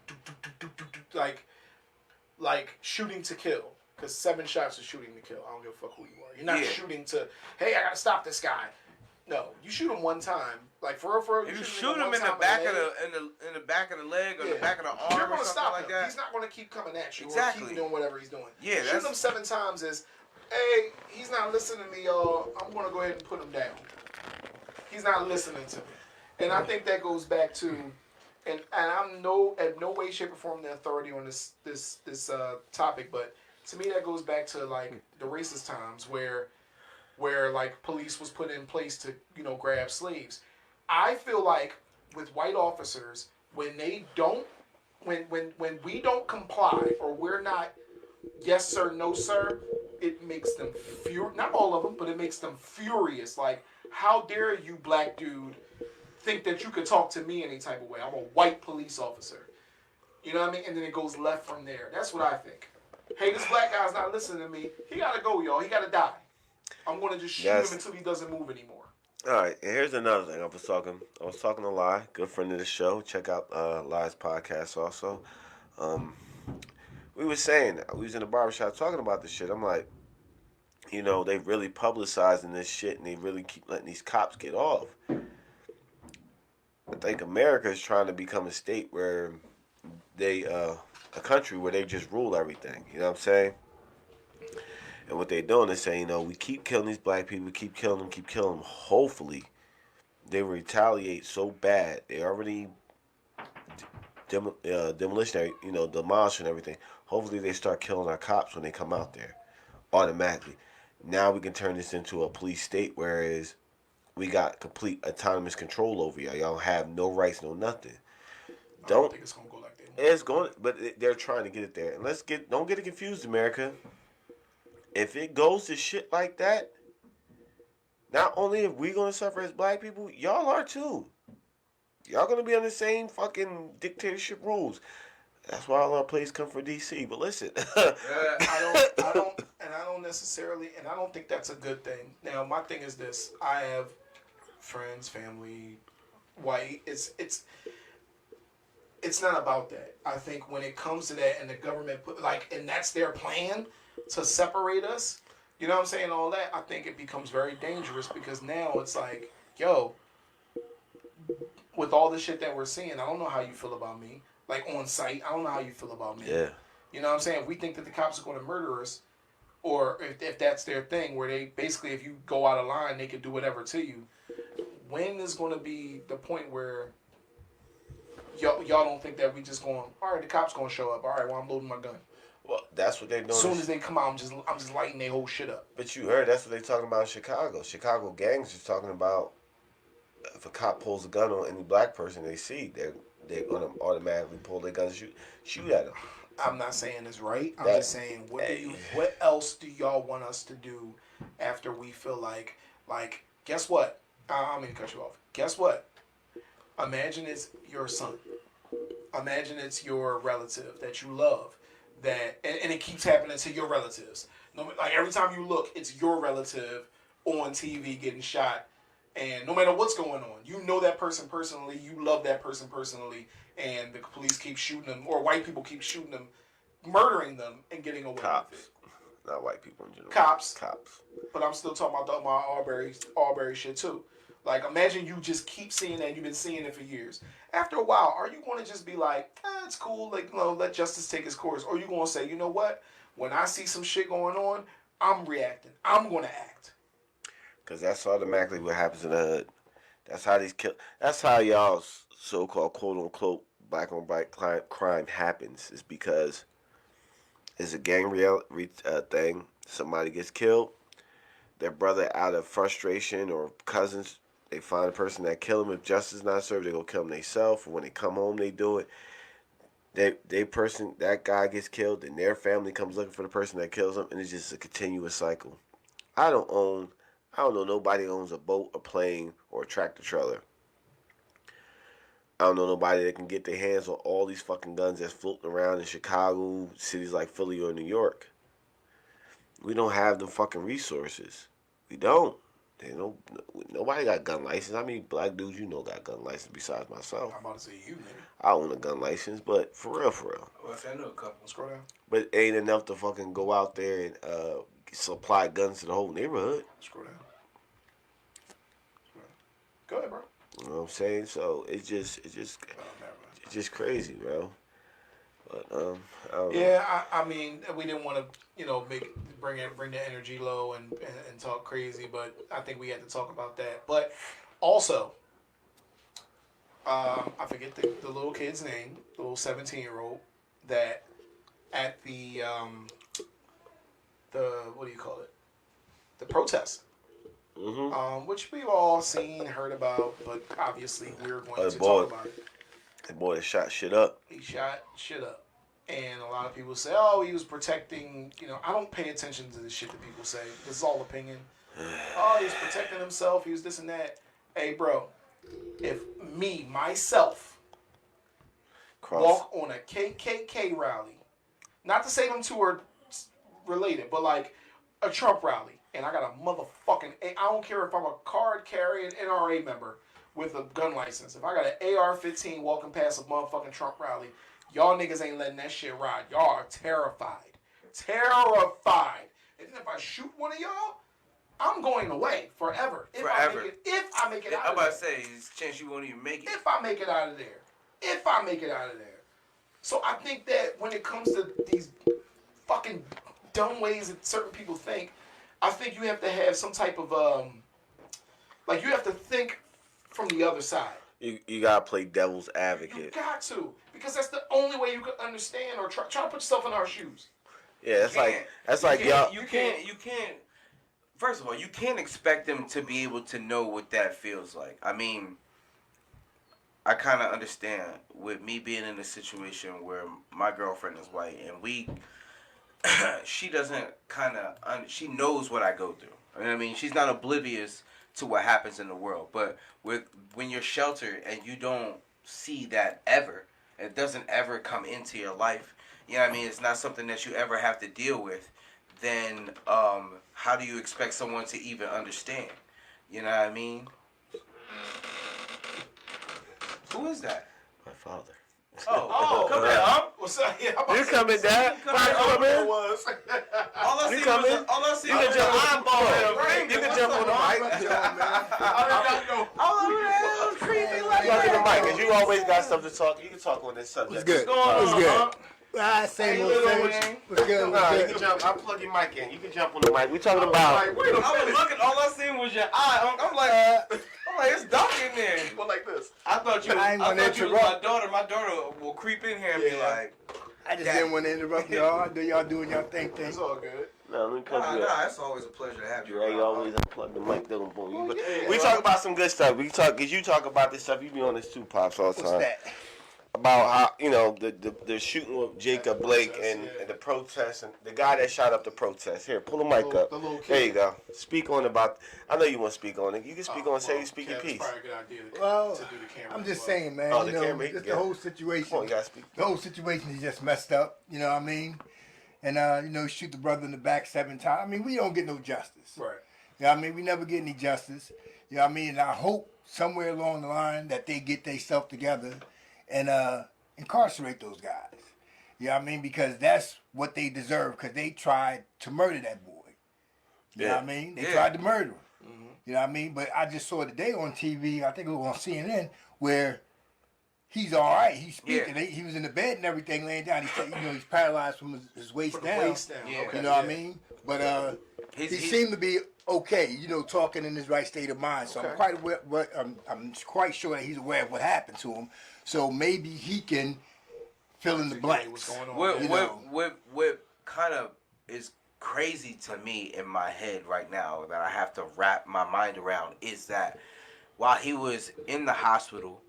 like shooting to kill. Because 7 shots is shooting to kill. I don't give a fuck who you are. You're not shooting to, hey, I gotta stop this guy. No, you shoot him one time, like for real. If you shoot him in the back of the back of the leg, or the back of the arm, you're gonna or something stop like him. that. He's not gonna keep coming at you Exactly. or keep doing whatever he's doing. Yeah, shoot him 7 times is, hey, he's not listening to me, y'all. I'm gonna go ahead and put him down. He's not listening to me, and I think that goes back to, and I'm at no way, shape, or form the authority on this topic, but to me that goes back to like the racist times where like police was put in place to, you know, grab slaves. I feel like with white officers, when we don't comply, or we're not yes sir, no sir, it makes them not all of them, but it makes them furious. Like, how dare you, black dude, think that you could talk to me any type of way? I'm a white police officer. You know what I mean? And then it goes left from there. That's what I think. Hey, this black guy's not listening to me. He gotta go, y'all. He gotta die. I'm gonna just shoot him until he doesn't move anymore. All right, and here's another thing. I was talking to Lai, good friend of the show. Check out Lai's podcast also. We were saying, we was in the barbershop talking about this shit. I'm like, you know, they really publicizing this shit, and they really keep letting these cops get off. I think America is trying to become a state where a country where they just rule everything. You know what I'm saying? And what they're doing is saying, you know, we keep killing these black people, keep killing them. Hopefully, they retaliate so bad. They already demolishing everything. Hopefully, they start killing our cops when they come out there automatically. Now we can turn this into a police state, whereas we got complete autonomous control over y'all. Y'all have no rights, no nothing. I don't think it's gonna go like that. It's going, but they're trying to get it there. And don't get it confused, America. If it goes to shit like that, not only are we gonna suffer as black people, y'all are too. Y'all gonna be on the same fucking dictatorship rules. That's why all our plays come from DC. But listen, I don't necessarily, and I don't think that's a good thing. Now, my thing is this: I have friends, family, white. It's not about that. I think when it comes to that, and the government and that's their plan to separate us. You know what I'm saying? All that. I think it becomes very dangerous, because now it's like, yo, with all the shit that we're seeing, I don't know how you feel about me. Like, on site, I don't know how you feel about me. yeah. You know what I'm saying? If we think that the cops are going to murder us, or if that's their thing, where they basically, if you go out of line, they can do whatever to you. When is going to be the point where y'all don't think that we just going, all right, the cops going to show up. All right, well, I'm loading my gun. Well, that's what they're doing. As soon as they come out, I'm just lighting their whole shit up. But you heard that's what they're talking about in Chicago. Chicago gangs is talking about if a cop pulls a gun on any black person they see, they're gonna automatically pull their guns and shoot at them. I'm not saying it's right. I'm just saying, what else do y'all want us to do after we feel like guess what? I'm gonna cut you off. Guess what? Imagine it's your son. Imagine it's your relative that you love. that, and it keeps happening to your relatives. No, like every time you look, it's your relative on TV getting shot, and no matter what's going on, you know that person personally, you love that person personally, and the police keep shooting them, or white people keep shooting them, murdering them, and getting away Cops. with it. Not white people in general. Cops. But I'm still talking about my Arbery shit too. Like, imagine you just keep seeing that. You've been seeing it for years. After a while, are you going to just be like, it's cool, like, let justice take its course? Or are you going to say, you know what? When I see some shit going on, I'm reacting. I'm going to act. Because that's automatically what happens in the hood. That's how that's how y'all's so-called quote-unquote black-on-black crime happens. Is because it's a gang thing. Somebody gets killed. Their brother, out of frustration, or cousins, they find a person that killed him. If justice is not served, they go kill him themselves. When they come home, they do it. That guy gets killed, and their family comes looking for the person that kills him, and it's just a continuous cycle. I don't know nobody owns a boat, a plane, or a tractor trailer. I don't know nobody that can get their hands on all these fucking guns that's floating around in Chicago, cities like Philly or New York. We don't have the fucking resources. We don't. Nobody got gun license. How many black dudes you know got gun license besides myself? I'm about to say you, nigga. I own a gun license, but for real. Well, I know a couple. Scroll down. But it ain't enough to fucking go out there and supply guns to the whole neighborhood. Scroll down. Go ahead, bro. You know what I'm saying? So it's just crazy, bro. But I don't know. I mean, we didn't want to, bring the energy low and talk crazy, but I think we had to talk about that. But also, I forget the little kid's name, the little 17-year-old that at the what do you call it? The protest. Mm-hmm. Which we've all seen, heard about, but obviously we're going to talk about it. That boy that shot shit up. He shot shit up. And a lot of people say, oh, he was protecting, I don't pay attention to the shit that people say. This is all opinion. Oh, he was protecting himself. He was this and that. Hey, bro, if myself, walk on a KKK rally, not to say them two are related, but like a Trump rally, and I got a motherfucking, I don't care if I'm a card-carrying NRA member with a gun license. If I got an AR-15 walking past a motherfucking Trump rally, y'all niggas ain't letting that shit ride. Y'all are terrified. Terrified. And if I shoot one of y'all, I'm going away forever. If I make it out of there. I'm about to say, there's a chance you won't even make it. If I make it out of there. So I think that when it comes to these fucking dumb ways that certain people think, I think you have to have some type of, you have to think from the other side. You gotta play devil's advocate. You got to, because that's the only way you can understand or try to put yourself in our shoes. Yeah, that's like y'all. You can't. First of all, you can't expect them to be able to know what that feels like. I mean, I kind of understand with me being in a situation where my girlfriend is white and she doesn't she knows what I go through. You know what I mean, she's not oblivious to what happens in the world. But when you're sheltered and you don't see that ever, it doesn't ever come into your life. You know what I mean? It's not something that you ever have to deal with. Then how do you expect someone to even understand? You know what I mean? Who is that? My father. Oh, come here, What's up? Yeah, You coming, Dad? All I You see coming? was You can jump on the eyeball. You can jump on the mic. Plug in the mic, because you always got stuff to talk. You can talk on this subject. It's good. It's good. Same old thing. What's good? Nah, you can jump. I'll plug your mic in. You can jump on the mic. We talking about. I was looking. All I seen was your eye. I'm like, it's dark in there. Go like this. I thought you was my daughter. My daughter will creep in here and be like, I just didn't want to interrupt y'all. Do y'all doing y'all thing? It's all good. No, let me cut you Nah, it's always a pleasure to have you. Yeah, you always unplug the mic. We talk about some good stuff. Cause you talk about this stuff. You be on this too, Pops, all the time. What's that? about how the shooting with Jacob Blake and the protest and the guy that shot up the protest. Here, pull the mic up. There you go. Speak on about. I know you want to speak on it. You can speak on. Say you speak your piece. Probably a good idea to do the camera. I'm just saying, man. Oh, the camera. Just the whole situation. Come on, you gotta speak. The whole situation is just messed up. You know what I mean? And shoot the brother in the back 7 times. I mean, we don't get no justice. Right. You know what I mean? We never get any justice. You know what I mean? And I hope somewhere along the line that they get themselves together and incarcerate those guys. You know what I mean? Because that's what they deserve, because they tried to murder that boy. You know what I mean? They tried to murder him. Mm-hmm. You know what I mean? But I just saw today on TV, I think it was on CNN, where he's all right. He's speaking. Yeah. He was in the bed and everything, laying down. He said, he's paralyzed from his waist down. Yeah. You know what I mean? But he seemed to be okay, talking in his right state of mind. So I'm quite aware. I'm quite sure that he's aware of what happened to him. So maybe he can fill in the blanks. What kind of is crazy to me in my head right now that I have to wrap my mind around is that while he was in the hospital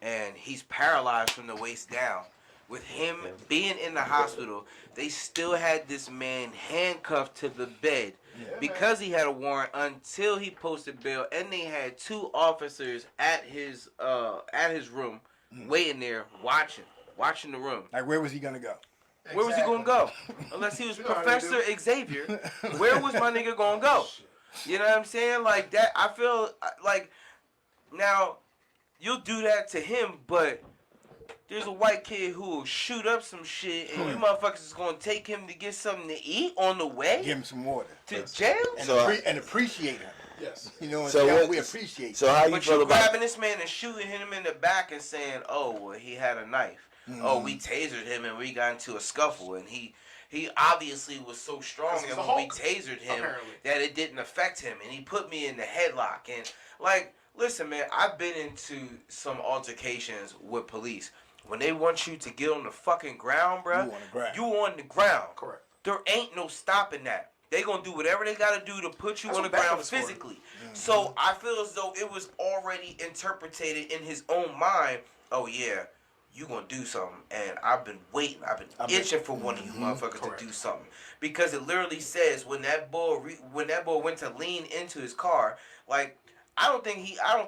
and he's paralyzed from the waist down, with him being in the hospital, they still had this man handcuffed to the bed because he had a warrant until he posted bail, and they had 2 officers at his room waiting there watching the room. Like, where was he gonna go? Where was he gonna go? Unless he was Professor Xavier, where was my nigga gonna go? You know what I'm saying? Like that, I feel like now you'll do that to him, but there's a white kid who will shoot up some shit, and you motherfuckers is gonna take him to get something to eat on the way. Give him some water to jail, and appreciate him. Yes. We appreciate. So how you but feel you about grabbing this man and shooting him in the back and saying, "Oh, well, he had a knife. Oh, we tasered him and we got into a scuffle, and he obviously was so strong that when we tasered him that it didn't affect him, and he put me in the headlock." And like, listen, man, I've been into some altercations with police. When they want you to get on the fucking ground, bro, you on the ground. Correct. There ain't no stopping that. They gonna do whatever they gotta do to put you on the ground physically. Mm-hmm. So I feel as though it was already interpreted in his own mind. Oh yeah, you gonna do something, and I've been waiting. I've been itching for one of you motherfuckers to do something, because it literally says when that boy went to lean into his car, like. I don't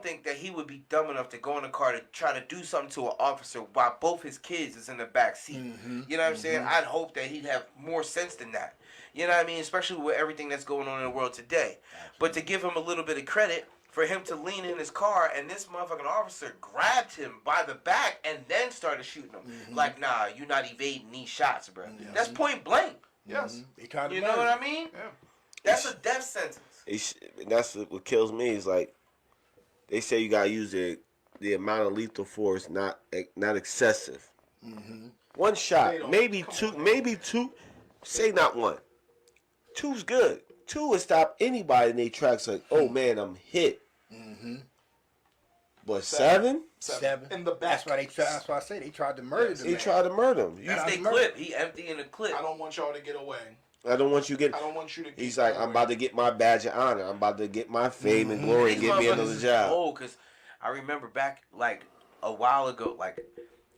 think that he would be dumb enough to go in the car to try to do something to an officer while both his kids is in the back seat. Mm-hmm. You know what I'm saying? I'd hope that he'd have more sense than that. You know what I mean? Especially with everything that's going on in the world today. Absolutely. But to give him a little bit of credit for him to lean in his car and this motherfucking officer grabbed him by the back and then started shooting him. Mm-hmm. Like, nah, you're not evading these shots, bro. Mm-hmm. That's point blank. Yes. Mm-hmm. You know what I mean? Yeah. That's a death sentence. That's what kills me is like, they say you gotta use the amount of lethal force, not excessive. Mm-hmm. One shot, maybe two. Say not one. 2's good. 2 would stop anybody in their tracks. Like, oh man, I'm hit. Mm-hmm. But 7 in the back. That's why I say they tried to murder him. They tried to murder him. He empty in the clip. I don't want y'all to get away. I don't want you to get. He's like, I'm about to get my badge of honor. I'm about to get my fame and glory and get me another job. Oh, because I remember back like a while ago, like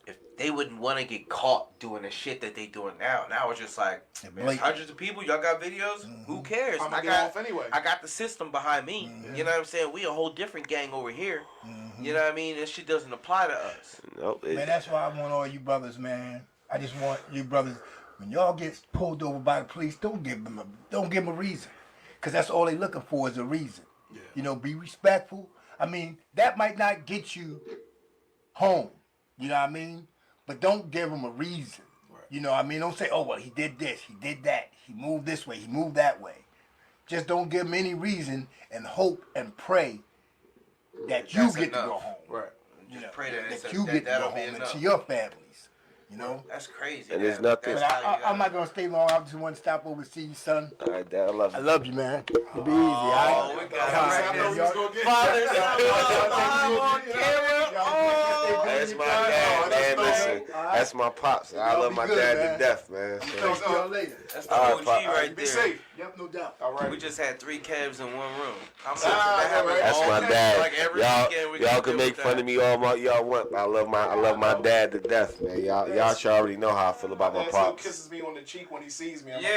if they wouldn't want to get caught doing the shit that they doing now. Now it's just like, man, hundreds of people. Y'all got videos. Who cares? I'm gonna get off anyway. I got the system behind me. You know what I'm saying? We a whole different gang over here. You know what I mean? This shit doesn't apply to us. Nope. Man, that's why I want all you brothers, man. I just want you brothers. When y'all get pulled over by the police, don't give them a reason, because that's all they looking for is a reason. Yeah. Be respectful. I mean, that might not get you home. You know what I mean? But don't give them a reason. Right. You know what I mean? Don't say, oh well, he did this, he did that, he moved this way, he moved that way. Just don't give them any reason and hope and pray that you get to go home. Right. Just pray that you get to go home and to your family. That's crazy. And there's nothing. I'm not gonna stay long. I just want to stop over and see you, son. All right, Dad, I love you. I love you, man. It'll be easy. Oh, we got Father's on camera. That's my dad, man. Listen, That's my pops. I love my dad to death, man. Talk to y'all later. That's the OG right Be there. safe. Yep, no doubt. All right. We just had 3 Kevs in one room. I'm That's my dad. Like every weekend we y'all can make fun of me all y'all want. I love my dad to death, man. Y'all should already know how I feel about my Dad pops. still kisses me on the cheek when he sees me. I'm Yeah.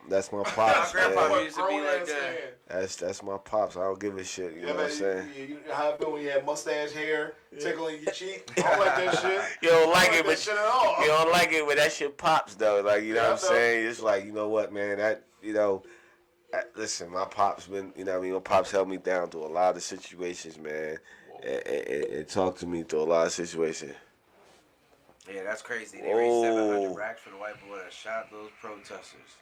That's my My pops, grandpa man. used to be like that. That's my pops. I don't give a shit. You know what I'm saying? You know how I feel when you have mustache hair tickling your cheek? I don't like that shit. You don't like it, that but shit at all. you don't like it, but that shit pops though. Like you know what I'm saying? It's like you know what, man. That you know. Listen, my pops been, you know what I mean? My pops held me down through a lot of situations, man. And talked to me through a lot of situations. Yeah, that's crazy. They raised 700 racks for the white boy that shot those protesters.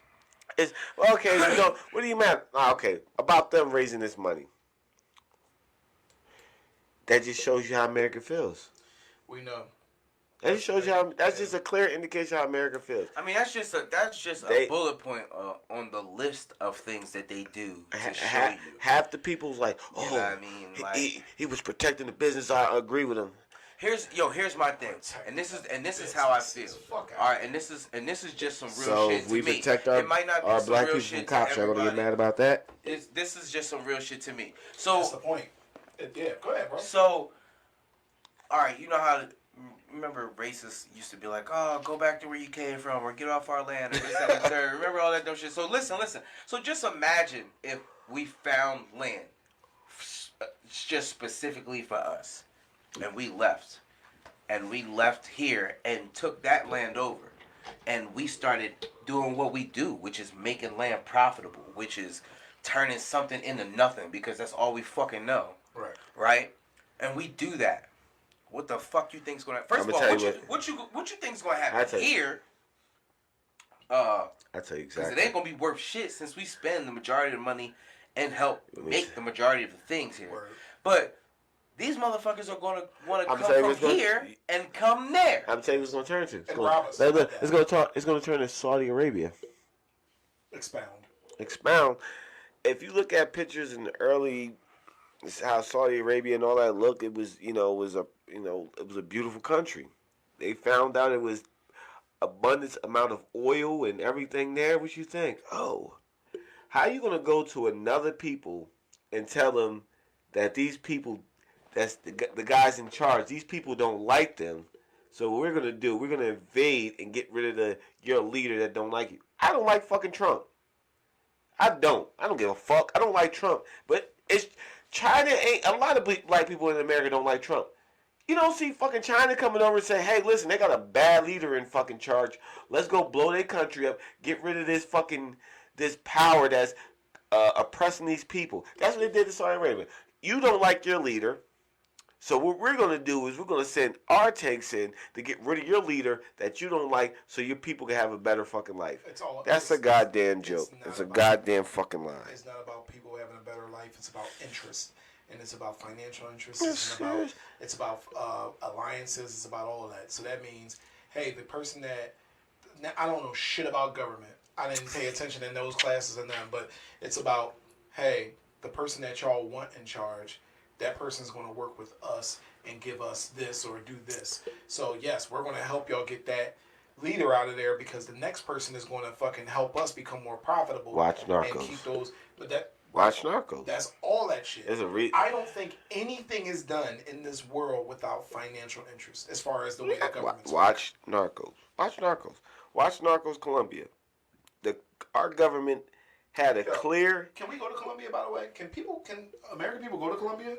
It's well, okay. So what do you mean? Okay, about them raising this money. That just shows you how America feels. We know. That just shows you how. That's just a clear indication how America feels. I mean, that's just a bullet point on the list of things that they do to show you. Half the people's like, oh, you know what I mean? Like, he was protecting the business. I agree with him. Here's my thing, and this is how I feel. All right, and this is just some real shit to me. So if we protect it might not be our some black real people shit from cops, to y'all gonna get everybody. mad about that? This is just some real shit to me. So That's the point. Yeah, go ahead, bro. So, all right, you know how. Remember, racists used to be like, "Oh, go back to where you came from, or get off our land, or this, that, and the third." Remember all that dumb shit. So listen. So just imagine if we found land, just specifically for us, and we left here and took that land over, and we started doing what we do, which is making land profitable, which is turning something into nothing because that's all we fucking know. Right? And we do that. What the fuck you think's gonna? First of all, what you think's gonna happen here? I tell you exactly. Because it ain't gonna be worth shit since we spend the majority of the money and help make the majority of the things here. But these motherfuckers are gonna want to come from here and come there. I'm telling you what's gonna turn to. It's gonna turn to Saudi Arabia. Expound. If you look at pictures in the early, how Saudi Arabia and all that looked, it was a beautiful country. They found out it was abundance amount of oil and everything there. What you think? Oh, how you gonna go to another people and tell them that these people, that's the guys in charge, these people don't like them. So what we're gonna invade and get rid of your leader that don't like you. I don't like fucking Trump. I don't give a fuck. I don't like Trump. But it's China ain't, a lot of black people in America don't like Trump. You don't see fucking China coming over and say, hey, listen, they got a bad leader in fucking charge. Let's go blow their country up. Get rid of this power that's oppressing these people. That's what they did to Saudi Arabia. You don't like your leader. So what we're going to do is we're going to send our tanks in to get rid of your leader that you don't like so your people can have a better fucking life. That's a goddamn joke. It's a goddamn fucking lie. It's not about people having a better life. It's about interest. And it's about financial interests. It's about alliances. It's about all of that. So that means, hey, the person that I don't know shit about government. I didn't pay attention in those classes and them. But it's about, hey, the person that y'all want in charge, that person's going to work with us and give us this or do this. So yes, we're going to help y'all get that leader out of there because the next person is going to fucking help us become more profitable. Watch Narcos. And keep those. But that. Watch Narcos. That's all that shit. I don't think anything is done in this world without financial interest, as far as the way that government's Watch Narcos. Watch Narcos Colombia. Our government had a clear. Can we go to Colombia, by the way? Can American people go to Colombia?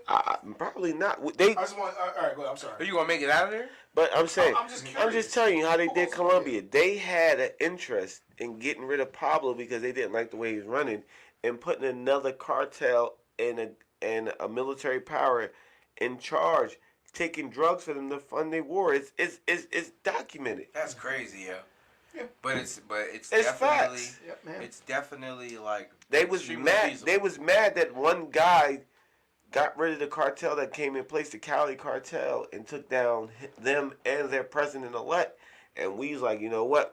Probably not. I just want. All right, go ahead. I'm sorry. Are you gonna make it out of there? But I'm saying, I'm just telling you how they did Colombia. They had an interest in getting rid of Pablo because they didn't like the way he was running, and putting another cartel and a military power in charge, taking drugs for them to fund their war. It's documented. That's crazy, yeah. Yeah. But it's definitely facts. Yep, man. It's definitely like they was mad. Feasible. They was mad that one guy got rid of the cartel that came in place, the Cali cartel, and took down them and their president-elect. And we was like, you know what?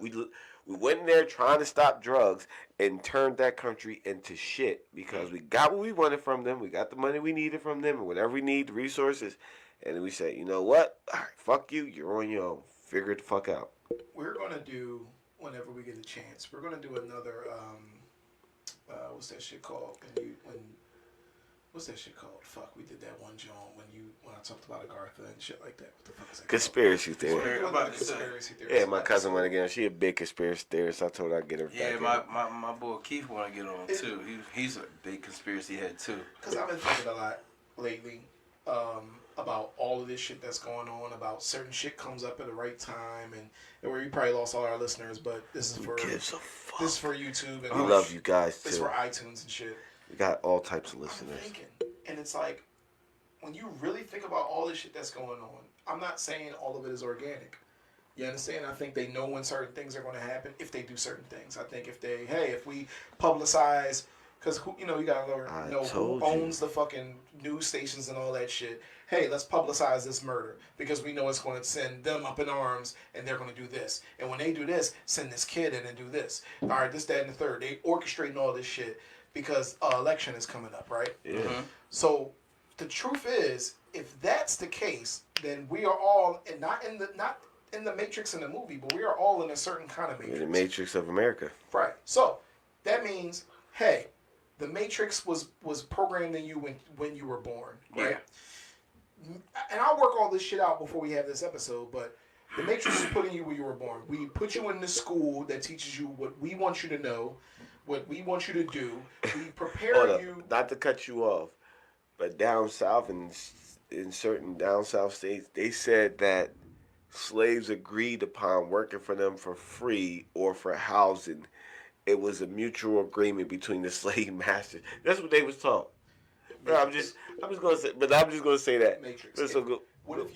We went in there trying to stop drugs and turned that country into shit because we got what we wanted from them. We got the money we needed from them and whatever we need, the resources. And then we said, you know what? All right, fuck you. You're on your own. Figure it the fuck out. We're going to do, whenever we get a chance, we're going to do another, what's that shit called? What's that shit called? Fuck, we did that one, John, when I talked about Agartha and shit like that. What the fuck is that Conspiracy called? theory. Conspiracy theory. Yeah, my cousin went again. She a big conspiracy theorist. I told her I'd get her Yeah, back my boy Keith want to get on too. He's a big conspiracy head too. Because I've been thinking a lot lately about all of this shit that's going on, about certain shit comes up at the right time, and where we probably lost all our listeners, but this is for YouTube and I love you guys too. This is for iTunes and shit. We got all types of listeners. I'm thinking, and it's like, when you really think about all this shit that's going on, I'm not saying all of it is organic. You understand? I think they know when certain things are going to happen if they do certain things. I think if we publicize, because you gotta know who owns the fucking news stations and all that shit. Hey, let's publicize this murder because we know it's going to send them up in arms and they're going to do this. And when they do this, send this kid in and do this. All right, this, that, and the third. They orchestrating all this shit because election is coming up, right? Yeah. Mm-hmm. So the truth is, if that's the case, then we are all not in the Matrix in the movie, but we are all in a certain kind of Matrix. The Matrix of America. Right. So that means, hey, the Matrix was programmed in you when you were born, right? Yeah. And I'll work all this shit out before we have this episode, but the Matrix is putting you where you were born. We put you in the school that teaches you what we want you to know, what we want you to do. We prepare you. Not to cut you off, but down south in certain down south states, they said that slaves agreed upon working for them for free or for housing. It was a mutual agreement between the slave masters. That's what they was taught. I'm just gonna say that. Matrix. What if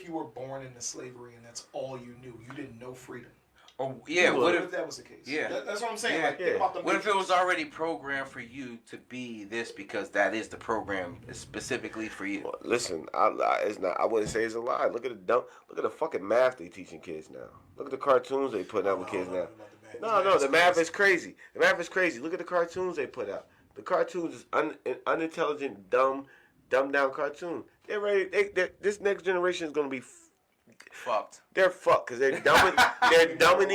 you were born into slavery and that's all you knew? You didn't know freedom. Oh yeah. What if that was the case? Yeah. That's what I'm saying. Yeah. Like, think about the What if Matrix. it was already programmed for you to be this because that is the program specifically for you? Well, listen, it's not. I wouldn't say it's a lie. Look at the fucking math they teaching kids now. Look at the cartoons they putting out with kids now. No, the math is crazy. The math is crazy. Look at the cartoons they put out. The cartoons is unintelligent, dumbed down cartoon. They're ready. This next generation is gonna be fucked. They're fucked because they're dumbing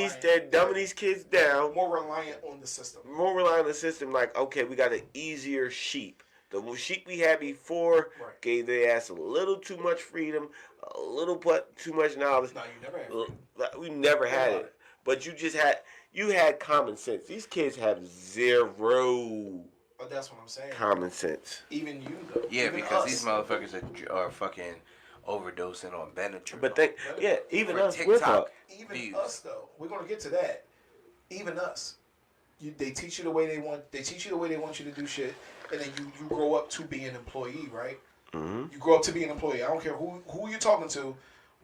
these kids down. More reliant on the system. Like, okay, we got an easier sheep. The sheep we had before gave their ass a little too much freedom, a little too much knowledge. No, you never had freedom. We never had it. But you had common sense. These kids have zero. But that's what I'm saying. Common sense. Even you though. Yeah, even because us. these motherfuckers are fucking overdosing on Benadryl. But even for us, TikTok. Even views. us though. We're gonna get to that. Even us. They teach you the way they want. They teach you the way they want you to do shit, and then you grow up to be an employee, right? Mm-hmm. You grow up to be an employee. I don't care who you're talking to.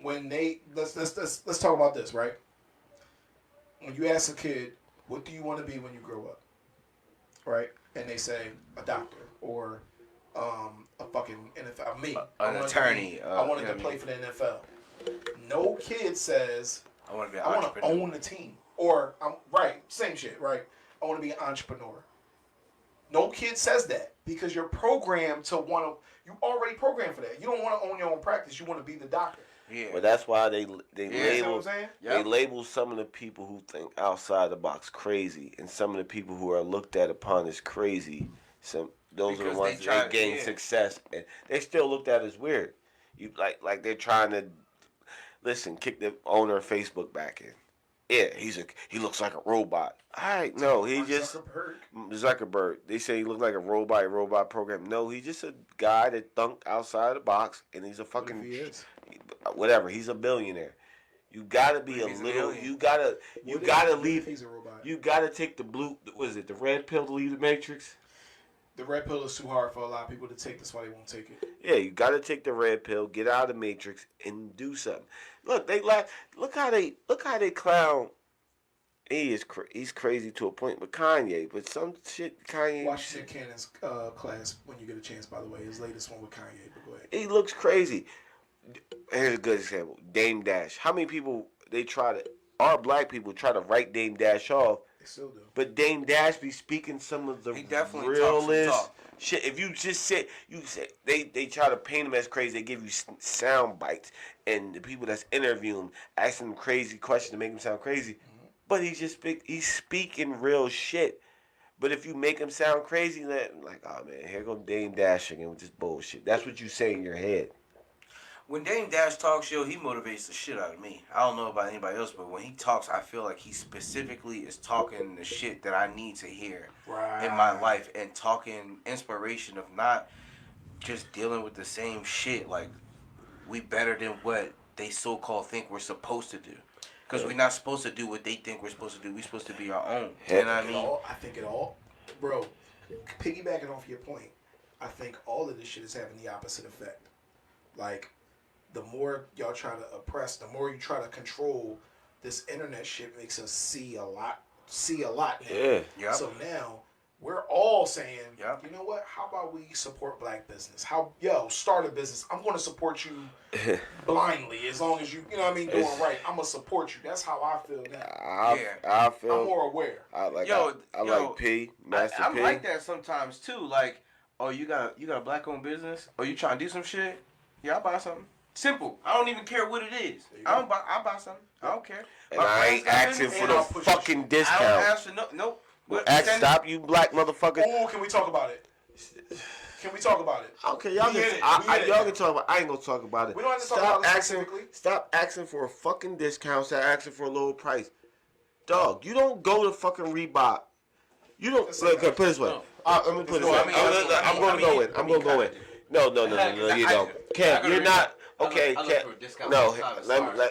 When let's talk about this, right? When you ask a kid, what do you want to be when you grow up, right? And they say a doctor or a fucking NFL. Me, an attorney. I wanted to play for the NFL. No kid says I want to be an I want entrepreneur. to own a team. Or same shit, right? I want to be an entrepreneur. No kid says that because you're programmed to want to. You already programmed for that. You don't want to own your own practice. You want to be the doctor. Yeah. Well, that's why they You know label what I'm saying? they label some of the people who think outside the box crazy, and some of the people who are looked at upon as crazy. Those are Because the ones that gain success, and they still looked at as weird. You like they're trying to kick the owner of Facebook back in. Yeah, he looks like a robot. All right, no, he just Zuckerberg. They say he looked like a robot program. No, he's just a guy that thunk outside the box, and he's a fucking whatever. He's a billionaire. You gotta be a little. You gotta leave. He's a robot. You gotta take the the red pill to leave the Matrix? The red pill is too hard for a lot of people to take. That's why they won't take it. Yeah, you gotta take the red pill, get out of the Matrix, and do something. Look, look how they clown. He's crazy to a point with Kanye, but some shit Kanye. Watch Nick Cannon's class when you get a chance. By the way, his latest one with Kanye. But go ahead. He looks crazy. Here's a good example. Dame Dash. How many people they try to our black people try to write Dame Dash off. They still do. But Dame Dash be speaking some of the He definitely realest talks some talk. shit. If you just say they try to paint him as crazy. They give you sound bites, and the people that's interviewing him asking him crazy questions to make him sound crazy. Mm-hmm. But he's speaking real shit. But if you make him sound crazy, then like, oh man, here goes Dame Dash again with this bullshit. That's what you say in your head. When Dame Dash talks, yo, he motivates the shit out of me. I don't know about anybody else, but when he talks, I feel like he specifically is talking the shit that I need to hear in my life, and talking inspiration of not just dealing with the same shit. Like, we better than what they so-called think we're supposed to do. Because we're not supposed to do what they think we're supposed to do. We're supposed to be our own. You know what I mean? I think it all, bro, piggybacking off your point, I think all of this shit is having the opposite effect. Like, the more y'all try to oppress, the more you try to control, this internet shit makes us see a lot now. Yeah. Yep. So now we're all saying, Yep. you know what? How about we support black business? Start a business. I'm going to support you blindly as long as you know what I mean, doing right. I'm going to support you. That's how I feel now. I feel. I'm more aware. I like P, Master I'm P. like that sometimes too. Like, oh, you got a black owned business? Oh, you trying to do some shit? Yeah, I'll buy something. Simple. I don't even care what it is. I'll buy something. I don't care. And I ain't asking for no fucking I discount. don't ask for no. Stop, you black motherfucker. Oh, can we talk about it? Can we talk about it? Okay, y'all can talk about it. I ain't gonna talk about it. We don't have to talk about it specifically. Stop asking for a fucking discount. Stop asking for a lower price. Dog, you don't go to fucking Reebok. You don't. Put it this way. Let me put it this way. I'm gonna go in. No, you don't. Cam, you're not. Okay, Cam. No,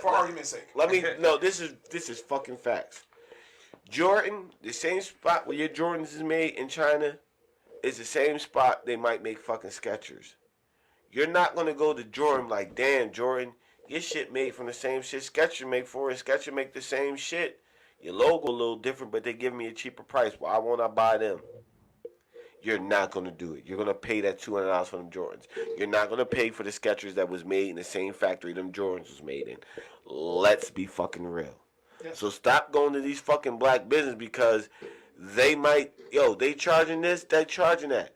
for argument's sake. Let me. No, this is fucking facts. Jordan, the same spot where your Jordans is made in China, is the same spot they might make fucking Skechers. You're not gonna go to Jordan like, damn, Jordan, your shit made from the same shit Skechers make for it. Skechers make the same shit. Your logo a little different, but they give me a cheaper price. Why won't I buy them? You're not gonna do it. You're gonna pay that $200 for them Jordans. You're not gonna pay for the Skechers that was made in the same factory them Jordans was made in. Let's be fucking real. Yes. So stop going to these fucking black business because they might, they charging this, they charging that.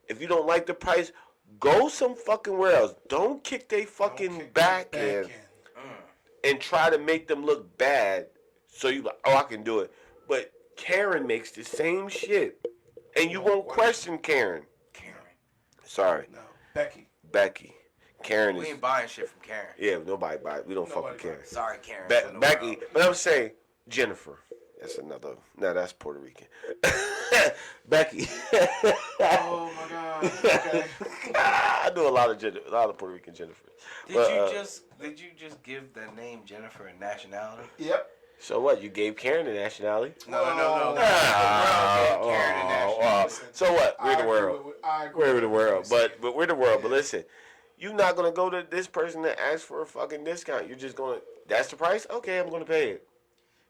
If you don't like the price, go some fucking where else. Don't kick they fucking back in and try to make them look bad. So you like, I can do it. But Karen makes the same shit. And you won't question Karen. Sorry. No. Becky. Karen is. We ain't buying shit from Karen. Yeah, nobody buy it. We don't fuck with Karen. Sorry, Karen. Becky. But I'm saying Jennifer. That's another. No, that's Puerto Rican. Becky. Oh my God. Okay. I know a lot of Puerto Rican Jennifers. Did you just give the name Jennifer a nationality? Yep. So what? You gave Karen a nationality? No. Karen a nationality. So what? We're the world. We're the world. But we're the world. But listen, you're not gonna go to this person that asks for a fucking discount. You're just gonna. That's the price. Okay, I'm gonna pay it.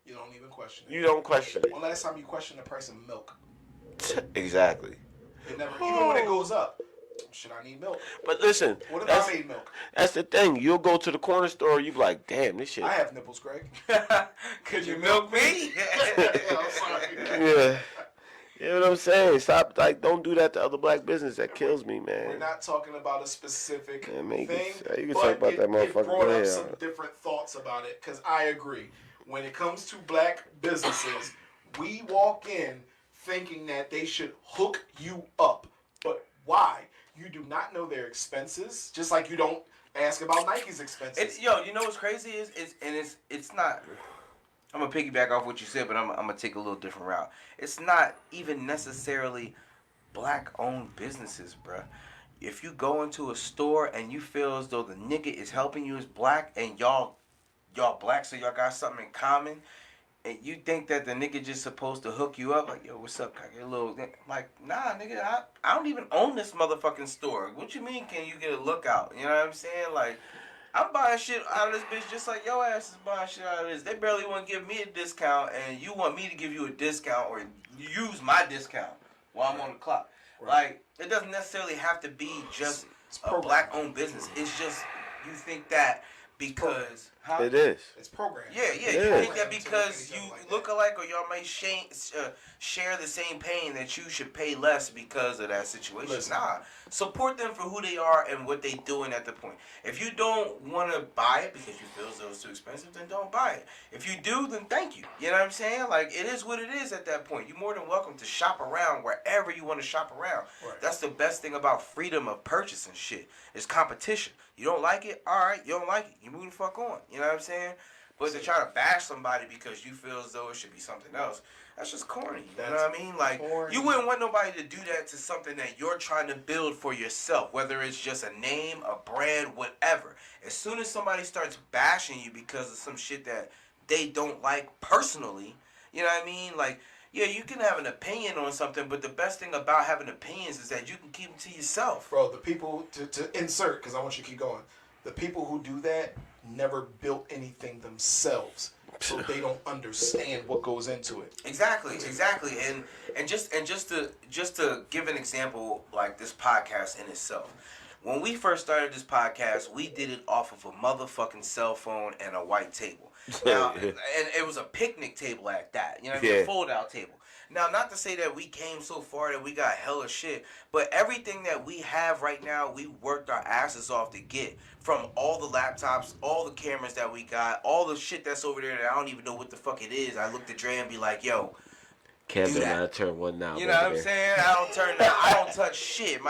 You don't even question it. You don't question it. Well, last time you questioned the price of milk. Exactly. It never, even when it goes up. Should I need milk? But listen, what if I made milk? That's the thing. You'll go to the corner store. You be like, damn, this shit. I have nipples, Craig. Could you milk me? I'm sorry. Yeah. You know what I'm saying? Stop. Don't do that to other black business. That kills me, man. We're not talking about a specific thing. You can talk about that motherfucker. It brought up some different thoughts about it because I agree. When it comes to black businesses, we walk in thinking that they should hook you up. But why? You do not know their expenses, just like you don't ask about Nike's expenses. You know what's crazy is it's not. I'm gonna piggyback off what you said, but I'm gonna take a little different route. It's not even necessarily black-owned businesses, bruh. If you go into a store and you feel as though the nigga is helping you as black, and y'all black, so y'all got something in common, and you think that the nigga just supposed to hook you up, like, yo, what's up? Can I get a little, like, nah, nigga, I don't even own this motherfucking store. What you mean, can you get a lookout? You know what I'm saying? Like, I'm buying shit out of this bitch just like your ass is buying shit out of this. They barely want to give me a discount, and you want me to give you a discount or use my discount while I'm on the clock. Right. Like, it doesn't necessarily have to be just a black-owned business. It's just you think that because It is. It's programmed. Yeah, It you is. think that because you look alike or y'all may share the same pain that you should pay less because of that situation. Listen. Nah, support them for who they are and what they doing at the point. If you don't want to buy it because you feel as though it's too expensive, then don't buy it. If you do, then thank you. You know what I'm saying? Like, it is what it is at that point. You're more than welcome to shop around wherever you want to shop around. Right. That's the best thing about freedom of purchase and shit. It's competition. You don't like it? All right, you don't like it. You move the fuck on. You know what I'm saying? But to try to bash somebody because you feel as though it should be something else, that's just corny. You know what I mean? Like, corny. you wouldn't want nobody to do that to something that you're trying to build for yourself, whether it's just a name, a brand, whatever. As soon as somebody starts bashing you because of some shit that they don't like personally, you know what I mean? Like, yeah, you can have an opinion on something, but the best thing about having opinions is that you can keep them to yourself. Bro, the people, to insert, because I want you to keep going, the people who do that never built anything themselves, so they don't understand what goes into it. Exactly. And just to give an example, like this podcast in itself. When we first started this podcast, we did it off of a motherfucking cell phone and a white table. Now, and it was a picnic table at that. You know what I mean? A fold-out table. Now, not to say that we came so far that we got hella shit, but everything that we have right now, we worked our asses off to get. From all the laptops, all the cameras that we got, all the shit that's over there that I don't even know what the fuck it is. I looked at Dre and be like, yo, Can't do do that. that. Turn one now. You know what I'm saying? I don't touch shit.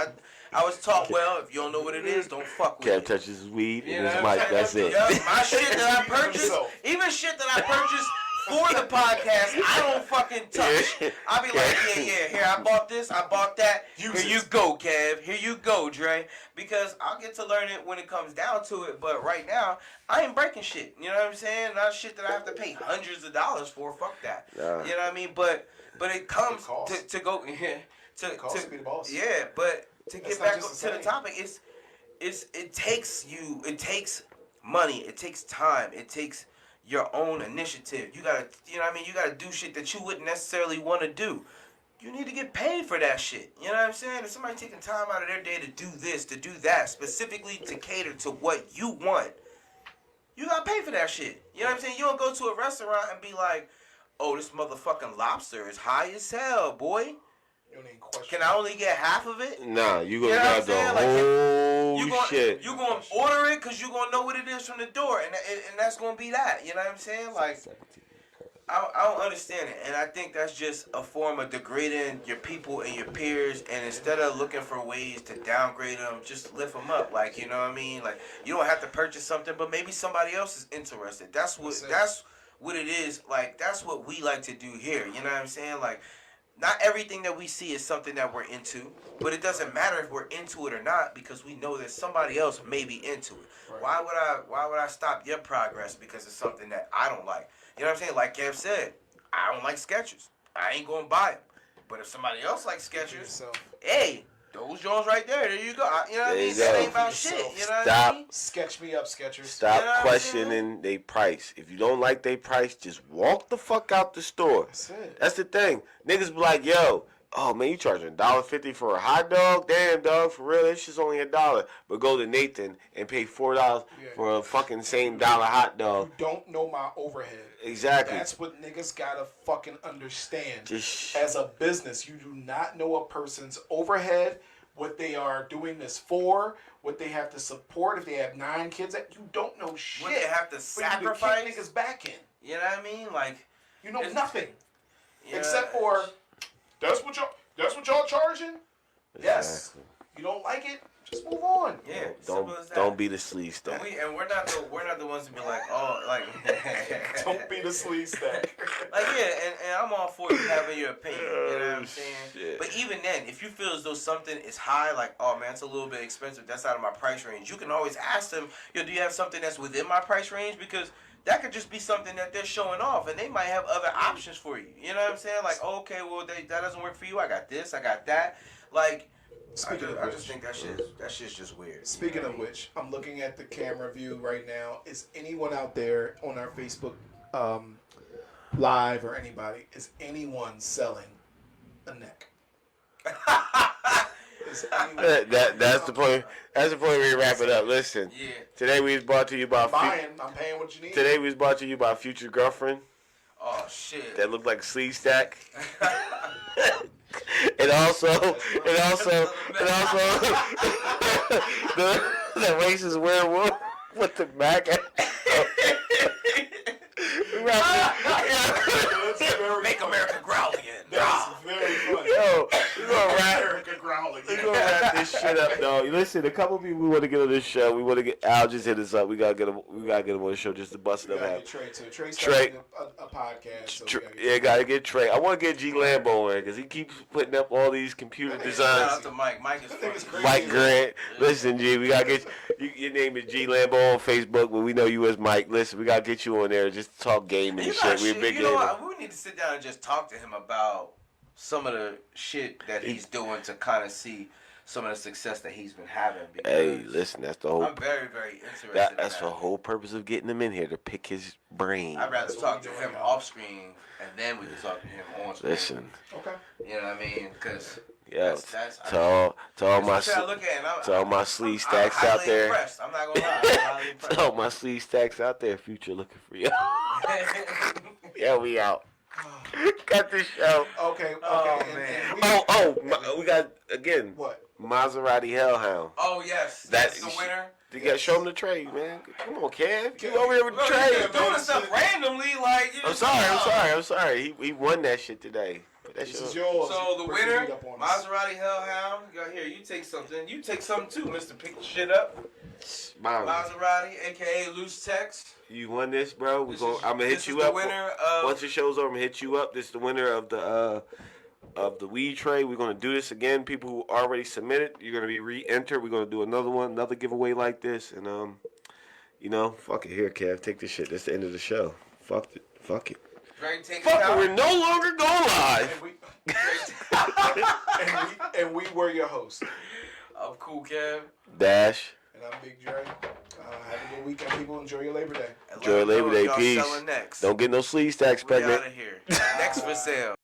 I was taught, well, if you don't know what it is, don't fuck with Kev it. touches his weed You and know his what I'm mic. saying? That's it. Yeah, my shit that I purchased, even shit that I purchased for the podcast, I don't fucking touch. I'll be like, yeah, here, I bought this, I bought that. Here you go, Kev. Here you go, Dre. Because I'll get to learn it when it comes down to it, but right now, I ain't breaking shit. You know what I'm saying? Not shit that I have to pay hundreds of dollars for. Fuck that. Nah. You know what I mean? But it comes to go, to be the boss. yeah, but to That's get not back just to the topic, it takes money, it takes time, it takes your own initiative. You gotta, you know what I mean? You gotta do shit that you wouldn't necessarily want to do. You need to get paid for that shit. You know what I'm saying? If somebody taking time out of their day to do this, to do that, specifically to cater to what you want, you gotta pay for that shit. You know what I'm saying? You don't go to a restaurant and be like, oh, this motherfucking lobster is high as hell, boy. You don't even question. Can I only get half of it? Nah, you gonna You know grab the what I'm saying? whole shit. You gonna order it because you gonna know what it is from the door, and that's gonna be that. You know what I'm saying? Like, I don't understand it, and I think that's just a form of degrading your people and your peers. And instead of looking for ways to downgrade them, just lift them up. Like, you know what I mean? Like, you don't have to purchase something, but maybe somebody else is interested. That's what it is. Like, that's what we like to do here. You know what I'm saying? Like, not everything that we see is something that we're into, but it doesn't matter if we're into it or not because we know that somebody else may be into it. Right. Why would I stop your progress because it's something that I don't like? You know what I'm saying? Like Kev said, I don't like Skechers. I ain't gonna buy them. But if somebody else likes Skechers, hey, those Jones right there. There you go. You know what I mean? That ain't about shit. You know what I mean? Sketch me up, Skechers. Stop You know questioning their price. If you don't like their price, just walk the fuck out the store. That's it. That's the thing. Niggas be like, yo, oh man, you charging $1.50 for a hot dog? Damn, dog, for real, it's just only $1. But go to Nathan and pay $4 for a fucking same dollar hot dog. You don't know my overhead. Exactly. That's what niggas gotta fucking understand. Just as a business, you do not know a person's overhead, what they are doing this for, what they have to support if they have 9 kids. You don't know shit. What they have to sacrifice. Kick niggas back in. You know what I mean? Like, you know nothing yeah. except for that's what y'all charging. Yes. Exactly. You don't like it? Just move on. Yeah, don't be the sleeve stack. And we're not the ones to be like, oh, like Don't be the sleeve stack. Like, yeah, and I'm all for you having your opinion. You know what I'm saying? Shit. But even then, if you feel as though something is high, like, oh man, it's a little bit expensive, that's out of my price range, you can always ask them, yo, do you have something that's within my price range? Because that could just be something that they're showing off, and they might have other options for you. You know what I'm saying? Like, oh, okay, well, that doesn't work for you. I got this, I got that. Like, I just think that shit's just weird. Speaking of which, I'm looking at the camera view right now. Is anyone out there on our Facebook live or anybody? Is anyone selling a neck? That's the point. That's the point where we wrap it up. Listen. Yeah. Today we was brought to you by. I'm paying what you need. Today we was brought to you by Future Girlfriend. Oh shit. That looked like a sleeve stack. And also, the racist werewolf with the MAGA. Make America growl again. That's very funny. Yo, we're gonna wrap this shit up, though. Listen, a couple people we want to get on this show. We want to get Al. Just hit us up. We gotta get him. We gotta get him on the show just to bust them out. Trey a podcast. So gotta get Trey. I want to get G Lambo in because he keeps putting up all these computer Shout designs. out to Mike. Mike is crazy. Mike Grant. Listen, G, we gotta get your name is G Lambo on Facebook, but we know you as Mike. Listen, we gotta get you on there just to talk gaming and shit. We big you know what? We need to sit down and just talk to him about some of the shit that he's doing to kind of see some of the success that he's been having. Hey, listen, that's the whole. I'm very, very interested. That's the whole purpose of getting him in here, to pick his brain. I'd rather talk to him off screen, and then we can talk to him on screen. Listen. Okay. You know what I mean? Because to all my sleeve stacks out there. Impressed. I'm not gonna lie. I'm highly impressed. To all my sleeve stacks out there, Future looking for you. Yeah, we out. Cut the show. Okay. Oh, And we got again. What? Maserati Hellhound. Oh yes, that's the winner. You gotta show him the trade, man. Come on, Kev. You over here with the trade. You're doing stuff randomly, like. I'm sorry. He won that shit today. This is yours. So the winner, Maserati Hellhound. Got here. You take something. You take something too, Mister. Pick the shit up. Maserati, aka Loose Text. You won this, bro. I'm gonna hit you up. Once the show's over, I'm gonna hit you up. This is the winner of the weed trade. We're gonna do this again. People who already submitted, you're gonna be re-entered. We're gonna do another one, another giveaway like this, and fuck it. Here, Kev, take this shit. That's the end of the show. Fuck it. Fuck it. We're no longer going live. And we were your hosts. I'm Cool Kev. Dash. And I'm Big Dre. Have a good weekend, people. Enjoy your Labor Day. Enjoy Labor Day. Peace. Don't get no sleeve stacks pregnant. We out of here. Next for sale.